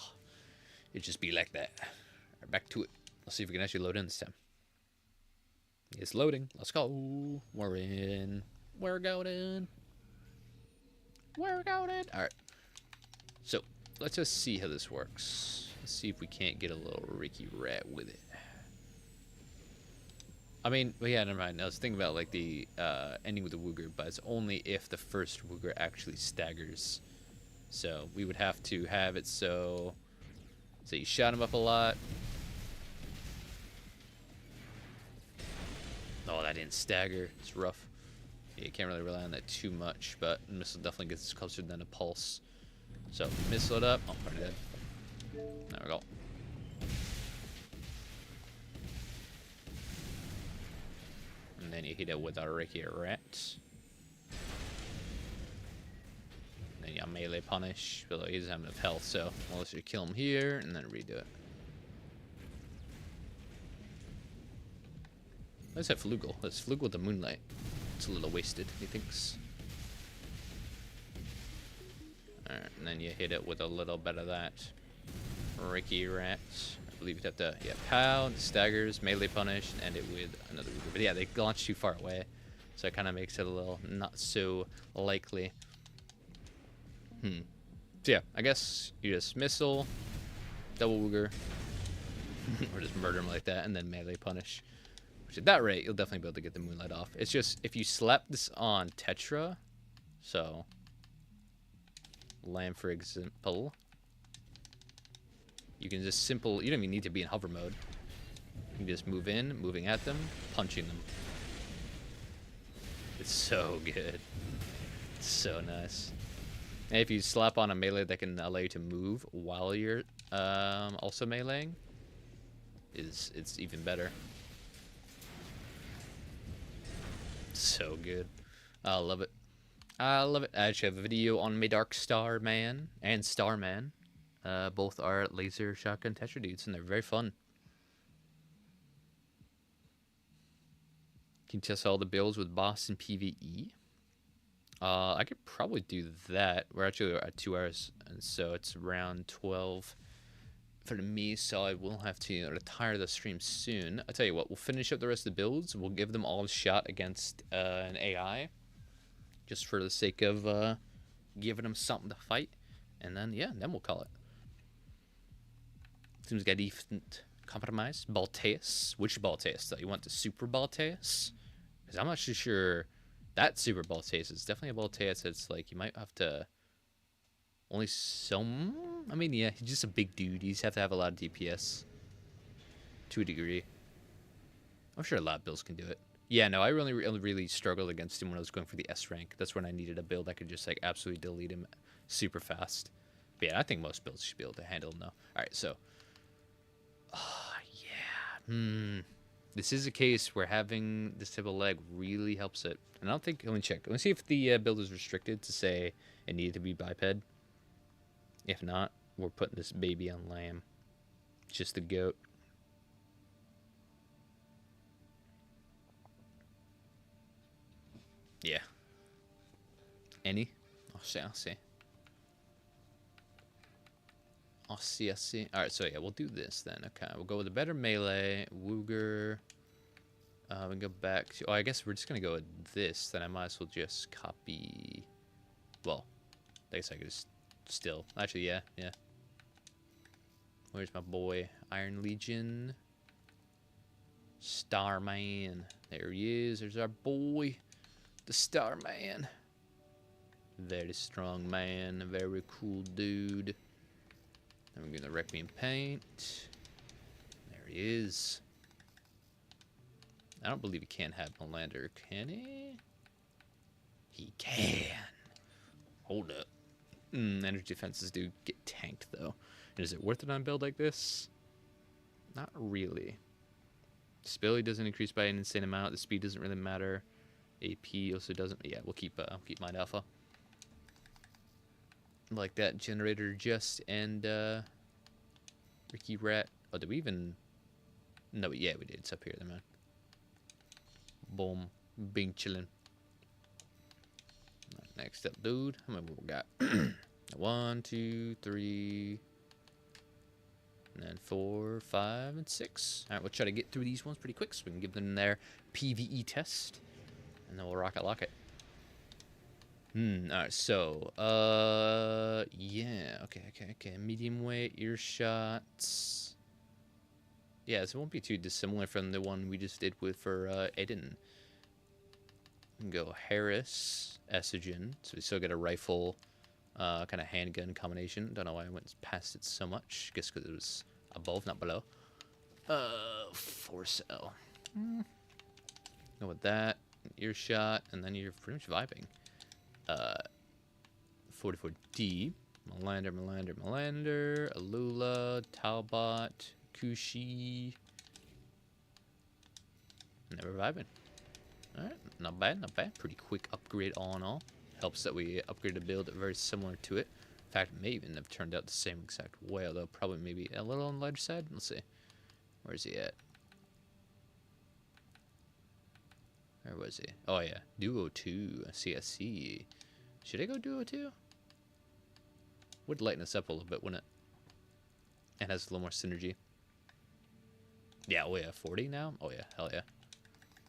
It just be like that. Right, back to it. Let's see if we can actually load in this time. It's loading. Let's go. We're in. We're going. Alright. So, let's just see how this works. Let's see if we can't get a little Ricky Rat with it. I mean, well, yeah, never mind. I was thinking about like the ending with the Wooger, but it's only if the first Wooger actually staggers. So we would have to have it so you shot him up a lot. Oh, that didn't stagger. It's rough. Yeah, you can't really rely on that too much, but missile definitely gets closer than a pulse. So missile it up. Oh, already dead. There we go. And then you hit it with a Ricky Rat. And then you melee punish, but he doesn't have enough health, so unless you kill him here and then redo it. Let's have Flugel. Let's Flugel with the Moonlight. It's a little wasted, he thinks. Alright, and then you hit it with a little bit of that Ricky Rat. I believe you'd have to, yeah, pow, staggers, melee punish, and end it with another Wooger. But yeah, they launch too far away, so it kind of makes it a little not so likely. So yeah, I guess you just missile, double Wooger, or just murder them like that, and then melee punish. Which at that rate, you'll definitely be able to get the Moonlight off. It's just, if you slap this on Tetra, so, Lamb for example, you can just you don't even need to be in hover mode. You can just move in, moving at them, punching them. It's so good. It's so nice. And if you slap on a melee that can allow you to move while you're also meleeing, it's even better. So good. I love it. I love it. I actually have a video on my Dark Star Man and Starman. Both are laser shotgun Tetra dudes, and they're very fun. Can test all the builds with boss and PvE. I could probably do that. We're actually at 2 hours, and so it's around 12 for me, so I will have to retire the stream soon. I'll tell you what, we'll finish up the rest of the builds. We'll give them all a shot against an AI, just for the sake of giving them something to fight. And then, yeah, then we'll call it. Seems like a decent compromise. Balteus. Which Balteus, though? You want the Super Balteus? Because I'm not sure that Super Balteus is definitely a Balteus that's like, you might have to... Only some... I mean, yeah, he's just a big dude. You just have to have a lot of DPS. To a degree. I'm sure a lot of builds can do it. Yeah, no, I really struggled against him when I was going for the S rank. That's when I needed a build that could just, like, absolutely delete him super fast. But yeah, I think most builds should be able to handle him now. Alright, so... yeah. This is a case where having this type of leg really helps it. And I don't think... Let me check. Let me see if the build is restricted to say it needed to be biped. If not, we're putting this baby on lamb. Just the goat. Yeah. Any? I'll see. I see. Alright, so yeah, we'll do this then. Okay, we'll go with a better melee. Wooger. We go back to... Oh, I guess we're just going to go with this. Then I might as well just copy... Well, I guess I could just still... Actually, yeah. Where's my boy? Iron Legion. Starman. There he is. There's our boy. The Starman. Very strong man. Very cool dude. Then we're gonna Requiem paint. There he is. I don't believe he can have Melander, can he? He can. Hold up. Energy defenses do get tanked though. And is it worth it on a build like this? Not really. Stability doesn't increase by an insane amount. The speed doesn't really matter. AP also doesn't. Yeah, we'll keep Mind Alpha. Like that generator just and Ricky Rat. Oh, did we even? No, yeah, we did. It's up here, then, man. Boom, bing chillin'. Next up, dude. How many more we got? 1, 2, 3, and then 4, 5, and 6. All right, we'll try to get through these ones pretty quick so we can give them their PVE test, and then we'll rocket lock it. Alright, so, yeah, okay. Medium weight, earshots. Yeah, this won't be too dissimilar from the one we just did for Aiden. Go Harris, Estrogen. So we still get a rifle, kind of handgun combination. Don't know why I went past it so much. Guess because it was above, not below. 4-cell. Go with that. Earshot, and then you're pretty much vibing. 44D, Melander, Alula, Talbot, Kushi. Never vibing. Alright, not bad. Pretty quick upgrade all in all. Helps that we upgraded a build very similar to it. In fact, it may even have turned out the same exact way, although probably maybe a little on the larger side. Let's see. Where's he at? Where was he? Oh, yeah. Duo 2. CSC. Should I go Duo 2? Would lighten us up a little bit, wouldn't it? And has a little more synergy. Yeah, oh yeah. 40 now? Oh, yeah. Hell yeah.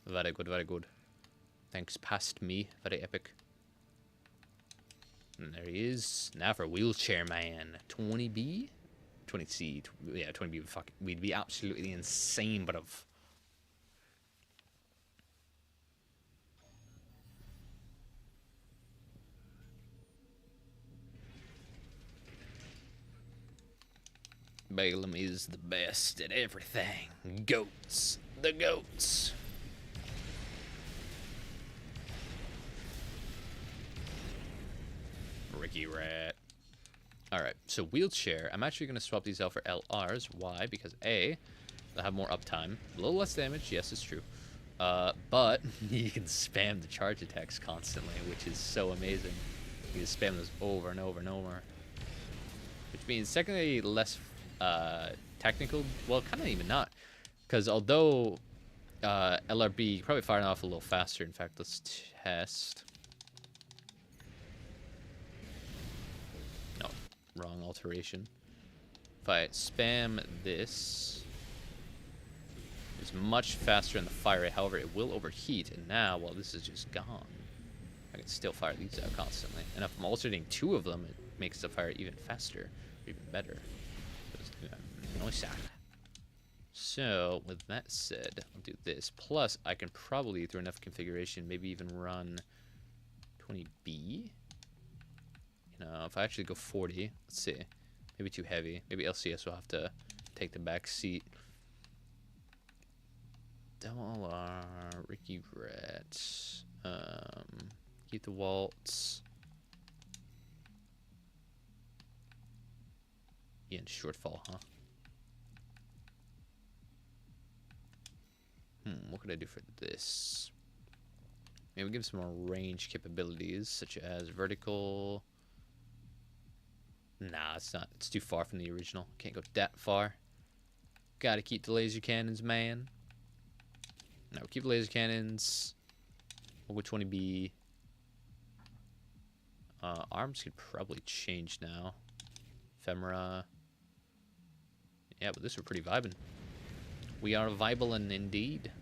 Very good. Thanks, past me. Very epic. And there he is. Now for Wheelchair Man. 20B? 20C. Yeah, 20B. We'd be absolutely insane, but of... Balaam is the best at everything. Goats. The goats. Ricky Rat. Alright, so wheelchair. I'm actually going to swap these out for LRs. Why? Because A, they'll have more uptime. A little less damage. Yes, it's true. But you can spam the charge attacks constantly, which is so amazing. You can spam those over and over and over. Which means, secondly, less... technical, well, kind of even not, because although LRB probably firing off a little faster. In fact, let's test. No, wrong alteration. I spam this, it's much faster in the fire rate. However, it will overheat. And now, while this is just gone, I can still fire these out constantly. And if I'm alternating 2 of them, it makes the fire even faster, or even better. Nice. So, with that said, I'll do this. Plus, I can probably, through enough configuration, maybe even run 20B. You know, if I actually go 40, let's see. Maybe too heavy. Maybe LCS will have to take the back seat. Double R, Ricky Rat. Keep the waltz. Yeah, shortfall, huh? What could I do for this? Maybe give some more range capabilities, such as vertical. Nah, it's not. It's too far from the original. Can't go that far. Gotta keep the laser cannons, man. No, keep the laser cannons. What would 20 be? Arms could probably change now. Femora. Yeah, but this we're pretty vibing. We are vibing indeed.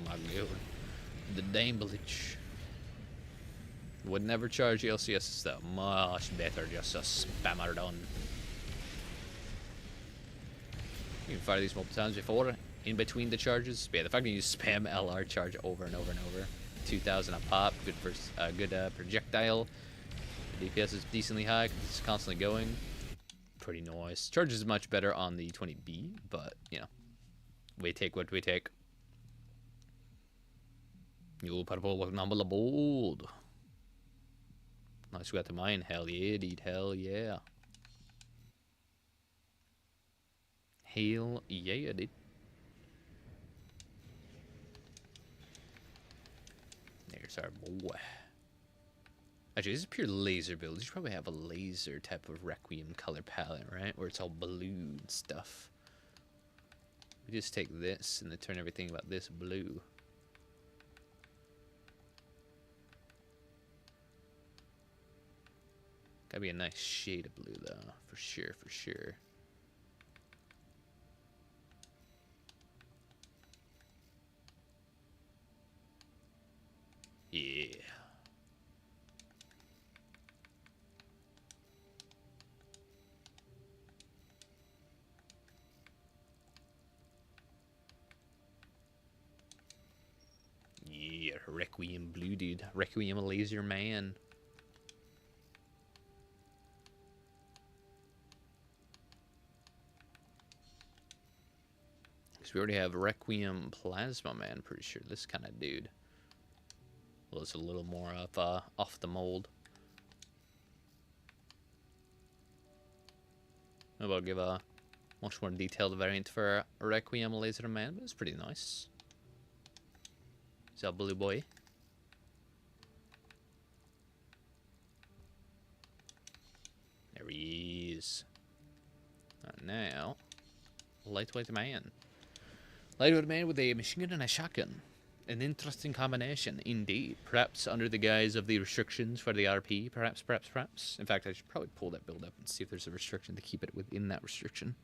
My god. The damblage. Would never charge LCS though. Much better just a spammer done. You can fire these multiple times before, in between the charges. But yeah, the fact that you spam LR charge over and over and over. 2,000 a pop, good for good projectile. The DPS is decently high because it's constantly going. Pretty nice. Charge is much better on the 20B, but you know, we take what we take. You purple with number the bold. Nice, we got the mine. Hell yeah, dude. Hell yeah. Hell yeah, dude. There's our boy. Actually, this is pure laser build. You should probably have a laser type of Requiem color palette, right? Where it's all blue and stuff. We just take this and then turn everything about this blue. Gotta be a nice shade of blue, though. For sure, for sure. Yeah. Yeah, Requiem blue, dude. Requiem laser man. Because we already have Requiem plasma man, pretty sure. This kind of dude. Well, it's a little more up, off the mold. Maybe I'll give a much more detailed variant for Requiem laser man, but it's pretty nice. Is that blue boy? There he is. And now, lightweight man. Lightweight man with a machine gun and a shotgun. An interesting combination, indeed. Perhaps under the guise of the restrictions for the RP. Perhaps. In fact, I should probably pull that build up and see if there's a restriction to keep it within that restriction.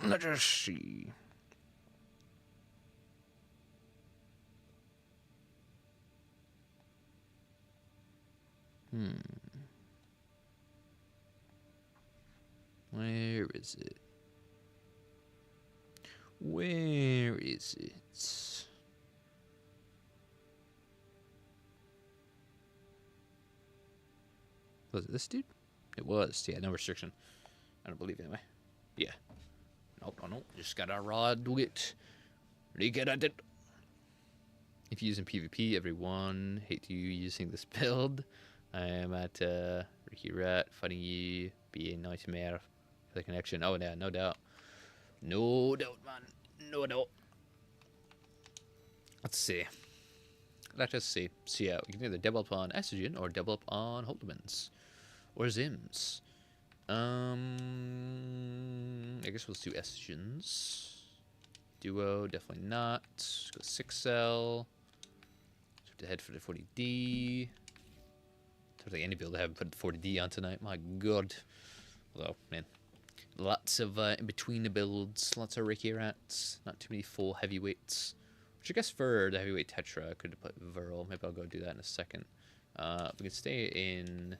Let us see. Where is it? Where is it? Was it this dude? It was. Yeah, no restriction. I don't believe anyway. Yeah. Nope. Just gotta raw do it. Get at it. If you're using PvP, everyone, hate you using this build. I am at Ricky Rat fighting you. Be a nightmare for the connection. Oh, yeah, no doubt. No doubt, man. No doubt. Let's see. Let us see. So yeah, we can either double up on Estrogen or double up on Holdemans. Or Zims. I guess we'll do Estrogens. Duo, definitely not. Go 6 cell. to head for the 40D. Totally any build I haven't put the 40D on tonight. My god. Although, man, lots of in between the builds, lots of Ricky rats, not too many full heavyweights. Which I guess for the heavyweight Tetra, I could have put Viral. Maybe I'll go do that in a second. We can stay in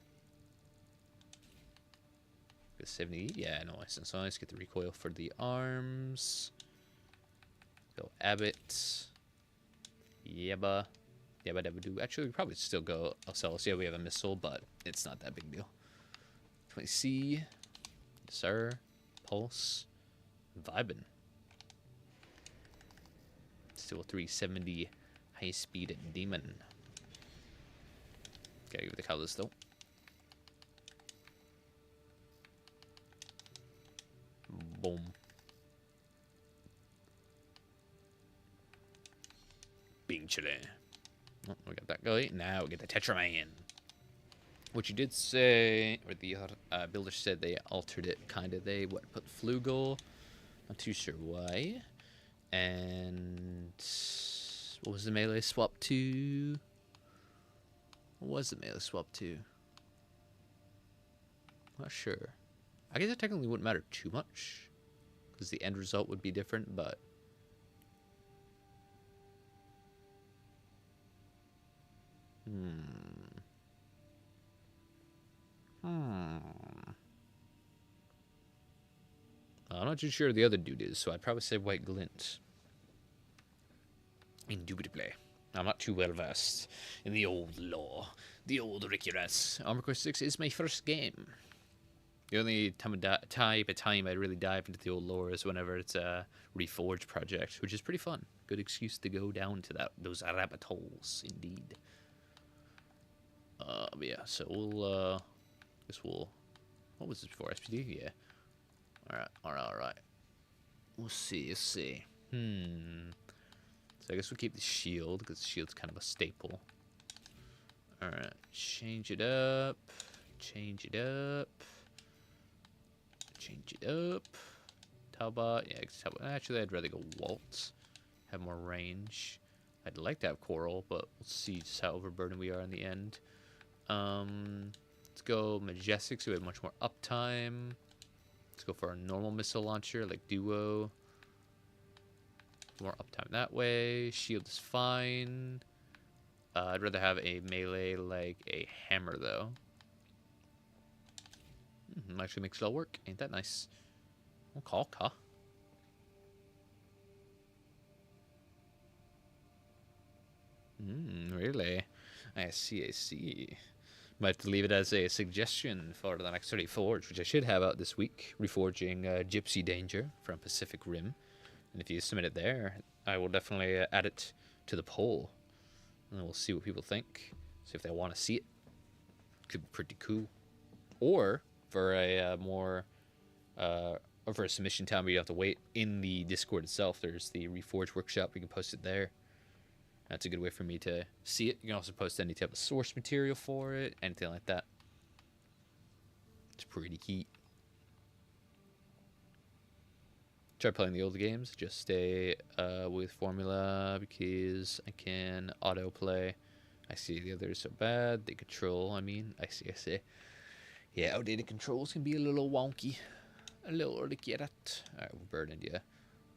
70. Yeah, no, so let's get the recoil for the arms. Go Abbott. Yeba. Yeba Dabba Doo. Actually, we probably still go Ocellus. Yeah, we have a missile, but it's not that big deal. 20C. Sir. Pulse. Vibin. Still 370 high speed demon. Gotta give the colors though. Boom. Bing chile. Oh, we got that guy. Now we get the Tetra Man. Which you did say, or the builder said they altered it, kind of. They put Flugel. Not too sure why. And what was the melee swap to? What was the melee swap to? Not sure. I guess it technically wouldn't matter too much, because the end result would be different, but... I'm not too sure the other dude is, so I'd probably say White Glint. Indubitably. I'm not too well versed in the old lore. The old Ricky Rats. Armor Core 6 is my first game. The only time I really dive into the old lore is whenever it's a Reforged project, which is pretty fun. Good excuse to go down to those rabbit holes, indeed. But yeah, so we'll, guess we'll, what was this before, SPD? Yeah. Alright. We'll see. So I guess we'll keep the shield, because the shield's kind of a staple. Alright, change it up. Talbot, yeah, Talbot. Actually, I'd rather go Waltz. Have more range. I'd like to have Coral, but we'll see just how overburdened we are in the end. Let's go Majestic, so we have much more uptime. Let's go for a normal missile launcher, like Duo. More uptime that way. Shield is fine. I'd rather have a melee like a hammer, though. Actually makes it all work. Ain't that nice? Okay. Really? I see. Might have to leave it as a suggestion for the next Reforge, which I should have out this week. Reforging Gypsy Danger from Pacific Rim. And if you submit it there, I will definitely add it to the poll. And we'll see what people think. See if they want to see it. Could be pretty cool. Or for a more... or for a submission time where you have to wait in the Discord itself. There's the Reforge workshop. You can post it there. That's a good way for me to see it. You can also post any type of source material for it, anything like that. It's pretty neat. Try playing the old games. Just stay with formula because I can autoplay. I see the others are bad. The control, I see. Yeah, outdated controls can be a little wonky. A little ridiculous. Alright, we're burdened, yeah.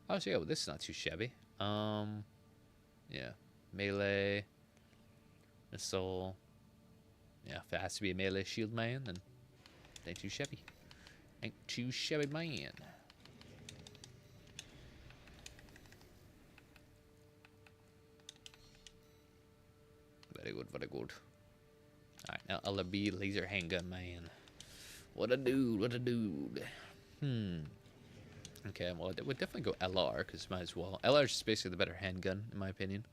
Oh, so yeah, well, this is not too shabby. Yeah. Melee. Missile. Yeah, if it has to be a melee shield man, then it ain't too shabby. Ain't too shabby, man. Very good. Alright, now LB laser handgun man. What a dude. Okay, well, I would definitely go LR, because might as well. LR is just basically the better handgun, in my opinion.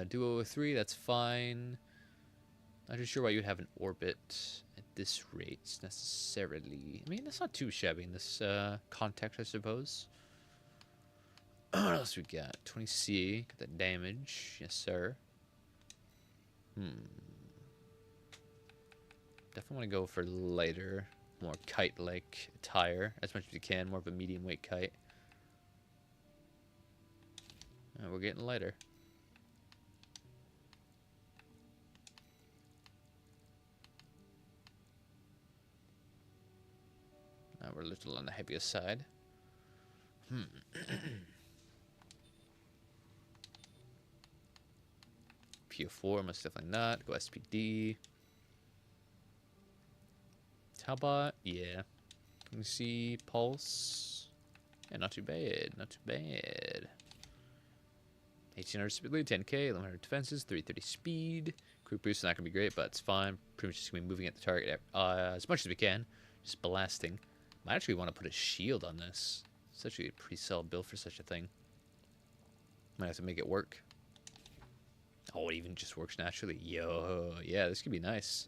Duo 3, that's fine. Not too sure why you'd have an orbit at this rate, necessarily. I mean, that's not too shabby in this context, I suppose. What else we got? 20C, got that damage. Yes, sir. Definitely want to go for lighter, more kite-like attire, as much as you can, more of a medium-weight kite. We're getting lighter. We're a little on the heavier side. PO4, most definitely not. Go SPD. Talbot, yeah. Can we see Pulse? Yeah, not too bad, not too bad. 1800 speed, 10k, 1100 defenses, 330 speed. Quick boost is not going to be great, but it's fine. Pretty much just going to be moving at the target as much as we can. Just blasting. I actually want to put a shield on this. It's actually a pretty solid build for such a thing. Might have to make it work. Oh, it even just works naturally. Yo, yeah, this could be nice.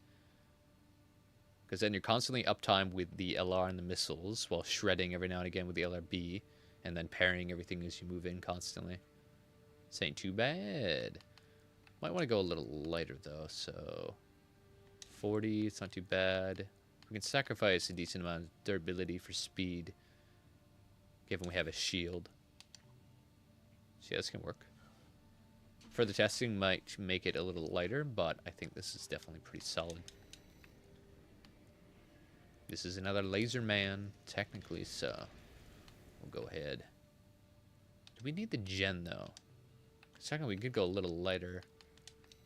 Because then you're constantly uptime with the LR and the missiles, while shredding every now and again with the LRB, and then parrying everything as you move in constantly. This ain't too bad. Might want to go a little lighter, though, so... 40, it's not too bad. We can sacrifice a decent amount of durability for speed, given we have a shield. So yeah, this can work. Further testing might make it a little lighter, but I think this is definitely pretty solid. This is another laser man, technically, so we'll go ahead. Do we need the gen, though? Second, we could go a little lighter.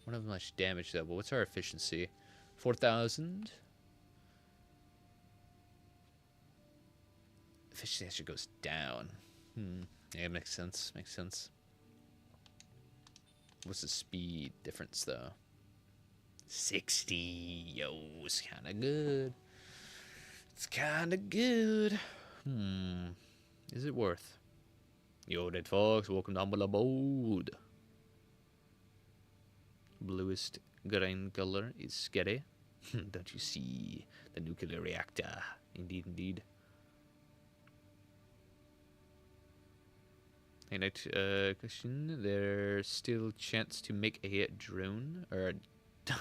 Won't have much damage, though, but what's our efficiency? 4,000? Efficiency actually goes down. Yeah, it makes sense, makes sense. What's the speed difference, though? 60. Yo, it's kind of good. It's kind of good. Is it worth? Yo, Dead Fox, welcome down below board. Bluest green color is scary. Don't you see the nuclear reactor? Indeed, indeed. Hey, next question. There's still chance to make a drone or a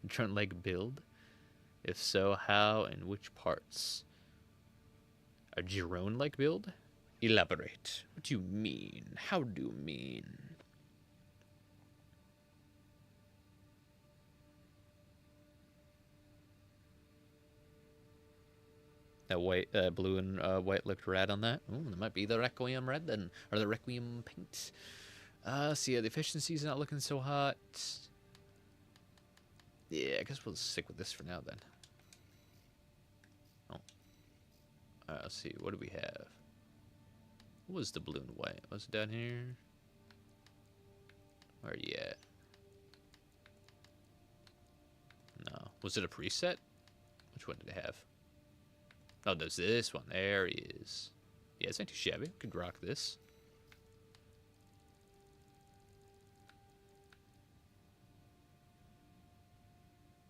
drone-like build? If so, how and which parts? A drone-like build? Elaborate. What do you mean? How do you mean? That white, blue and white looked red on that. Ooh, that might be the Requiem red then, or the Requiem paint. So yeah, the efficiency's not looking so hot. Yeah, I guess we'll stick with this for now then. Oh. Let's see, what do we have? What was the blue and white? Was it down here? Where are you at? No. Was it a preset? Which one did it have? Oh, there's this one. There he is. Yeah, it's not too shabby. Could rock this.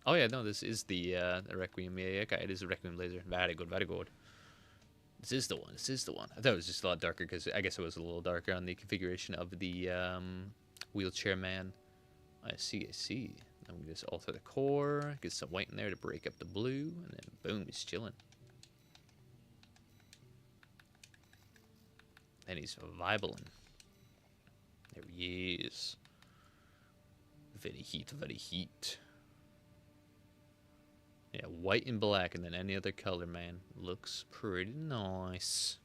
Oh yeah, no, this is the Requiem. Yeah, okay, it is a Requiem laser. Very good, very good. This is the one. This is the one. I thought it was just a lot darker because I guess it was a little darker on the configuration of the wheelchair man. I see, I see. I'm going to just alter the core, get some white in there to break up the blue, and then boom, he's chilling. And he's vibling. There he is. Very heat, very heat. Yeah, white and black, and then any other color, man. Looks pretty nice.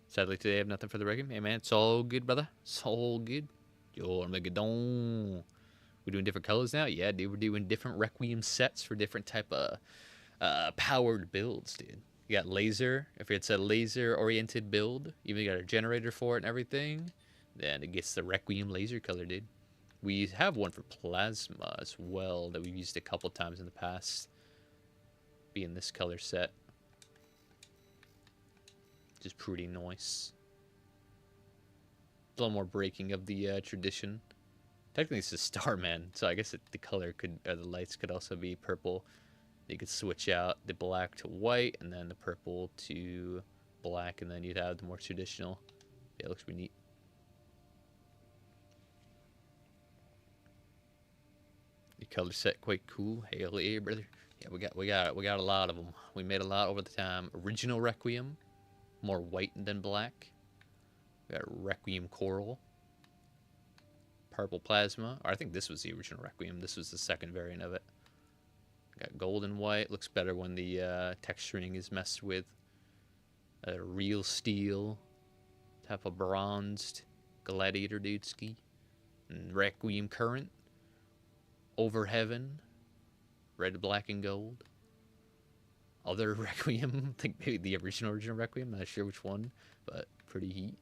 Sadly, today I have nothing for the Requiem. Hey, man, it's all good, brother. It's all good. Yo, Armageddon. We're doing different colors now? Yeah, dude, we're doing different Requiem sets for different type of powered builds, dude. You got laser. If it's a laser-oriented build, even got a generator for it and everything, then it gets the Requiem laser color, dude. We have one for plasma as well that we've used a couple times in the past. Being this color set. Just pretty nice. A little more breaking of the tradition. Technically it's a Starman, so I guess the color could, or the lights could also be purple. You could switch out the black to white, and then the purple to black, and then you'd have the more traditional. Yeah, it looks pretty neat. The color set quite cool. Hell yeah, brother. Yeah, we got a lot of them. We made a lot over the time. Original Requiem, more white than black. We got Requiem Coral, purple plasma. Or I think this was the original Requiem. This was the second variant of it. Got gold and white. Looks better when the texturing is messed with. Real steel. Type of bronzed gladiator dude ski. And Requiem current. Over heaven. Red, black, and gold. Other Requiem. I think maybe the original Requiem. Not sure which one. But pretty heat.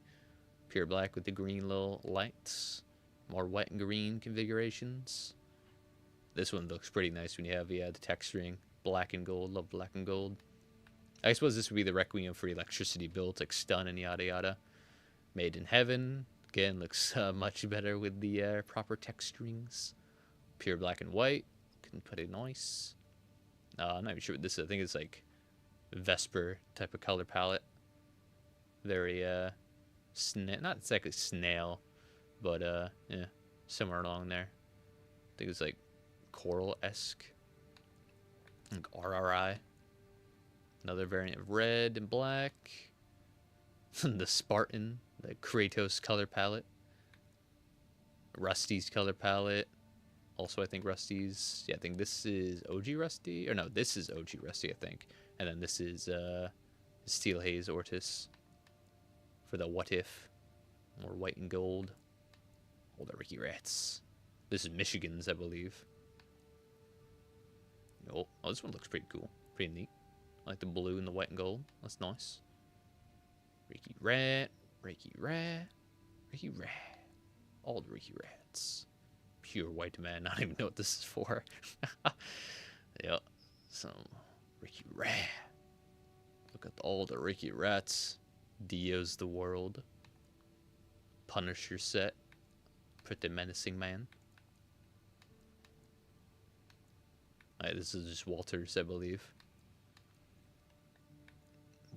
Pure black with the green little lights. More white and green configurations. This one looks pretty nice when you have the texturing. Black and gold. Love black and gold. I suppose this would be the Requiem for electricity build, like stun and yada yada. Made in heaven. Again, looks much better with the proper texturings. Pure black and white. Can put it nice. I'm not even sure what this is. I think it's like Vesper type of color palette. Very, not exactly snail, but, yeah, somewhere along there. I think it's like coral-esque. Like RRI. Another variant of red and black. The Spartan, the Kratos color palette. Rusty's color palette. Also, I think Rusty's... Yeah, I think this is OG Rusty. Or no, this is OG Rusty, I think. And then this is Steel Haze Ortis. For the What If. More white and gold. All the Ricky Rats. This is Michigan's, I believe. Oh, this one looks pretty cool. Pretty neat. I like the blue and the white and gold. That's nice. Ricky Rat. Ricky Rat. Ricky Rat. All the Ricky Rats. Pure white man. I don't even know what this is for. Yep. Some Ricky Rat. Look at all the Ricky Rats. Dio's the world. Punisher set. Pretty menacing man. Alright, this is just Walters, I believe.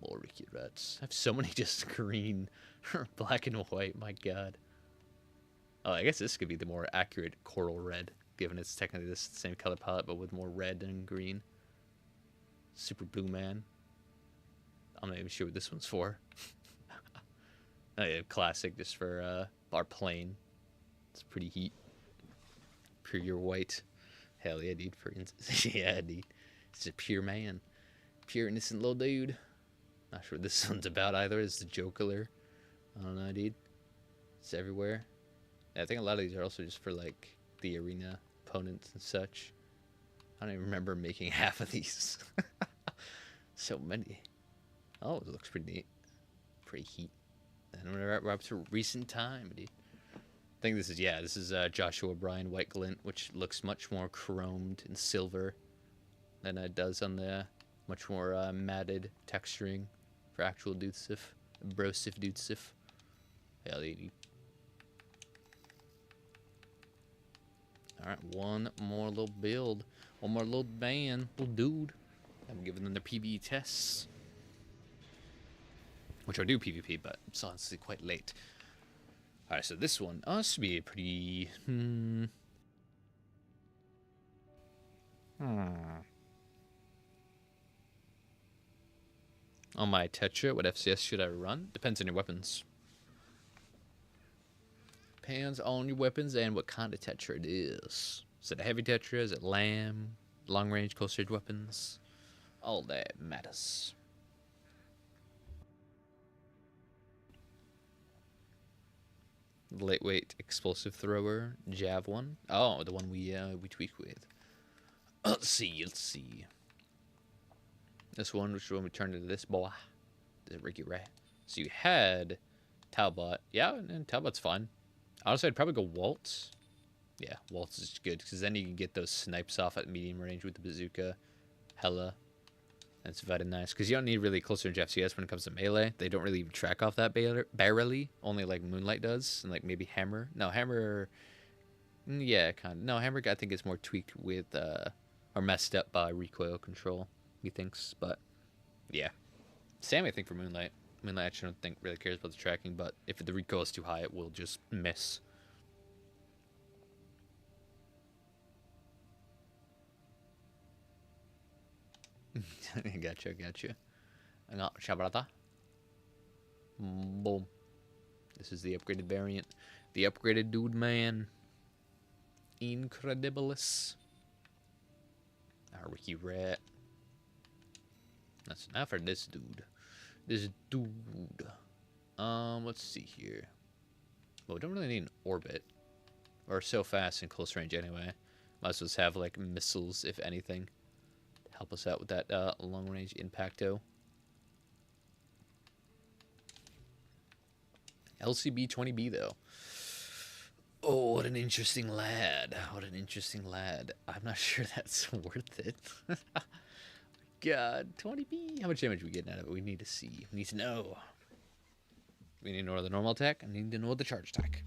More Ricky Rats. I have so many just green, black and white. My god. Oh, I guess this could be the more accurate coral red, given it's technically the same color palette, but with more red and green. Super Blue Man. I'm not even sure what this one's for. Oh, yeah, classic, just for our plane. It's pretty heat. Pure white. Hell yeah, dude. Yeah, dude. It's a pure man. Pure innocent little dude. Not sure what this one's about either. It's the Joker. I don't know, dude. It's everywhere. I think a lot of these are also just for, like, the arena opponents and such. I don't even remember making half of these. So many. Oh, it looks pretty neat. Pretty heat. And we're up to recent time, dude. I think this is Joshua Bryan White Glint, which looks much more chromed and silver than it does on the much more matted texturing for actual Dudesif. Brosif Dudesif. Hell yeah, dude. Alright, one more little build. One more little man, little dude. I'm giving them their PvE tests. Which I do PvP, but it's honestly quite late. Alright, so this one, this should be a pretty... On my Tetra, what FCS should I run? Depends on your weapons. Depends on your weapons and what kind of Tetra it is. Is it a heavy Tetra? Is it lamb? Long range, close range weapons? All that matters. Lightweight explosive thrower, Jav one. Oh, the one we tweak with. Let's see. This one, which one we turned into this boy? The Ricky Rat. So you had Talbot. Yeah, and Talbot's fine. Honestly, I'd probably go Waltz. Yeah, Waltz is good, because then you can get those snipes off at medium range with the bazooka. Hella. That's very nice, because you don't need really closer range FCS when it comes to melee. They don't really even track off that barely. Only, like, Moonlight does, and, like, maybe Hammer. No, Hammer... Yeah, kind of. No, Hammer, I think, is more tweaked with, or messed up by recoil control, he thinks, but, yeah. Same, I think, for Moonlight. Moonlight, actually, I don't think really cares about the tracking, but if the recoil is too high, it will just miss. Gotcha. Gotcha, brother. Boom. This is the upgraded variant. The upgraded dude man. Incredibilis. Ricky Rat. That's enough for this dude. This dude. Let's see here. Well, we don't really need an orbit. Or so fast in close range anyway. Might as well have like missiles, if anything. Help us out with that long range impacto. LCB 20B though. Oh, what an interesting lad. What an interesting lad. I'm not sure that's worth it. God, 20B. How much damage are we getting out of it? We need to see. We need to know. We need to know the normal attack. I need to know the charge attack.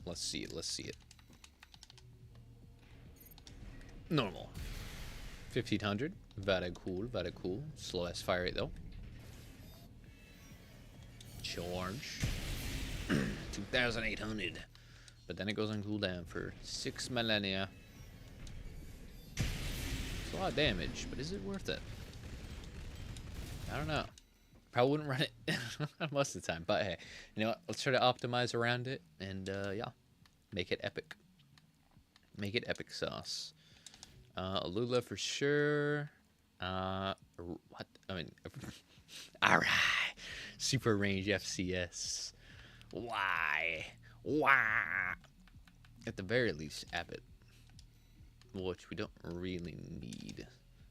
Let's see it. Let's see it. Normal. 1500. Very cool. Very cool. Slow ass fire rate though. Charge. 2800. But then it goes on cooldown for 6 millennia. It's a lot of damage, but is it worth it? I don't know. Probably wouldn't run it most of the time, but hey, you know what? Let's try to optimize around it and yeah, make it epic. Make it epic sauce. Alula for sure. What? I mean, all right. Super range FCS. Why? Why? At the very least, Abbott, which we don't really need.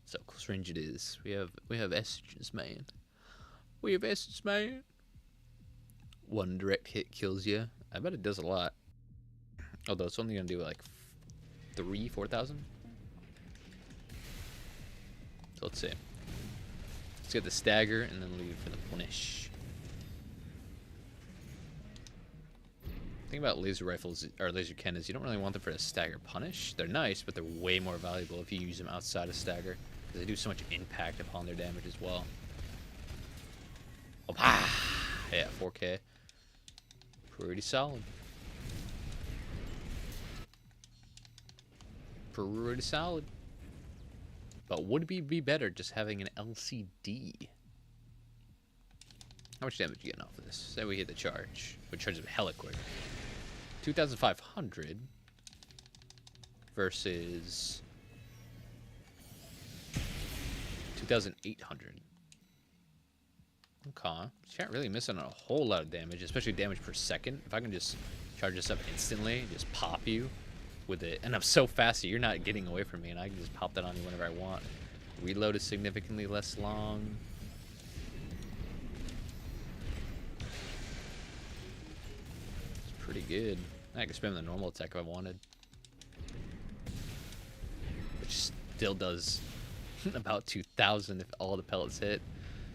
So close range it is. We have estrogens, man. We have estrogens, man. One direct hit kills you. I bet it does a lot. Although it's only gonna do like 4,000. So let's see. Let's get the stagger and then leave for the punish. The thing about laser rifles or laser cannons, you don't really want them for a stagger punish. They're nice, but they're way more valuable if you use them outside of stagger, because they do so much impact upon their damage as well. Oh, yeah, 4K. Pretty solid. Pretty solid. But would it be better just having an LCD? How much damage are you getting off of this? Say we hit the charge. We charge it hella quick. 2,500 versus 2,800. Okay. You can't really miss on a whole lot of damage, especially damage per second. If I can just charge this up instantly, just pop you with it. And I'm so fast that you're not getting away from me, and I can just pop that on you whenever I want. Reload is significantly less long. It's pretty good. I could spam the normal attack if I wanted. Which still does about 2,000 if all the pellets hit.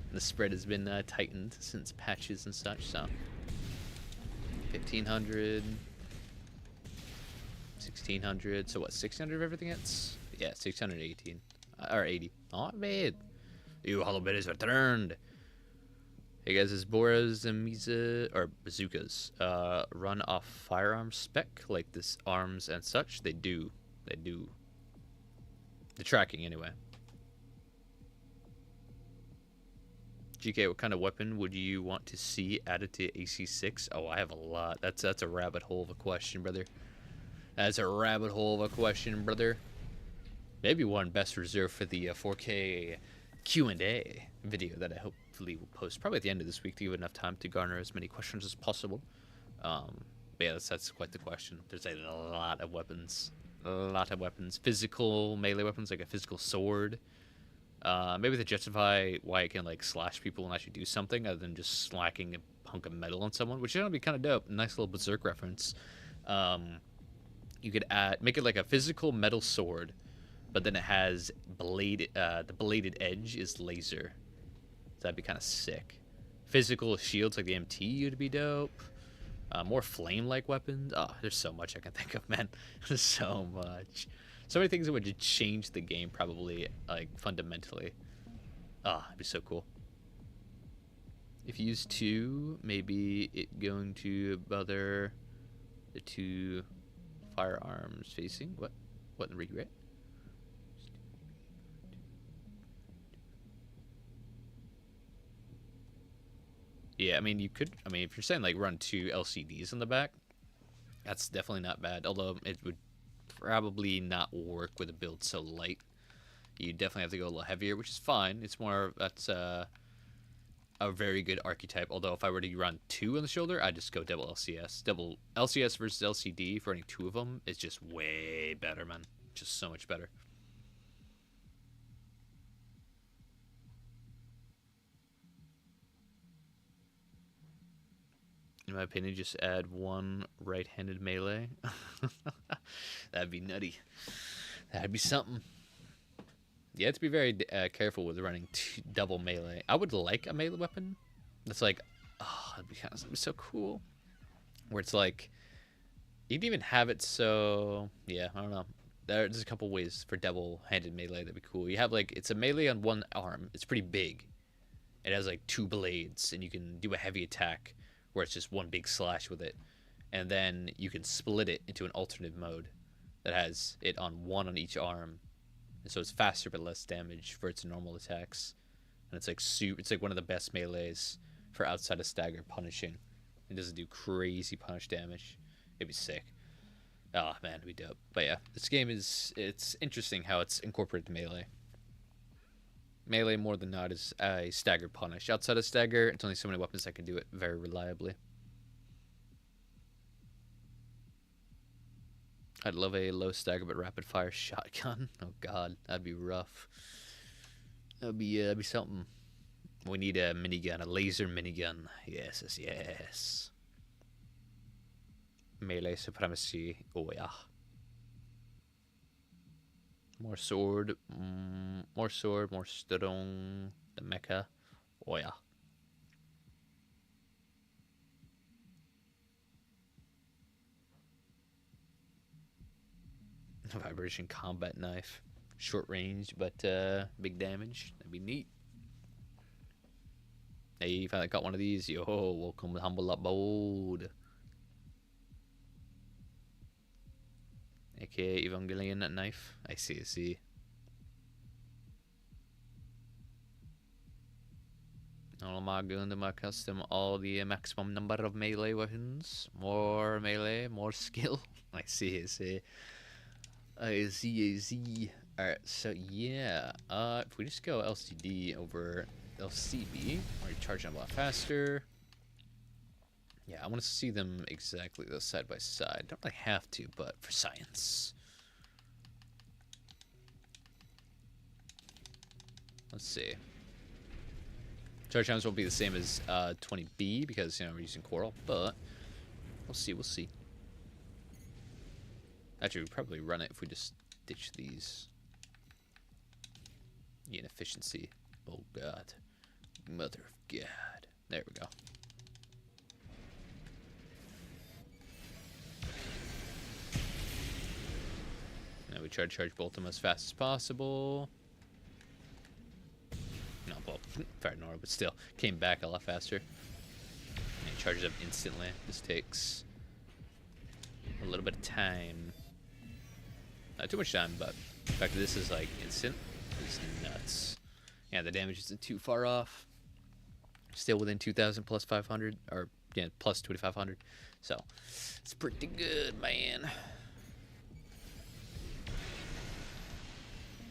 And the spread has been tightened since patches and such, so 1,500, 1,600. So what? 600 of everything hits? Yeah, 618 or 80. Oh man, you hollow bit is returned. Hey guys, is Boras and Misa or bazookas run off firearm spec like this arms and such? They do. They do. The tracking anyway. GK, what kind of weapon would you want to see added to AC6? Oh, I have a lot. That's a rabbit hole of a question, brother. That's a rabbit hole of a question, brother. Maybe one best reserved for the 4K Q&A video that I hopefully will post probably at the end of this week to give enough time to garner as many questions as possible. But yeah, that's quite the question. There's a lot of weapons. A lot of weapons. Physical melee weapons, like a physical sword. Maybe to justify why it can like slash people and actually do something other than just slacking a hunk of metal on someone, which is gonna be kind of dope. Nice little berserk reference. You could make it like a physical metal sword, but then it has bladed. The bladed edge is laser. So that'd be kind of sick. Physical shields like the MT would be dope. More flame-like weapons. Oh, there's so much I can think of, man. There's so much. So many things that would just change the game, probably, like, fundamentally. Ah, it'd be so cool. If you use 2, maybe it going to bother the 2 firearms facing. What in regret? Yeah, I mean, you could. I mean, if you're saying like run 2 LCDs on the back, that's definitely not bad. Although it would probably not work with a build so light. You definitely have to go a little heavier, which is fine. It's more that's a very good archetype. Although if I were to run 2 on the shoulder, I'd just go double LCS. Double LCS versus LCD for running 2 of them is just way better, man. Just so much better. In my opinion, just add 1 right-handed melee. That'd be nutty. That'd be something. You have to be very careful with running double melee. I would like a melee weapon that's like, oh, that'd be so cool. Where it's like, you can even have it so, yeah, I don't know. There's a couple ways for double-handed melee that'd be cool. You have like, it's a melee on one arm. It's pretty big. It has like 2 blades, and you can do a heavy attack where it's just one big slash with it. And then you can split it into an alternate mode that has it on 1 on each arm. And so it's faster but less damage for its normal attacks. And it's like it's like one of the best melees for outside of stagger punishing. It doesn't do crazy punish damage. It'd be sick. Oh man, it'd be dope. But yeah, this game it's interesting how it's incorporated melee. Melee more than not is a stagger punish. Outside of stagger, it's only so many weapons that can do it very reliably. I'd love a low stagger but rapid fire shotgun. Oh god, that'd be rough. That'd be something. We need a minigun, a laser minigun. Yes, yes, yes. Melee supremacy. Oh yeah. More sword, more stone, the mecha. Oh yeah. Vibration combat knife. Short range, but big damage. That'd be neat. Hey, you finally got one of these. Yo, welcome to Humble Abode. AKA Evangelion knife. I see. All my gun to my custom, all the maximum number of melee weapons. More melee, more skill. I see. I see. Alright, so yeah. If we just go LCD over LCB, we're charging a lot faster. Yeah, I want to see them exactly those side by side. Don't really have to, but for science. Let's see. Charge times won't be the same as 20B because, you know, we're using coral, but we'll see. Actually, we'd probably run it if we just ditch these. Inefficiency. Oh, God. Mother of God. There we go. Now we try to charge both of them as fast as possible. No, well, fair normal, but still. Came back a lot faster. And it charges up instantly. This takes a little bit of time. Not too much time, but the fact that this is like instant is nuts. Yeah, the damage isn't too far off. Still within 2,000 plus 500, or yeah, plus 2,500. So it's pretty good, man.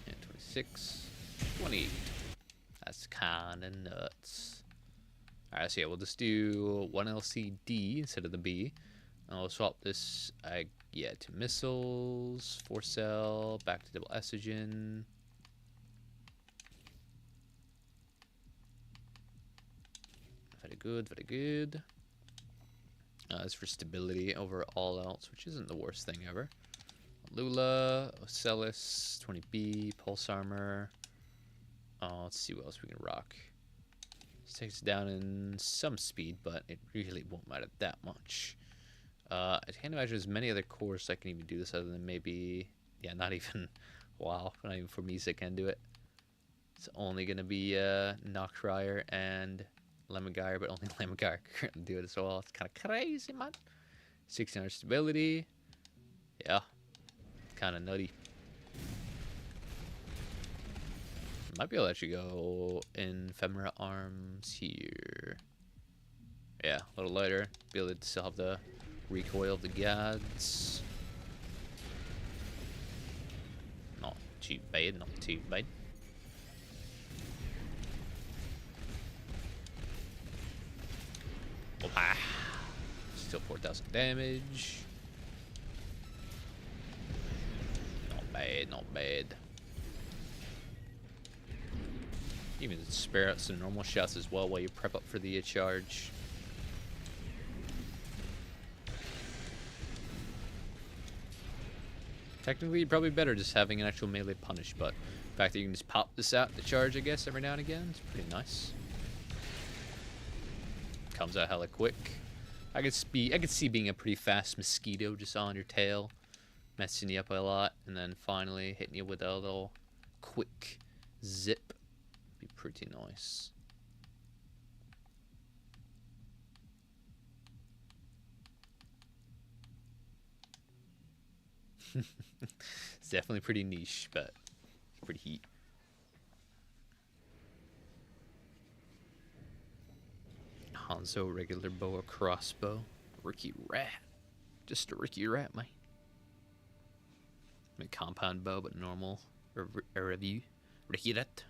Yeah, 26, 28. That's kind of nuts. All right, so yeah, we'll just do 1 LCD instead of the B. And I'll swap this, to missiles, 4 cell, back to double estrogen. Very good. As for stability over all else, which isn't the worst thing ever. Lula, Ocellus, 20B, Pulse Armor. Let's see what else we can rock. This takes it down in some speed, but it really won't matter that much. I can't imagine there's many other cores that can even do this other than maybe... Yeah, not even... Wow, not even for Misa can do it. It's only going to be Noctrier and Lemmigyre, but only Lemmigyre can do it as well. It's kind of crazy, man. 1600 stability. Yeah, kind of nutty. Might be able to actually go in Ephemera Arms here. Yeah, a little lighter. Be able to still have the recoil of the gods. Not too bad, not too bad. Ah, still 4,000 damage. Not bad, not bad. Even spare out some normal shots as well while you prep up for the charge. Technically, probably better just having an actual melee punish, but the fact that you can just pop this out to charge, I guess, every now and again, is pretty nice. Comes out hella quick. I could see being a pretty fast mosquito just on your tail, messing you up a lot, and then finally hitting you with a little quick zip. Be pretty nice. It's definitely pretty niche, but it's pretty heat. Hanzo, regular bow or crossbow. Ricky Rat. Just a Ricky Rat, mate. I mean, compound bow, but normal. Or review. Ricky Rat.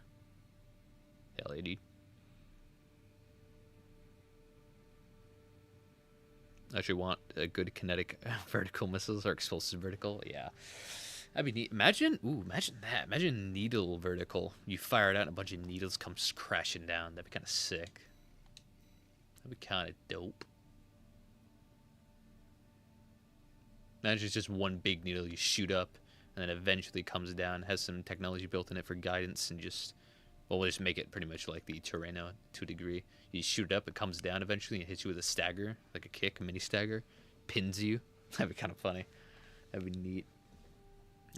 Hell yeah, dude. I actually want a good kinetic vertical missiles or explosive vertical. Yeah. That'd be neat. Imagine that. Imagine needle vertical. You fire it out and a bunch of needles comes crashing down. That'd be kind of sick. That'd be kind of dope. Imagine it's just one big needle you shoot up and then eventually comes down, has some technology built in it for guidance, and just, well, we'll just make it pretty much like the Terreno to a degree. You shoot it up, it comes down eventually and hits you with a stagger, like a kick, a mini stagger, pins you. That'd be kind of funny. That'd be neat.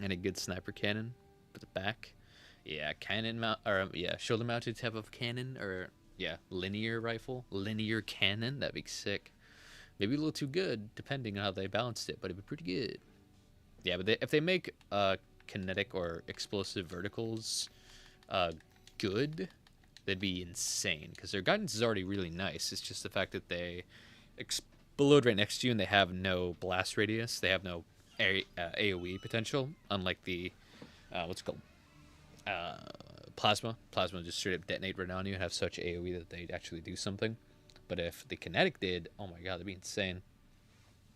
And a good sniper cannon for the back. Yeah, cannon mount, or yeah, shoulder mounted type of cannon, or yeah, linear rifle, linear cannon. That'd be sick. Maybe a little too good, depending on how they balanced it, but it'd be pretty good. Yeah, but if they make kinetic or explosive verticals good, they'd be insane, because their guidance is already really nice. It's just the fact that they explode right next to you and they have no blast radius. They have no AoE potential, unlike the what's it called, plasma. Plasma just straight up detonate right on you and have such AoE that they actually do something. But if the kinetic did, oh my god, that'd be insane.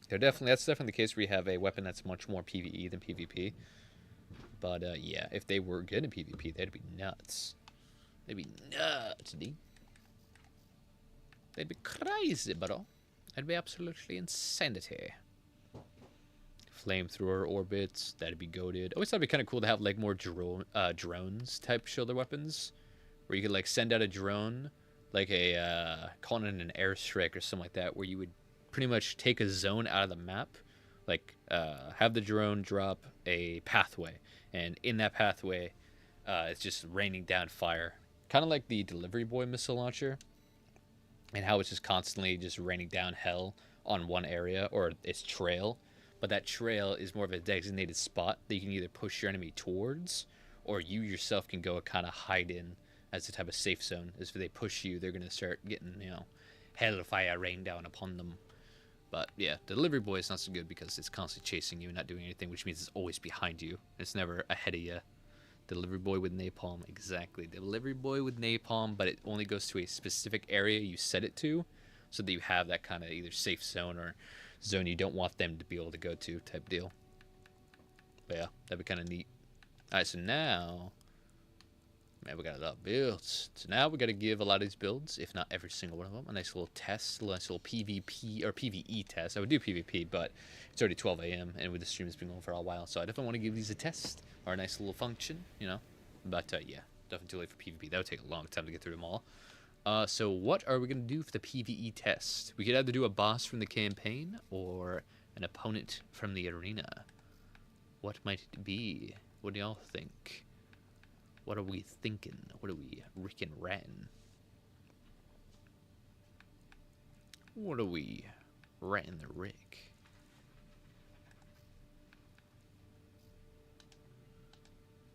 That's definitely the case where you have a weapon that's much more PvE than PvP. But yeah, if they were good in PvP, they'd be nuts. They'd be nuts, dude. They'd be crazy, bro. That'd be absolutely insanity. Flamethrower orbits, that'd be goated. Always thought it'd be kind of cool to have like more drones type shoulder weapons, where you could like send out a drone, like a calling it an airstrike or something like that, where you would pretty much take a zone out of the map, like have the drone drop a pathway, and in that pathway, it's just raining down fire, kind of like the Delivery Boy missile launcher, and how it's just constantly just raining down hell on one area or its trail. But that trail is more of a designated spot that you can either push your enemy towards, or you yourself can go kind of hide in as a type of safe zone. As if they push you, they're going to start getting, hellfire rain down upon them. But yeah, Delivery Boy is not so good because it's constantly chasing you and not doing anything, which means it's always behind you. It's never ahead of you. Delivery Boy with napalm, exactly. Delivery Boy with napalm, but it only goes to a specific area you set it to, so that you have that kind of either safe zone or zone you don't want them to be able to go to type deal. But yeah, that'd be kind of neat. Alright, so now, man, we got a lot of builds. So now we got to give a lot of these builds, if not every single one of them, a nice little test, a nice little PvP or PvE test. I would do PvP, but it's already 12 a.m. and with the stream has been going for a while, so I definitely want to give these a test or a nice little function, But yeah, definitely too late for PvP. That would take a long time to get through them all. So what are we going to do for the PvE test? We could either do a boss from the campaign or an opponent from the arena. What might it be? What do y'all think? What are we thinking? What are we rickin' ratting? What are we ratting the rick?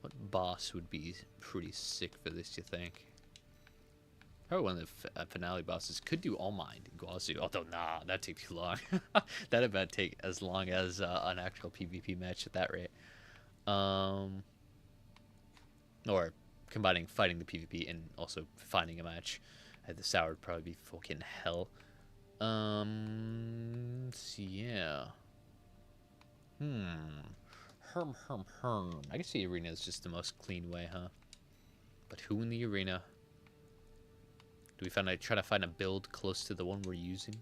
What boss would be pretty sick for this, you think? Probably one of the finale bosses could do All Mind. Guazu. Although, nah, that'd take too long. That'd about take as long as an actual PvP match at that rate. Or combining fighting the PvP and also finding a match at the Sour would probably be fucking hell. So yeah. I guess the arena is just the most clean way, huh? But who in the arena? Do we try to find a build close to the one we're using?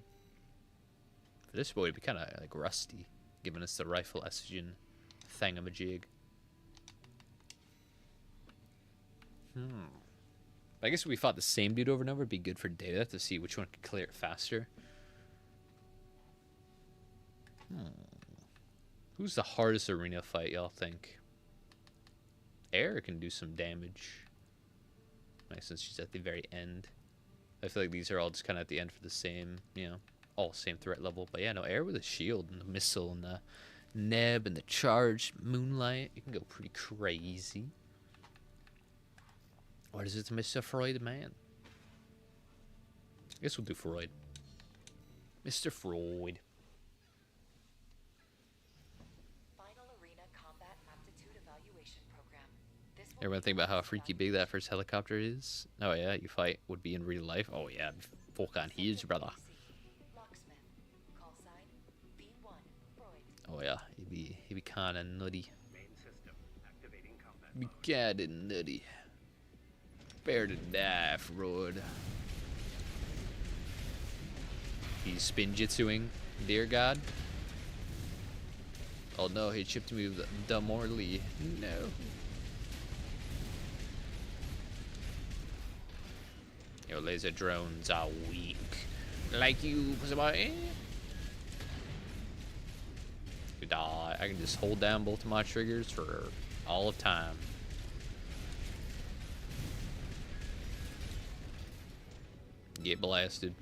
For this boy, it'd be kind of like rusty, giving us the rifle estrogen thingamajig. I guess if we fought the same dude over and over, it'd be good for data to see which one could clear it faster. Who's the hardest arena fight, y'all think? Air can do some damage. Nice, since she's at the very end. I feel like these are all just kind of at the end for the same, you know, all same threat level. But yeah, no, Air with a shield and the missile and the neb and the charged moonlight. You can go pretty crazy. What is it, Mr. Freud, man? I guess we'll do Freud. Mr. Freud. Everyone think about how freaky big that first helicopter is? Oh yeah, you fight would be in real life. Oh yeah, fucking huge, brother. Oh yeah, he'd be kinda nutty. Be kinda nutty. Bear to die, Freud. He's spinjitsuing, dear God. Oh no, he chipped me with the Morley. No. Your laser drones are weak. Like you, somebody. You die. I can just hold down both of my triggers for all of time. Get blasted.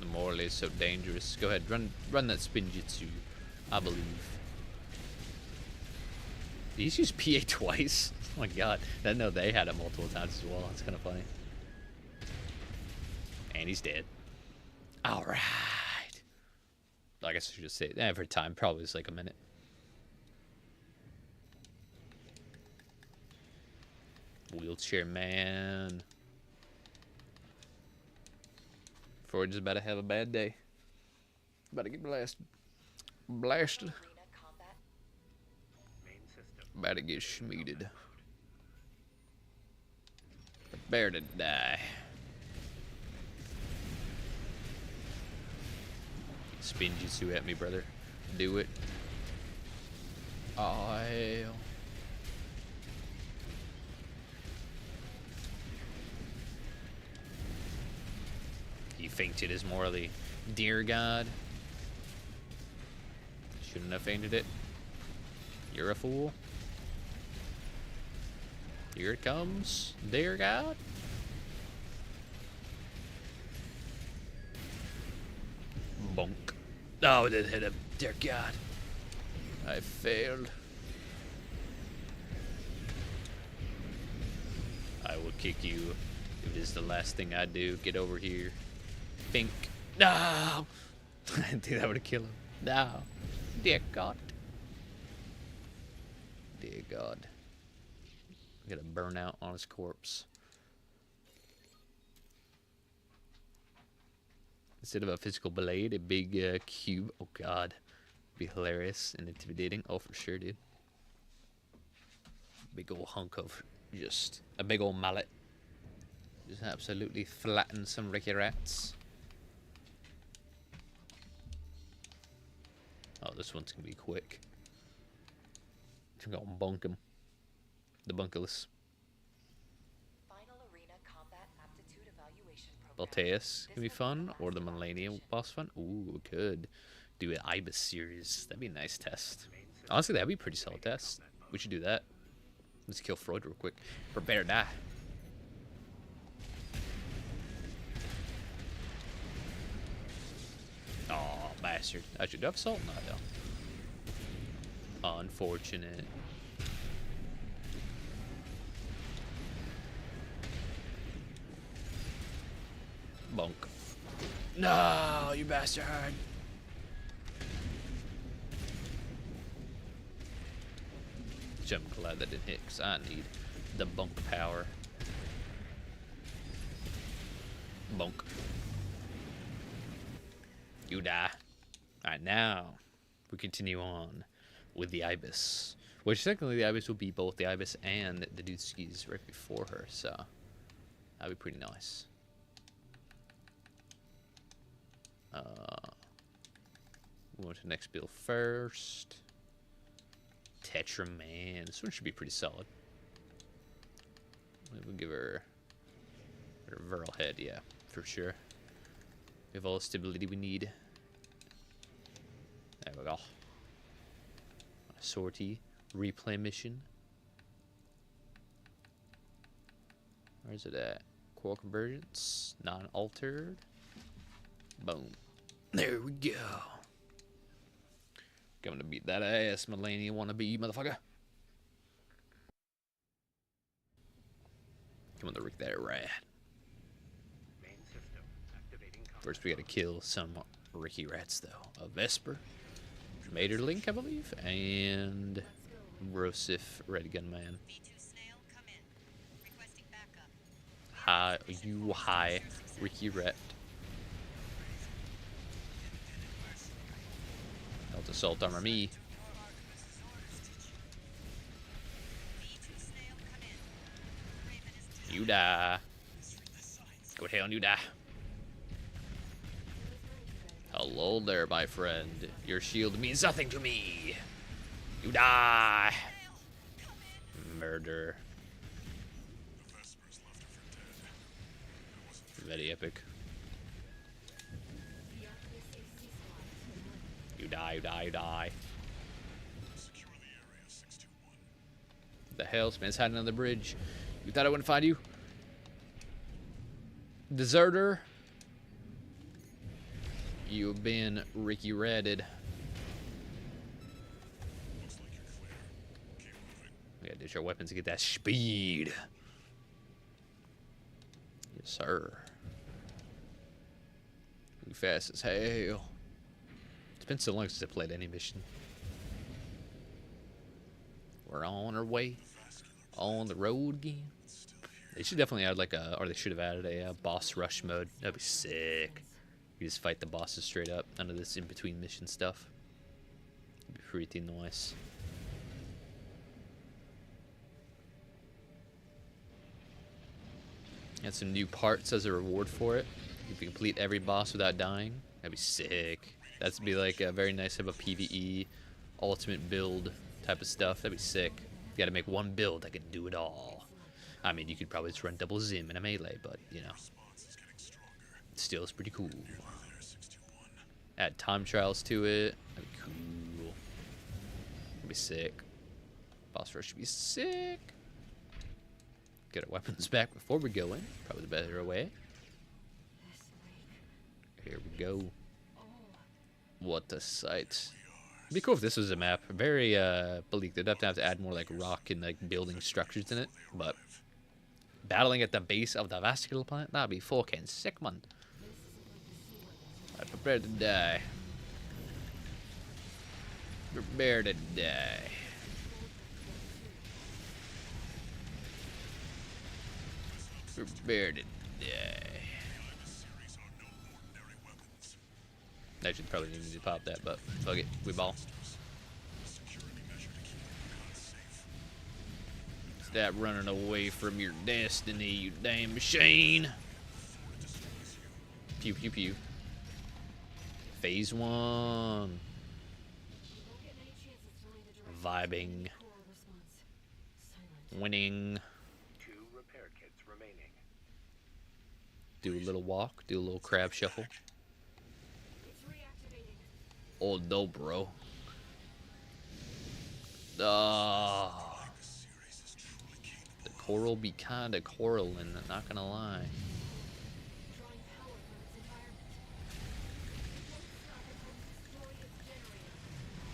The Morley is so dangerous. Go ahead, run that spinjitsu. I believe. Did he use PA twice? Oh my god. I didn't know they had it multiple times as well. That's kind of funny. And he's dead. Alright. I guess I should just say every time. Probably it's like a minute. Wheelchair man. Freud's about to have a bad day. About to get blasted. Blasted. About to get schmeeded. Prepare to die. Spinjitsu at me, brother. Do it. Oh, hell. He fainted as Morley. Dear God. Shouldn't have fainted it. You're a fool. Here it comes. Dear God. Bonk. Oh, it did hit him. Dear God. I failed. I will kick you if it is the last thing I do. Get over here. Bink. No! I didn't think that would have killed him. No. Dear God. Dear God. Get a burnout on his corpse. Instead of a physical blade, a big cube. Oh God. Be hilarious and intimidating. Oh, for sure, dude. Big old hunk of just a big old mallet. Just absolutely flatten some Ricky Rats. Oh, this one's gonna be quick. I'm gonna bunk him. The bunkless. Balteus can be fun, or the Millennium boss fun. Ooh, we could do an Ibis series. That'd be a nice test. Honestly, that'd be a pretty solid test. We should do that. Let's kill Freud real quick. Prepare to die. Oh, bastard. I should have salt now, though. Unfortunate. Bonk. No, you bastard. Which I'm glad that didn't hit, because I need the bonk power. Bonk. You die. Alright, now we continue on with the Ibis. Which technically the Ibis will be both the Ibis and the Dudskis right before her, so that'd be pretty nice. We went to the next build first. Tetra, man. This one should be pretty solid. We'll give her Viral Head, yeah, for sure. We have all the stability we need. There we go. A sortie. Replay mission. Where's it at? Core convergence. Non-altered. Boom. There we go. Coming to beat that ass, Melania wannabe, motherfucker. Coming to wreck that rat. First, we gotta kill some Ricky rats, though. A Vesper, Materlink, I believe, and Brosif Red Gun Man. Hi, you hi, Ricky Rat. Don't assault armor me. You die. Go to hell and you die. Hello there, my friend. Your shield means nothing to me. You die. Murder. Very epic. You die, you die, you die. The hell? This man's hiding on the bridge. You thought I wouldn't find you? Deserter. You've been Ricky Redded. We gotta ditch our weapons to get that speed. Yes, sir. We fast as hell. It's been so long since I played any mission. We're on our way. On the road again. They should definitely add like a, or they should have added a boss rush mode. That'd be sick. You just fight the bosses straight up. None of this in-between mission stuff. It'd be pretty nice. Add some new parts as a reward for it. If you complete every boss without dying, that'd be sick. That'd be like a very nice type of PvE, ultimate build type of stuff. That'd be sick. You gotta make one build that can do it all. I mean, you could probably just run double Zim in a melee, but, you know. Still, it's pretty cool. Add time trials to it. That'd be cool. That'd be sick. Boss rush should be sick. Get our weapons back before we go in. Probably the better way. Here we go. What a sight. It'd be cool if this was a map. Very bleak. They'd have to add more like rock and like building structures in it. But battling at the base of the vascular plant, that'd be fucking sick, man. I prepare to die. Prepare to die. Prepare to die. Actually, probably didn't need to pop that, but fuck it, we ball. Stop running away from your destiny, you damn machine. Pew pew pew. Phase 1. Vibing. Winning. Do a little walk, do a little crab shuffle. Oh no, bro. Oh. The coral be kinda coraling, not gonna lie.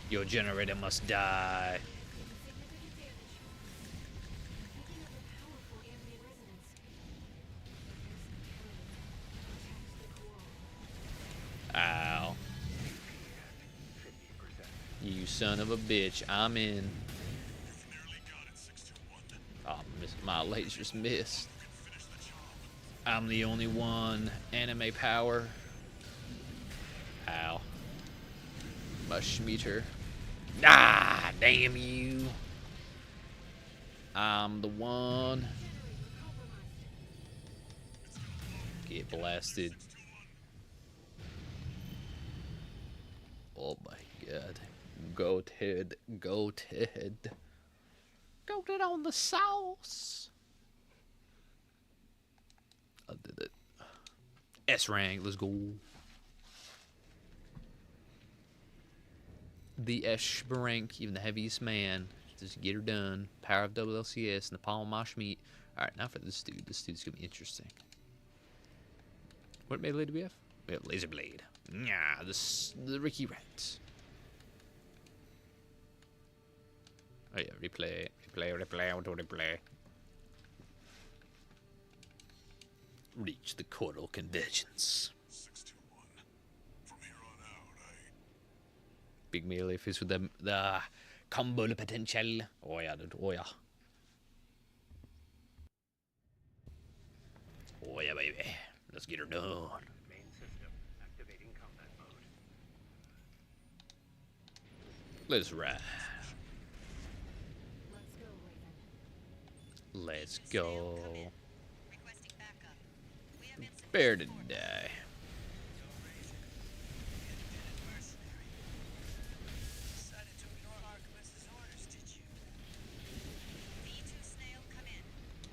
Your generator must die. son of a bitch. I'm in. Oh, my lasers missed. I'm the only one. Anime power. Ow. Mush meter. Ah, damn you. I'm the one. Get blasted. Oh my god. Goat head. Goat head. Goat it on the sauce. I did it. S rank. Let's go. The S rank. Even the heaviest man. Just get her done. Power of WLCS in the palm of my schmeat. Alright, now for this dude. This dude's gonna be interesting. What melee do we have? We have laser blade. Yeah, the Ricky Rat. Oh yeah, replay, auto replay. Reach the chordal convergence. 621. From here on out, big melee fist with the combo potential. Oh yeah, dude. Oh yeah. Oh yeah, baby. Let's get her done. Main system activating combat mode. Let's ride. Let's go. Bear to die.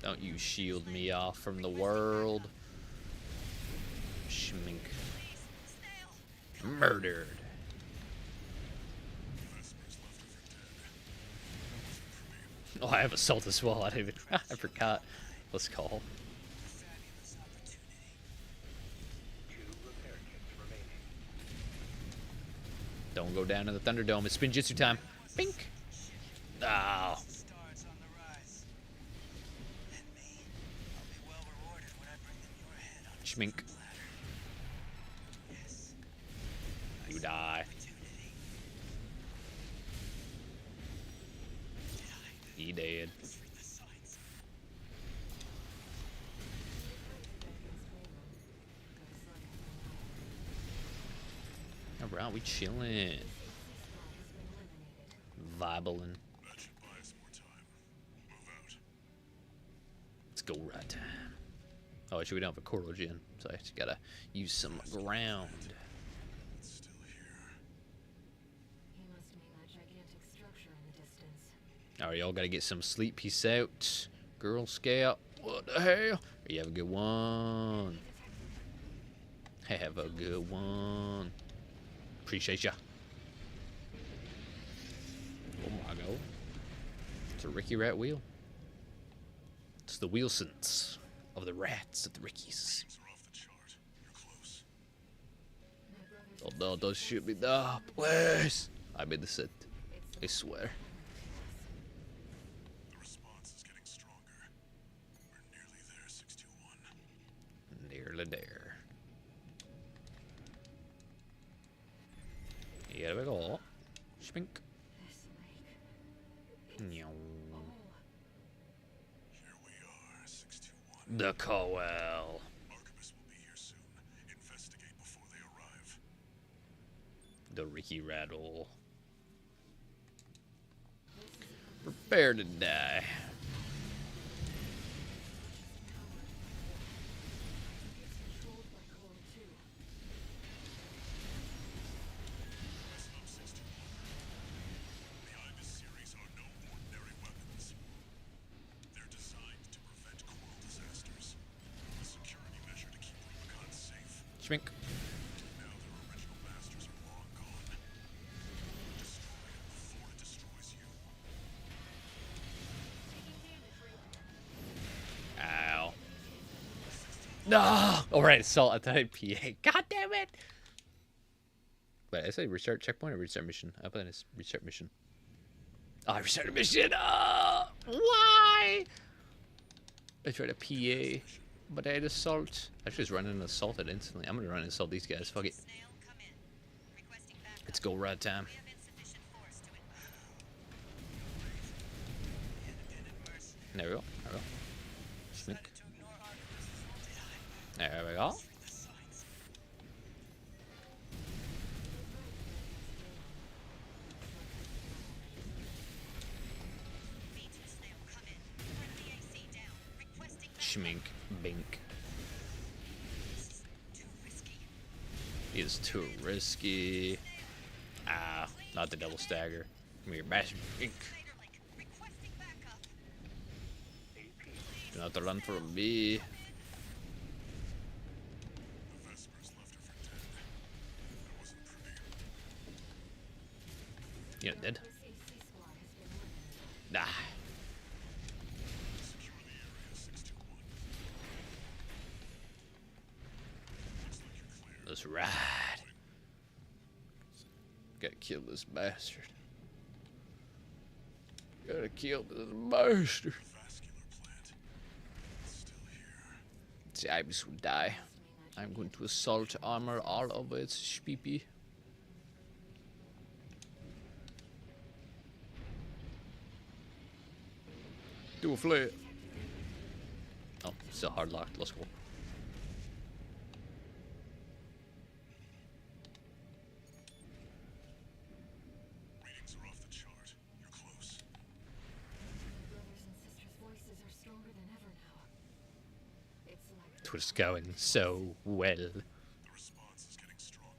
Don't you shield me off from the world. Schmink. Murdered. Oh, I have assault as well. I didn't even. I forgot. Let's call. Don't go down to the Thunderdome. It's Spinjitzu time. Bink. Oh. Schmink. You die. He dead. Alright, we chillin'. Vibling. Let's go right time. Oh, actually, we don't have a Coral Gen, so I just gotta use some ground. Still here. He must mean that gigantic structure in the distance. Alright, y'all gotta get some sleep. Peace out. Girl Scout. What the hell? You have a good one. Have a good one. Appreciate ya. Oh my god. It's a Ricky Rat wheel. It's the Wilsons of the rats at the Rickies. Oh no, don't shoot me. No, please. I made the set. I swear. The response is getting stronger. We're nearly there, 621. Nearly there. Here we go. Spink. Here we are, 621. The Coel. Archivist will be here soon. Investigate before they arrive. The Ricky Rattle. Prepare to die. Schmink. Now their original masters are long gone. Destroy it before it destroys you. Ow. No! Alright, assault. I thought I PA. God damn it! Wait, I say restart checkpoint or restart mission? I thought it's restart mission. Oh, I restarted mission! Why? I tried a PA. But I had assault. I should just run and assault it instantly. I'm gonna run and assault these guys. Fuck it. Let's go right time. There we go. There we go. Schmink. There we go. Schmink. Bink. He is too risky. Ah, not the double stagger. Come here, bash. Bink. Do not run from me. You're dead. Nah. Let's ride. Gotta kill this bastard. Gotta kill this bastard. The ibis will die. I'm going to assault armor all over its speepy. Do a flip. Oh, still hard locked. Let's go. Readings are off the chart. You're close. Brothers and sisters' voices are stronger than ever now. It's like It was going so well. The response is getting stronger.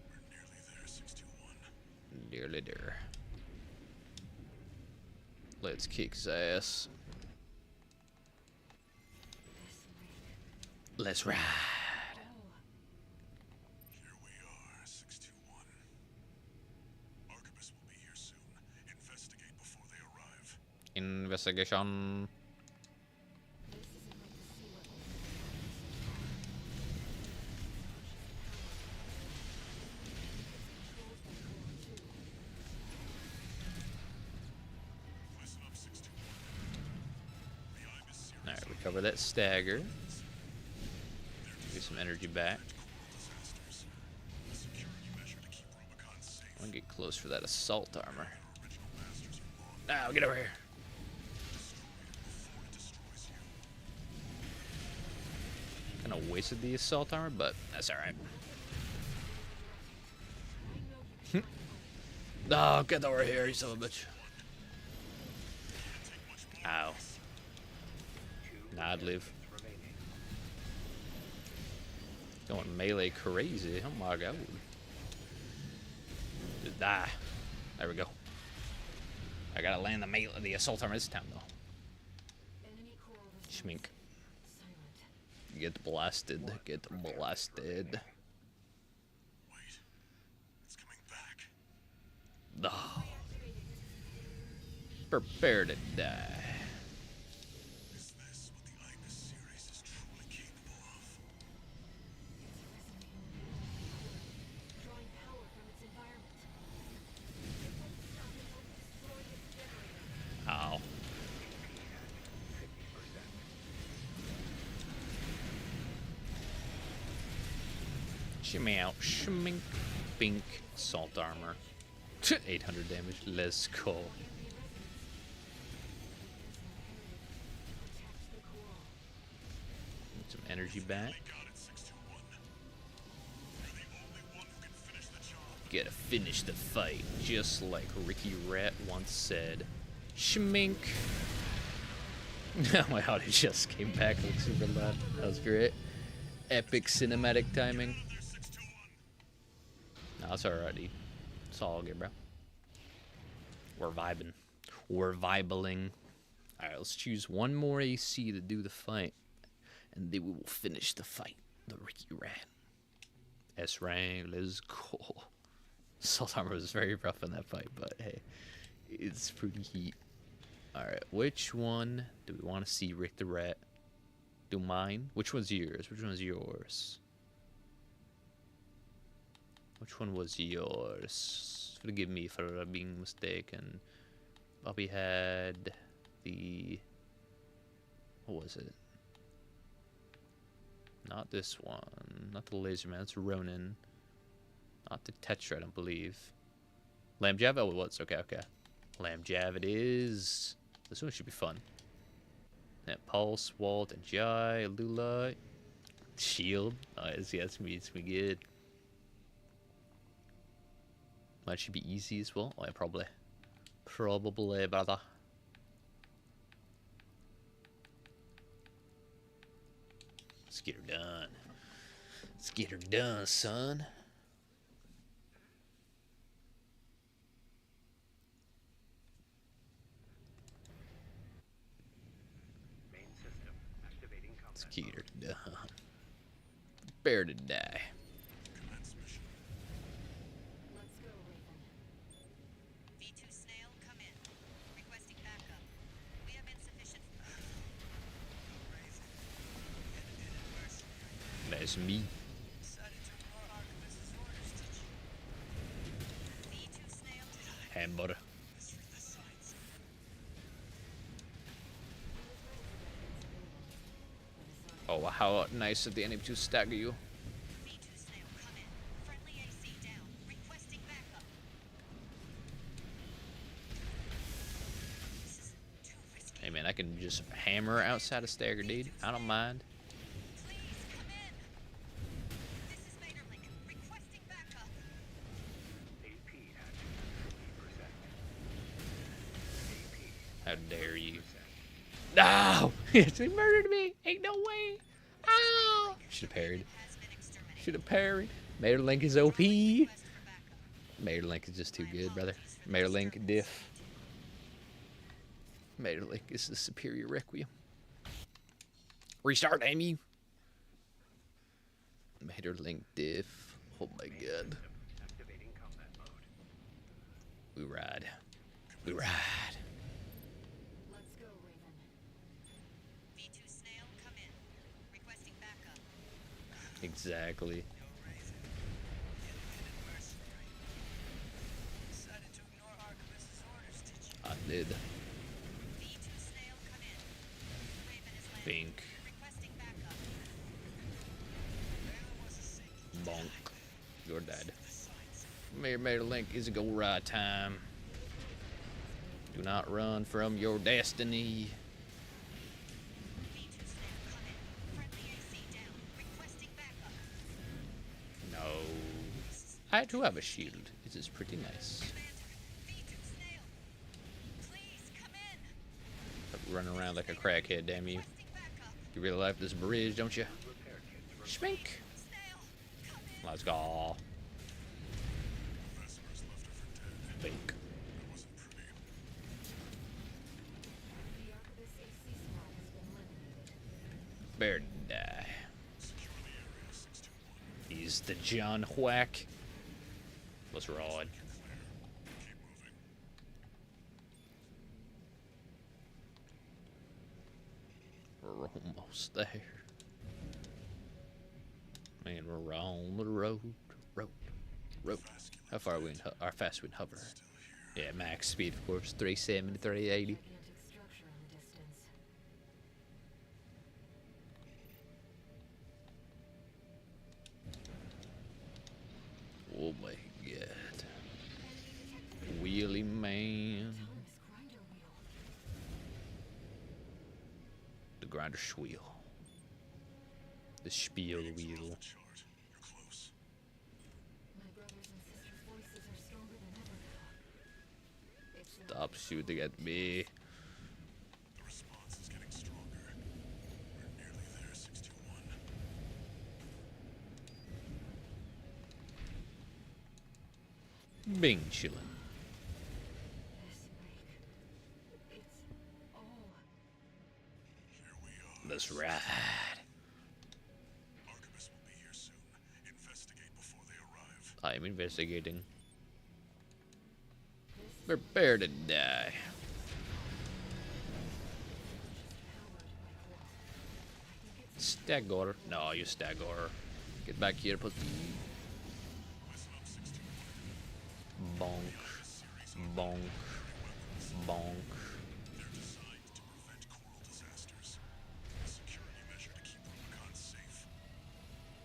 We're nearly there, 621. Nearly there. Let's kick his ass. Let's ride. Here we are, 621. Arquebus will be here soon. Investigate before they arrive. Investigation. this isn't like the sea level. Listen up, 621. The ibis series Alright, recover that stagger. Get some energy back. disasters. A security measure to keep Rubicon safe. I want to get close for that assault armor. Original masters are wrong. Now get over here. Destroy it before it destroys you. Kind of wasted the assault armor, but that's alright. No, get over here, you son of a bitch. Ow. Nah, I'd live. Going melee crazy. Oh my god. Just die. There we go. I gotta land the assault armor this time though. Enemy coral is Schmink. silent. Get blasted. Get blasted. Wait. It's coming back. No. Prepare to die. Is this what the ibis series is truly capable of? Drawing power from its environment. It won't stop until we destroy its generator. Ow. Shimmy out. Schmink. Bink. Assault armor. 800 damage. Let's go. Protect the coral. Get some energy back. Got it, 621. You're the only one who can finish the job. Gotta finish the fight, just like Ricky Rat once said. Schmink. Oh my god, it just came back like super loud. That was great. Epic cinematic timing. There, 621. No, it's alrighty. It's all good, bro. We're vibing. We're vibling. Alright, let's choose one more AC to do the fight. And then we will finish the fight. The Ricky Rat. S rank, let's go. Assault armor was very rough in that fight, but hey, it's pretty heat. Alright, which one do we want to see Rick the Rat? Do mine? Which one's yours? Which one's yours? Which one was yours? Forgive me for being mistaken. Bobby had the... What was it? Not this one. Not the laser man. It's Ronin. Not the Tetra, I don't believe. Lamb Jav? Oh, it was. Okay, okay. Lamb Jav it is. This one should be fun. That Pulse, Walt, and Jai, Lula, Shield. Nice, yeah, it's me good. Might should be easy as well. Oh, yeah, probably. Probably, brother. Let's get her done. Let's get her done, son. Let's get her done. Prepare to die. Commence mission. Let's go, Raven. V2 Snail, come in. Requesting backup. We have insufficient. That's me. V2 Snail, Ham butter. Oh, how nice of the enemy to stagger you. V2 Snail, come in. Friendly AC down. Requesting backup. This is too risky. Hey man, I can just hammer outside of stagger, dude. I don't mind. Please come in. This is Vaderlink. Requesting backup. How dare you? No! He murdered me! Ain't no way! Ow! Should have parried. Has been exterminated. Should have parried. Mayorlink is OP. Request for backup. Mayorlink is just too good, brother. Mayorlink diff. Mayorlink is the superior Requiem. Restart, damn you! Mayorlink diff. Oh my god. We ride. We ride. Let's go, Raven. V2 Snail, come in. Requesting backup. Exactly. I did. V2 Snail, come in. Raven is landing. Think. Requesting backup. Bonk. You're dead. Mayorlink is a go ride time. Do not run from your destiny. V2 Snail, come in. Friendly AC down. Requesting backup. No. I do have a shield. It is pretty nice. Commander, V2 Snail. Please come in. Running around like a crackhead, damn you. Requesting backup. You really like this bridge, don't you? Schmink. Snail, come in. Let's go. Vesper's left her for dead. Think. It wasn't pretty. The Arquebus AC slot has been eliminated. Bear to die. Secure the area 621. He's the John Whack. Let's ride. You're clear. Keep moving. We're almost there. Man, we're on the road. Road. How far are we in our fast we can hover? Still here. Yeah, max speed, of course. 370, 380. Gigantic structure in the distance. Oh my god. Wheelie man. Thomas grinder wheel. The grinder wheel. The spiel Readings are wheel. off the chart. You're close. My brothers and sisters' voices are stronger than ever now. It's Stop shooting at me. The response is getting stronger. We're nearly there, 621. Bing chillin'. this week. It's all Here we are. Let's ride. Arquebus will be here soon. Investigate before they arrive. I am investigating. Prepare to die. Stagor. No, you Stagor. Get back here, pussy. Listen up, 621. Bonk. Bonk. Bonk. They're designed to prevent coral disasters. A security measure to keep the Recon safe.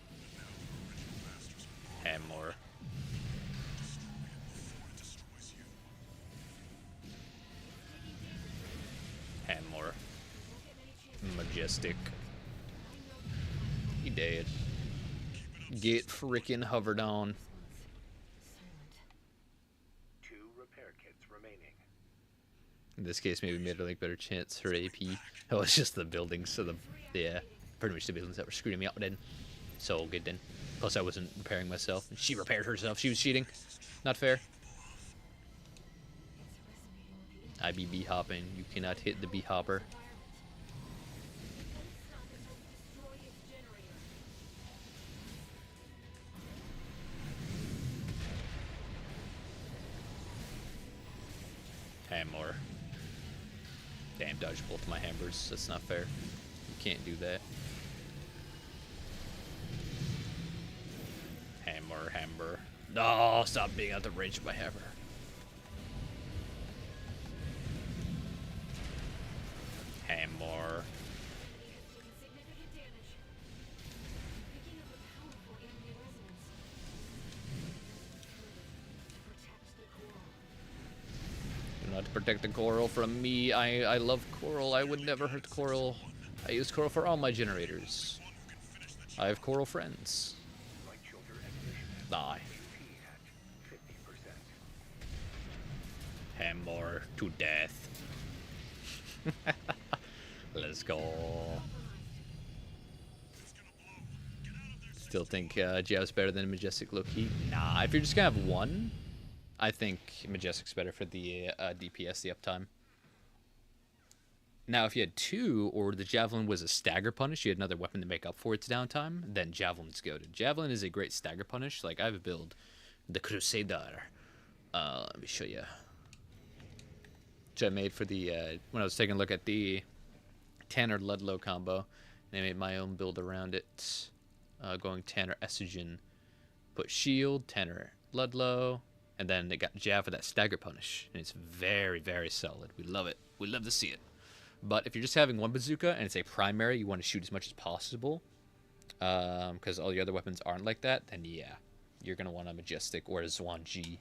But now the original masters are born. Hammer. Destroy it before it destroys you. Hammer. we won't get many chances Majestic. He dead. Get freaking hovered on. Silent. 2 repair kits remaining. In this case, maybe made a like better chance for AP. Oh, it's just the buildings, so yeah, pretty much the buildings that were screwing me out then. So good then. Plus, I wasn't repairing myself. She repaired herself. She was cheating. Not fair. I be bee hopping. You cannot hit the bee hopper. Hammer. Damn, dodge both my hammers. That's not fair. You can't do that. Hammer, hammer. No, stop being out the range of my hammer. Hammer. Significant damage. Picking up a powerful enemy resonance. Protect the coral. Do not protect the coral from me. I love coral. I would never hurt coral. I use coral for all my generators. I have coral friends. Light shoulder ignition. Die. QT at 50%. Hammer to death. Let's go. Still think Jav's better than Majestic low-key? Nah, if you're just gonna have one, I think Majestic's better for the DPS, the uptime. Now, if you had two, or the Javelin was a stagger punish, you had another weapon to make up for its downtime, then Javelin's goated. Javelin is a great stagger punish. Like, I have a build, the Crusader. Let me show you. Which I made for the, when I was taking a look at the Tanner Ludlow combo, and I made my own build around it. Going Tanner Estrogen, put shield, Tanner Ludlow, and then it got Jav for that stagger punish, and it's very, very solid. We love it. We love to see it. But if you're just having one bazooka and it's a primary, you want to shoot as much as possible, because all the other weapons aren't like that, then yeah, you're gonna want a Majestic or a Zwan G.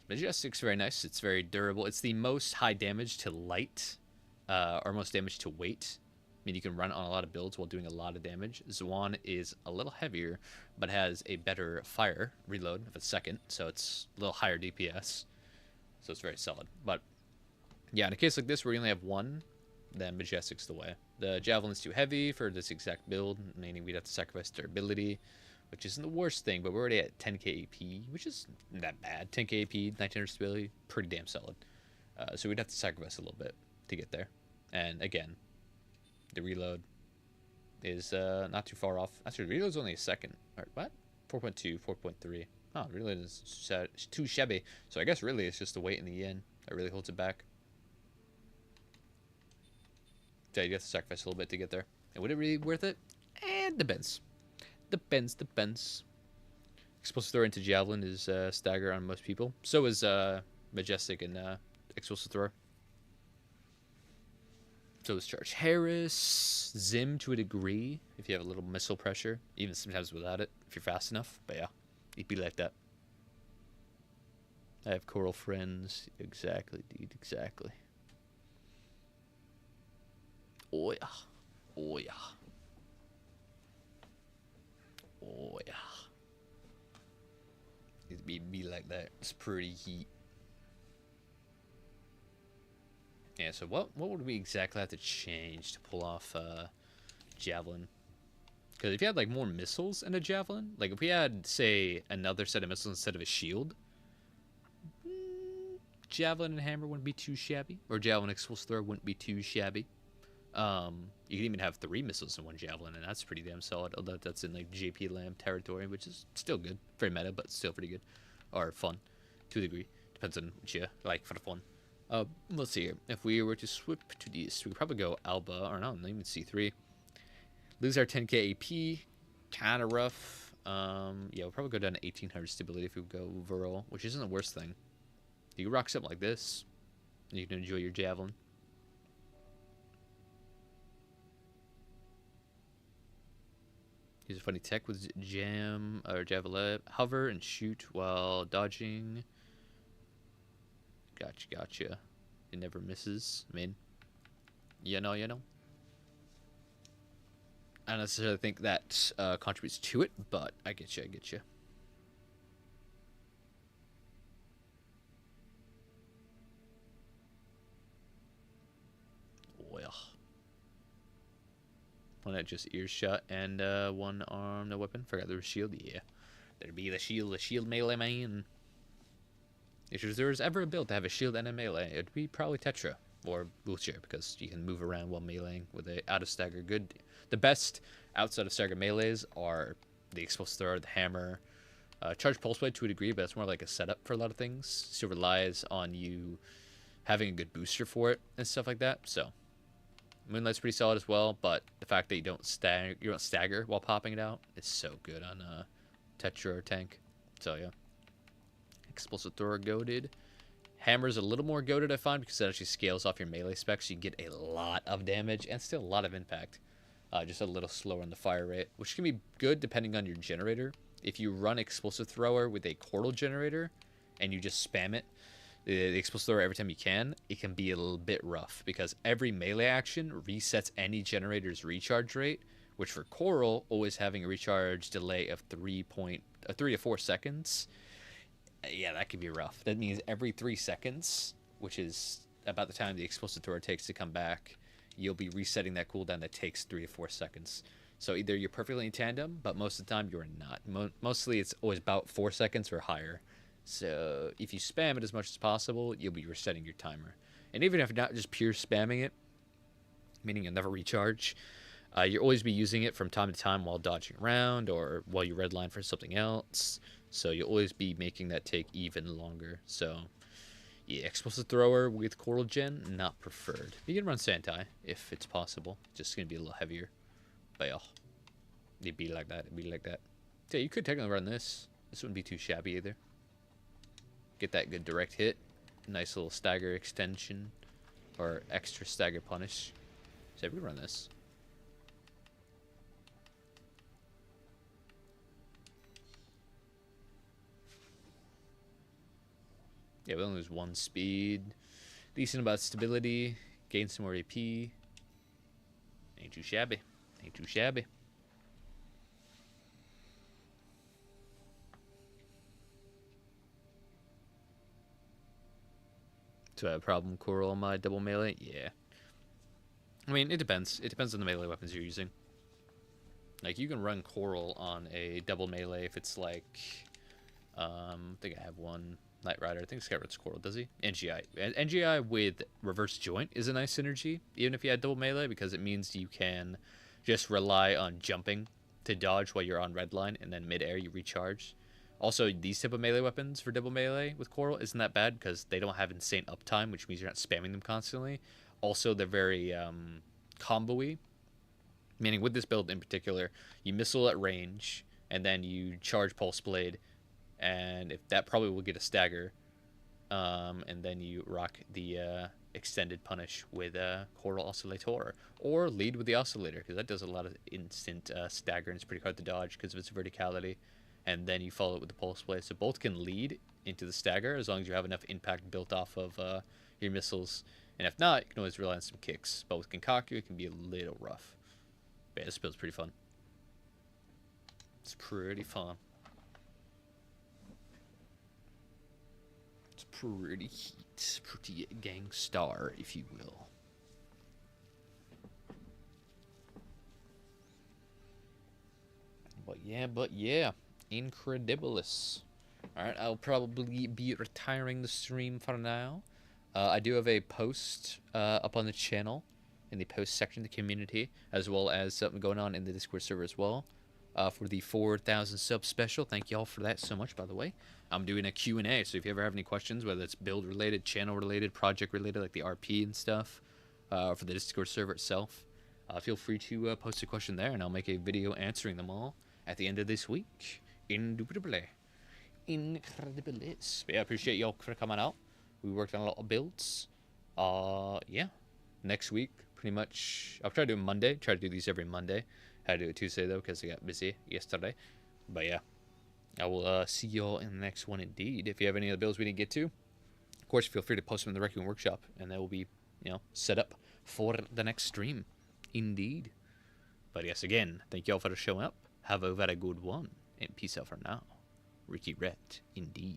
Majestic's very nice. It's very durable. It's the most high damage to light, or most damage to weight. I mean, you can run on a lot of builds while doing a lot of damage. Zwan is a little heavier, but has a better fire reload of a second, so it's a little higher DPS. So it's very solid. But yeah, in a case like this where you only have one, then Majestic's the way. The Javelin's too heavy for this exact build, meaning we'd have to sacrifice durability, which isn't the worst thing, but we're already at 10k AP, which is not that bad. 10k AP, 1900 stability, pretty damn solid. So we'd have to sacrifice a little bit to get there. And again, the reload is not too far off. Actually, the reload's only a second. Or what? 4.2, 4.3. Oh, the reload is too shabby. So I guess really it's just the weight in the end that really holds it back. So you have to sacrifice a little bit to get there. And would it really be worth it? Depends. Depends. Explosive thrower into Javelin is stagger on most people. So is Majestic and explosive thrower. So is Charge Harris, Zim to a degree, if you have a little missile pressure, even sometimes without it, if you're fast enough. But yeah, it'd be like that. I have coral friends. Exactly, dude, exactly. Oh yeah. Oh yeah. Oh yeah. It'd be like that. It's pretty heat. Yeah, so what would we exactly have to change to pull off Javelin? Because if you had like more missiles in a Javelin, like if we had, say, another set of missiles instead of a shield, Javelin and Hammer wouldn't be too shabby. Or Javelin Explosive Thrower wouldn't be too shabby. You can even have 3 missiles in one Javelin, and that's pretty damn solid. Although that's in like JP Lamb territory, which is still good. Very meta, but still pretty good. Or fun, to a degree. Depends on what you like for the fun. Let's see here. If we were to swip to the east, we could probably go Alba, or not even C3. Lose our 10k AP, kind of rough. Yeah, we'll probably go down to 1800 stability if we go Viral, which isn't the worst thing. You can rock something like this, and you can enjoy your Javelin. Use a funny tech with Jam, or Javelin. Hover and shoot while dodging. Gotcha. It never misses. I mean, You know. I don't necessarily think that contributes to it, but I get you. Well. One that just earshot and one arm, no weapon. Forgot there was shield. Yeah. There'd be the shield melee man. If there was ever a build to have a shield and a melee, it'd be probably Tetra or wheelchair, because you can move around while meleeing with a out of stagger good. The best outside of stagger melees are the explosive thrower, the hammer, charge pulse blade to a degree, but it's more like a setup for a lot of things. Still relies on you having a good booster for it and stuff like that. So Moonlight's pretty solid as well, but the fact that you don't stagger while popping it out is so good on Tetra or tank. So yeah. Explosive thrower goaded. Hammer's a little more goaded, I find, because it actually scales off your melee specs. So you get a lot of damage and still a lot of impact. Just a little slower on the fire rate, which can be good depending on your generator. If you run explosive thrower with a portal generator and you just spam it, the explosive thrower every time you can, it can be a little bit rough, because every melee action resets any generator's recharge rate, which for Coral, always having a recharge delay of 3 to 4 seconds. Yeah, that could be rough. That means every 3 seconds, which is about the time the explosive thrower takes to come back, you'll be resetting that cooldown that takes 3 to 4 seconds. So either you're perfectly in tandem, but most of the time you're not. Mostly it's always about 4 seconds or higher. So if you spam it as much as possible, you'll be resetting your timer. And even if not just pure spamming it, meaning you'll never recharge, you'll always be using it from time to time while dodging around or while you redline for something else. So you'll always be making that take even longer. So yeah, explosive thrower with Coral Gen, not preferred. You can run Santai if it's possible. Just gonna be a little heavier. But yeah, it'd be like that. Yeah, you could technically run this. This wouldn't be too shabby either. Get that good direct hit. Nice little stagger extension. Or extra stagger punish. So we run this. Yeah, we only lose 1 speed. Decent about stability. Gain some more AP. Ain't too shabby. Do I have a problem Coral on my double melee? Yeah. I mean, it depends. It depends on the melee weapons you're using. Like, you can run Coral on a double melee if it's like... I think I have one... Knight Rider, I think Sky Red's Coral, does he? NGI. NGI with reverse joint is a nice synergy, even if you had double melee, because it means you can just rely on jumping to dodge while you're on red line, and then mid-air you recharge. Also, these type of melee weapons for double melee with Coral isn't that bad, because they don't have insane uptime, which means you're not spamming them constantly. Also, they're very combo-y, meaning with this build in particular, you missile at range, and then you charge Pulse Blade, and if that probably will get a stagger, and then you rock the extended punish with Coral Oscillator, or lead with the Oscillator, because that does a lot of instant stagger, and it's pretty hard to dodge because of its verticality, and then you follow it with the Pulse Blade. So both can lead into the stagger as long as you have enough impact built off of your missiles, and if not, you can always rely on some kicks. But with Kinkaku, it can be a little rough. But yeah, this build's pretty fun. It's pretty fun. It's pretty heat, pretty gangstar, if you will. But yeah, Incredibilis. Alright, I'll probably be retiring the stream for now. I do have a post up on the channel, in the post section of the community, as well as something going on in the Discord server as well, for the 4,000 sub special. Thank y'all for that so much, by the way. I'm doing a Q&A, so if you ever have any questions, whether it's build related, channel related, project related, like the RP and stuff, for the Discord server itself, feel free to post a question there, and I'll make a video answering them all at the end of this week. Indubitably. Incredibilis. But yeah, I appreciate y'all for coming out. We worked on a lot of builds. Yeah. Next week, pretty much, I'll try to do Monday. Try to do these every Monday. I had to do it Tuesday, though, because I got busy yesterday. But yeah, I will see y'all in the next one indeed. If you have any other builds we didn't get to, of course, feel free to post them in the Requiem workshop, and they will be, set up for the next stream. Indeed. But yes, again, thank you all for showing up. Have a very good one. And peace out for now. Ricky Rhett, indeed.